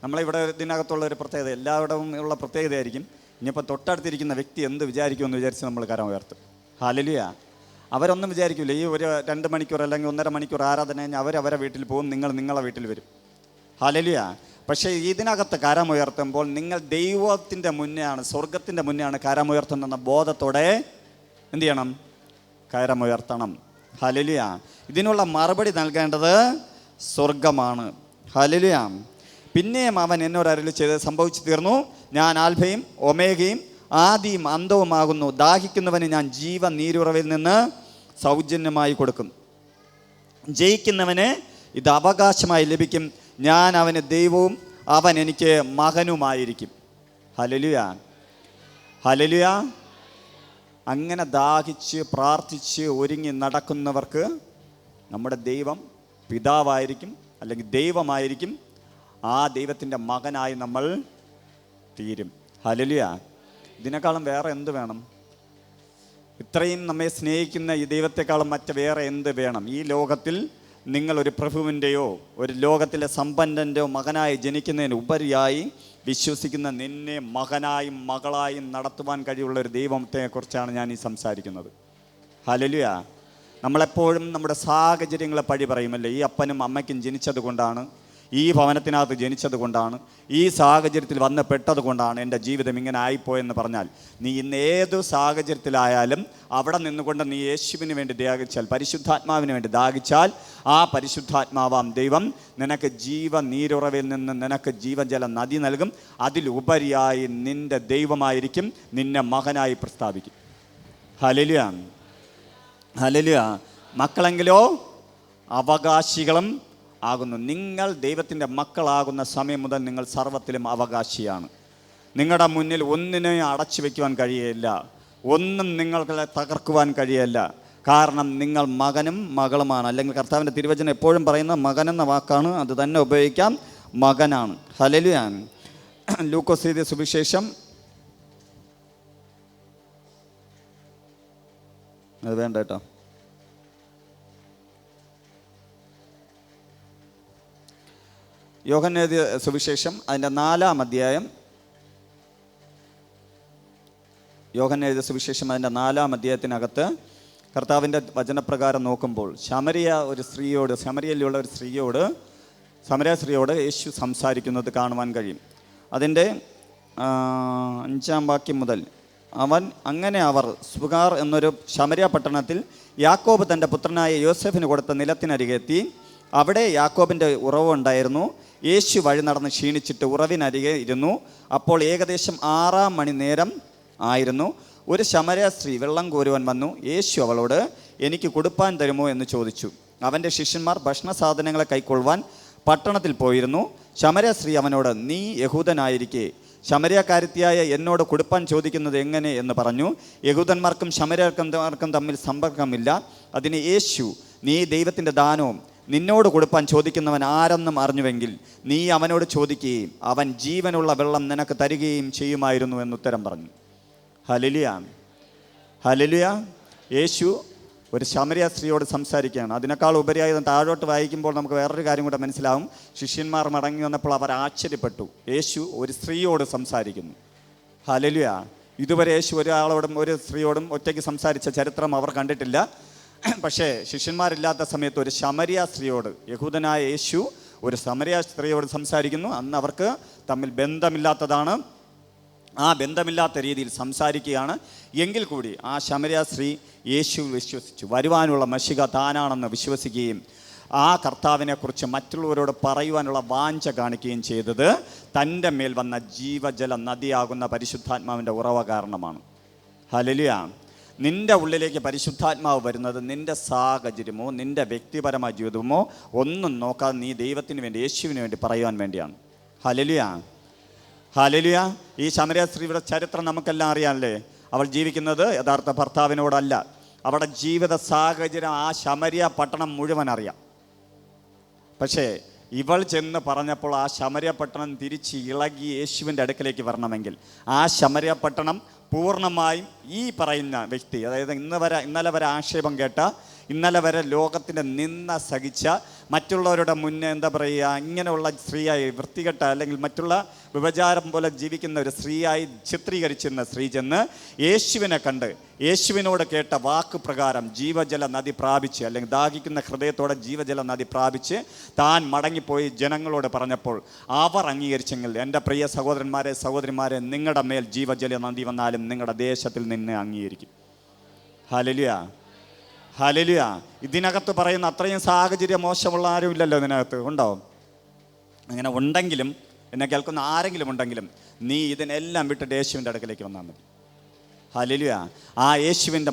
Speaker 4: നമ്മളിവിടെ ഇതിനകത്തുള്ള ഒരു പ്രത്യേകത, എല്ലായിടവും ഉള്ള പ്രത്യേകതയായിരിക്കും. ഇനിയിപ്പോൾ തൊട്ടടുത്തിരിക്കുന്ന വ്യക്തി എന്ത് വിചാരിക്കുമെന്ന് വിചാരിച്ച് നമ്മൾ കരം ഉയർത്തും. ഹല്ലേലൂയ. അവരൊന്നും വിചാരിക്കില്ല. ഈ ഒരു 2 മണിക്കൂർ അല്ലെങ്കിൽ 1.5 മണിക്കൂർ ആരാധന കഴിഞ്ഞ് അവരവരെ വീട്ടിൽ പോകും, നിങ്ങൾ നിങ്ങളെ വീട്ടിൽ വരും. ഹല്ലേലൂയ. പക്ഷേ ഇതിനകത്ത് കരമുയർത്തുമ്പോൾ നിങ്ങൾ ദൈവത്തിൻ്റെ മുന്നെയാണ്, സ്വർഗത്തിൻ്റെ മുന്നെയാണ് കരമുയർത്തുന്ന ബോധത്തോടെ എന്ത് ചെയ്യണം? കരമുയർത്തണം. ഹല്ലേലൂയ. ഇതിനുള്ള മറുപടി നൽകേണ്ടത് സ്വർഗമാണ്. ഹല്ലേലൂയ. പിന്നെയും അവൻ എന്നോട് അരുളി ചെയ്ത് സംഭവിച്ചു തീർന്നു. ഞാൻ ആൽഫയും ഒമേഗയും ആദിയും അന്തവുമാകുന്നു. ദാഹിക്കുന്നവന് ഞാൻ ജീവനീരുറവയിൽ നിന്ന് സൗജന്യമായി കൊടുക്കും. ജയിക്കുന്നവന് ഇത് അവകാശമായി ലഭിക്കും. ഞാൻ അവന് ദൈവവും അവൻ എനിക്ക് മകനുമായിരിക്കും. ഹല്ലേലൂയ. ഹല്ലേലൂയ. അങ്ങനെ ദാഹിച്ച് പ്രാർത്ഥിച്ച് ഒരുങ്ങി നടക്കുന്നവർക്ക് നമ്മുടെ ദൈവം പിതാവായിരിക്കും, അല്ലെങ്കിൽ ദൈവമായിരിക്കും. ആ ദൈവത്തിൻ്റെ മകനായി നമ്മൾ തീരും. ഹല്ലേലൂയ. ഇതിനേക്കാളും വേറെ എന്ത് വേണം? ഇത്രയും നമ്മെ സ്നേഹിക്കുന്ന ഈ ദൈവത്തെക്കാളും മറ്റ് വേറെ എന്ത് വേണം? ഈ ലോകത്തിൽ നിങ്ങളൊരു പ്രഭുവിൻ്റെയോ ഒരു ലോകത്തിലെ സമ്പന്നൻ്റെയോ മകനായി ജനിക്കുന്നതിന് ഉപരിയായി വിശ്വസിക്കുന്ന നിന്നെ മകനായും മകളായും നടത്തുവാൻ കഴിവുള്ള ഒരു ദൈവത്തെക്കുറിച്ചാണ് ഞാൻ ഈ സംസാരിക്കുന്നത്. ഹല്ലേലൂയ. നമ്മളെപ്പോഴും നമ്മുടെ സാഹചര്യങ്ങളെ പഴി പറയുമല്ലേ. ഈ അപ്പനും അമ്മയ്ക്കും ജനിച്ചത് കൊണ്ടാണ്, ഈ ഭവനത്തിനകത്ത് ജനിച്ചത് കൊണ്ടാണ്, ഈ സാഹചര്യത്തിൽ വന്ന് പെട്ടത് കൊണ്ടാണ് എൻ്റെ ജീവിതം ഇങ്ങനെ ആയിപ്പോയെന്ന് പറഞ്ഞാൽ, നീ ഇന്ന് ഏതു സാഹചര്യത്തിലായാലും അവിടെ നിന്നുകൊണ്ട് നീ യേശുവിന് വേണ്ടി ദാഹിച്ചാൽ, പരിശുദ്ധാത്മാവിന് വേണ്ടി ദാഹിച്ചാൽ, ആ പരിശുദ്ധാത്മാവാം ദൈവം നിനക്ക് ജീവനീരുറവയിൽ നിന്ന് നിനക്ക് ജീവജല നദി നൽകും. അതിലുപരിയായി നിൻ്റെ ദൈവമായിരിക്കും, നിന്നെ മകനായി പ്രസ്താവിക്കും. ഹല്ലേലൂയ. ഹല്ലേലൂയ. മക്കളെങ്കിലോ അവകാശികളും ആകുന്നു. നിങ്ങൾ ദൈവത്തിൻ്റെ മക്കളാകുന്ന സമയം മുതൽ നിങ്ങൾ സർവ്വത്തിലും അവകാശിയാണ്. നിങ്ങളുടെ മുന്നിൽ ഒന്നിനെ അടച്ചു വയ്ക്കുവാൻ കഴിയില്ല, ഒന്നും നിങ്ങളെ തകർക്കുവാൻ കഴിയില്ല. കാരണം നിങ്ങൾ മകനും മകളുമാണ്. അല്ലെങ്കിൽ കർത്താവിൻ്റെ തിരുവചനം എപ്പോഴും പറയുന്ന മകനെന്ന വാക്കാണ്, അത് തന്നെ ഉപയോഗിക്കാം, മകനാണ്. ഹല്ലേലൂയ. ലൂക്കോസ് എഴുതിയ സുവിശേഷം അത് വേണ്ട കേട്ടോ. യോഹന്നാൻ എഴുതിയ സുവിശേഷം അതിൻ്റെ 4 അധ്യായം, യോഹന്നാൻ എഴുതിയ സുവിശേഷം അതിൻ്റെ 4 അധ്യായത്തിനകത്ത് കർത്താവിൻ്റെ വചനപ്രകാരം നോക്കുമ്പോൾ ശമരിയയിലുള്ള ഒരു സ്ത്രീയോട് യേശു സംസാരിക്കുന്നത് കാണുവാൻ കഴിയും. അതിൻ്റെ 5 വാക്യം മുതൽ അവർ സുഗാർ എന്നൊരു ശമരിയ പട്ടണത്തിൽ യാക്കോബ് തൻ്റെ പുത്രനായ യോസെഫിന് കൊടുത്ത നിലത്തിനരികെ എത്തി. അവിടെ യാക്കോബിൻ്റെ ഉറവുണ്ടായിരുന്നു. യേശു വഴി നടന്ന് ക്ഷീണിച്ചിട്ട് ഉറവിനരികെ ഇരുന്നു. അപ്പോൾ ഏകദേശം 6 മണി നേരം ആയിരുന്നു. ഒരു ശമരിയ സ്ത്രീ വെള്ളം കോരുവാൻ വന്നു. യേശു അവളോട്, എനിക്ക് കൊടുപ്പാൻ തരുമോ എന്ന് ചോദിച്ചു. അവൻ്റെ ശിഷ്യന്മാർ ഭക്ഷണ സാധനങ്ങളെ കൈക്കൊള്ളുവാൻ പട്ടണത്തിൽ പോയിരുന്നു. ശമരിയ സ്ത്രീ അവനോട്, നീ യഹൂദനായിരിക്കെ ശമരിയക്കാരത്തിയായ എന്നോട് കൊടുപ്പാൻ ചോദിക്കുന്നത് എങ്ങനെ എന്ന് പറഞ്ഞു. യഹൂദന്മാർക്കും ശമരിയർക്കും തമ്മിൽ സമ്പർക്കമില്ല. അതിന് യേശു, നീ ദൈവത്തിൻ്റെ ദാനവും നിന്നോട് കൊടുപ്പാൻ ചോദിക്കുന്നവൻ ആരെന്നും അറിഞ്ഞുവെങ്കിൽ നീ അവനോട് ചോദിക്കുകയും അവൻ ജീവനുള്ള വെള്ളം നിനക്ക് തരികയും ചെയ്യുമായിരുന്നു എന്നുത്തരം പറഞ്ഞു. ഹല്ലേലൂയ. ഹല്ലേലൂയ. യേശു ഒരു ശമരിയ സ്ത്രീയോട് സംസാരിക്കുകയാണ്. അതിനേക്കാൾ ഉപരിയായി താഴോട്ട് വായിക്കുമ്പോൾ നമുക്ക് വേറൊരു കാര്യം കൂടെ മനസ്സിലാവും. ശിഷ്യന്മാർ മടങ്ങി വന്നപ്പോൾ അവർ ആശ്ചര്യപ്പെട്ടു. യേശു ഒരു സ്ത്രീയോട് സംസാരിക്കുന്നു. ഹല്ലേലൂയ. ഇതുവരെ യേശു ഒരാളോടും ഒരു സ്ത്രീയോടും ഒറ്റയ്ക്ക് സംസാരിച്ച ചരിത്രം അവർ കണ്ടിട്ടില്ല. പക്ഷേ ശിഷ്യന്മാരില്ലാത്ത സമയത്ത് ഒരു ശമരിയ സ്ത്രീയോട്, യഹൂദനായ യേശു ഒരു ശമരിയ സ്ത്രീയോട് സംസാരിക്കുന്നു. അന്ന് അവർക്ക് തമ്മിൽ ബന്ധമില്ലാത്തതാണ്. ആ ബന്ധമില്ലാത്ത രീതിയിൽ സംസാരിക്കുകയാണ്. എങ്കിൽ കൂടി ആ ശമരിയ സ്ത്രീ യേശുവിൽ വിശ്വസിച്ചു. വരുവാനുള്ള മശിഹ താനാണെന്ന് വിശ്വസിക്കുകയും ആ കർത്താവിനെക്കുറിച്ച് മറ്റുള്ളവരോട് പറയുവാനുള്ള വാഞ്ച കാണിക്കുകയും ചെയ്തത് തൻ്റെ മേൽ വന്ന ജീവജല നദിയാകുന്ന പരിശുദ്ധാത്മാവിൻ്റെ ഉറവ കാരണമാണ്. ഹല്ലേലൂയ. നിൻ്റെ ഉള്ളിലേക്ക് പരിശുദ്ധാത്മാവ് വരുന്നത് നിൻ്റെ സാഹചര്യമോ നിൻ്റെ വ്യക്തിപരമായ ജീവിതമോ ഒന്നും നോക്കാതെ നീ ദൈവത്തിന് വേണ്ടി, യേശുവിന് വേണ്ടി പറയുവാൻ വേണ്ടിയാണ്. ഹല്ലേലൂയ. ഹല്ലേലൂയ. ഈ ശമരിയ സ്ത്രീയുടെ ചരിത്രം നമുക്കെല്ലാം അറിയാമല്ലേ. അവൾ ജീവിക്കുന്നത് യഥാർത്ഥ ഭർത്താവിനോടല്ല. അവളുടെ ജീവിത സാഹചര്യം ആ ശമരിയ പട്ടണം മുഴുവൻ അറിയാം. പക്ഷേ ഇവൾ ചെന്ന് പറഞ്ഞപ്പോൾ ആ ശമരിയ പട്ടണം തിരിച്ച് ഇളകി യേശുവിൻ്റെ അടുക്കലേക്ക് വരണമെങ്കിൽ ആ ശമരിയ പട്ടണം പൂർണ്ണമായും ഈ പറയുന്ന വ്യക്തി, അതായത് ഇന്നലെ വരെ ആക്ഷേപം കേട്ട, ഇന്നലെ വരെ ലോകത്തിൻ്റെ നിന്ന സഹിച്ച, മറ്റുള്ളവരുടെ മുന്നേ എന്താ പറയുക, ഇങ്ങനെയുള്ള സ്ത്രീയായി വൃത്തികെട്ട അല്ലെങ്കിൽ മറ്റുള്ള വിഭചാരം പോലെ ജീവിക്കുന്ന ഒരു സ്ത്രീയായി ചിത്രീകരിച്ചിരുന്ന സ്ത്രീ ചെന്ന് യേശുവിനെ കണ്ട് യേശുവിനോട് കേട്ട വാക്ക് പ്രകാരം ജീവജല നദി പ്രാപിച്ച്, അല്ലെങ്കിൽ ദാഹിക്കുന്ന ഹൃദയത്തോടെ ജീവജല നദി പ്രാപിച്ച് താൻ മടങ്ങിപ്പോയി ജനങ്ങളോട് പറഞ്ഞപ്പോൾ അവർ അംഗീകരിച്ചെങ്കിൽ എൻ്റെ പ്രിയ സഹോദരന്മാരെ, സഹോദരിമാരെ, നിങ്ങളുടെ മേൽ ജീവജല നദി വന്നാലും നിങ്ങളുടെ ദേശത്തിൽ നിന്ന് അംഗീകരിക്കും. ഹല്ലേലൂയ. ഹല്ലേലൂയ. ഇതിനകത്ത് പറയുന്ന അത്രയും സാഹചര്യം മോശമുള്ള ആരും ഇല്ലല്ലോ ഇതിനകത്ത്. ഉണ്ടോ? അങ്ങനെ ഉണ്ടെങ്കിലും, എന്നെ കേൾക്കുന്ന ആരെങ്കിലും ഉണ്ടെങ്കിലും നീ ഇതിനെല്ലാം വിട്ടിട്ട് യേശുവിൻ്റെ അടുക്കലേക്ക് വന്നാൽ മതി. ഹല്ലേലൂയ. ആ യേശുവിൻ്റെ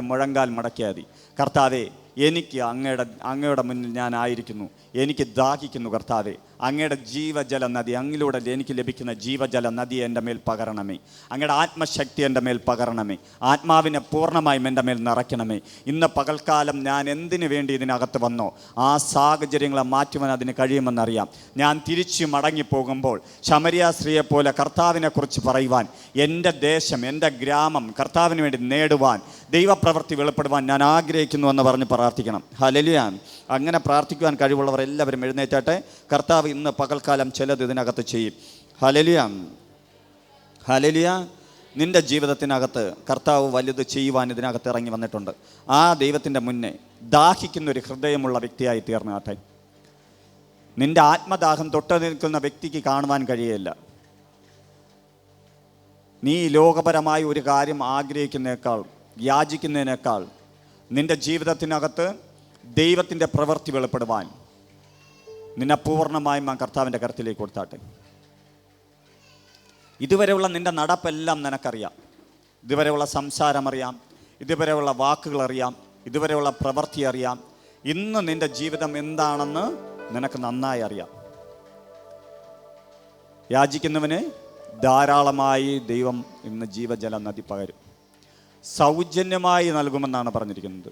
Speaker 4: മുഴങ്കാൽ മടക്കിയാൽ മതി. കർത്താവേ, എനിക്ക് അങ്ങയുടെ മുന്നിൽ ഞാൻ ആയിരിക്കുന്നു, എനിക്ക് ദാഹിക്കുന്നു. കർത്താവേ, അങ്ങയുടെ ജീവജല നദി, അങ്ങിലൂടെ എനിക്ക് ലഭിക്കുന്ന ജീവജല നദി എൻ്റെ മേൽ പകരണമേ. അങ്ങയുടെ ആത്മശക്തി എൻ്റെ മേൽ പകരണമേ. ആത്മാവിനെ പൂർണ്ണമായും എൻ്റെ മേൽ നിറയ്ക്കണമേ. ഇന്ന് പകൽക്കാലം ഞാൻ എന്തിനു വേണ്ടി ഇതിനകത്ത് വന്നോ ആ സാഹചര്യങ്ങളെ മാറ്റുവാൻ അതിന് കഴിയുമെന്നറിയാം. ഞാൻ തിരിച്ചു മടങ്ങിപ്പോകുമ്പോൾ ശമരിയ സ്ത്രീയെപ്പോലെ കർത്താവിനെക്കുറിച്ച് പറയുവാൻ, എൻ്റെ ദേശം, എൻ്റെ ഗ്രാമം കർത്താവിന് വേണ്ടി നേടുവാൻ, ദൈവപ്രവൃത്തി വെളിപ്പെടുവാൻ ഞാൻ ആഗ്രഹിക്കുന്നു എന്ന് പറഞ്ഞ് പ്രാർത്ഥിക്കണം. ഹല്ലേലൂയ. അങ്ങനെ പ്രാർത്ഥിക്കുവാൻ കഴിവുള്ളവർ എല്ലാവരും എഴുന്നേറ്റാട്ടെ. കർത്താവ് ഇന്ന് പകൽക്കാലം ചിലത് ഇതിനകത്ത് ചെയ്യും. ഹല്ലേലൂയ. ഹല്ലേലൂയ. നിൻ്റെ ജീവിതത്തിനകത്ത് കർത്താവ് വലുത് ചെയ്യുവാൻ ഇതിനകത്ത് ഇറങ്ങി വന്നിട്ടുണ്ട്. ആ ദൈവത്തിൻ്റെ മുന്നേ ദാഹിക്കുന്നൊരു ഹൃദയമുള്ള വ്യക്തിയായി തീർന്നാട്ടെ. നിൻ്റെ ആത്മദാഹം തൊട്ട് നിൽക്കുന്ന വ്യക്തിക്ക് കാണുവാൻ കഴിയില്ല. നീ ലോകപരമായ ഒരു കാര്യം ആഗ്രഹിക്കുന്നതിനേക്കാൾ, യാചിക്കുന്നതിനേക്കാൾ നിൻ്റെ ജീവിതത്തിനകത്ത് ദൈവത്തിൻ്റെ പ്രവൃത്തി വെളിപ്പെടുവാൻ നിന്നെ പൂർണ്ണമായും ആ കർത്താവിൻ്റെ കരത്തിലേക്ക് കൊടുത്താട്ടെ. ഇതുവരെയുള്ള നിൻ്റെ നടപ്പെല്ലാം നിനക്കറിയാം. ഇതുവരെയുള്ള സംസാരം അറിയാം, ഇതുവരെയുള്ള വാക്കുകളറിയാം, ഇതുവരെയുള്ള പ്രവൃത്തി അറിയാം. ഇന്ന് നിൻ്റെ ജീവിതം എന്താണെന്ന് നിനക്ക് നന്നായി അറിയാം. യാചിക്കുന്നവന് ധാരാളമായി ദൈവം ഇന്ന് ജീവജല നദി പകരും. സൗജന്യമായി നൽകുമെന്നാണ് പറഞ്ഞിരിക്കുന്നത്.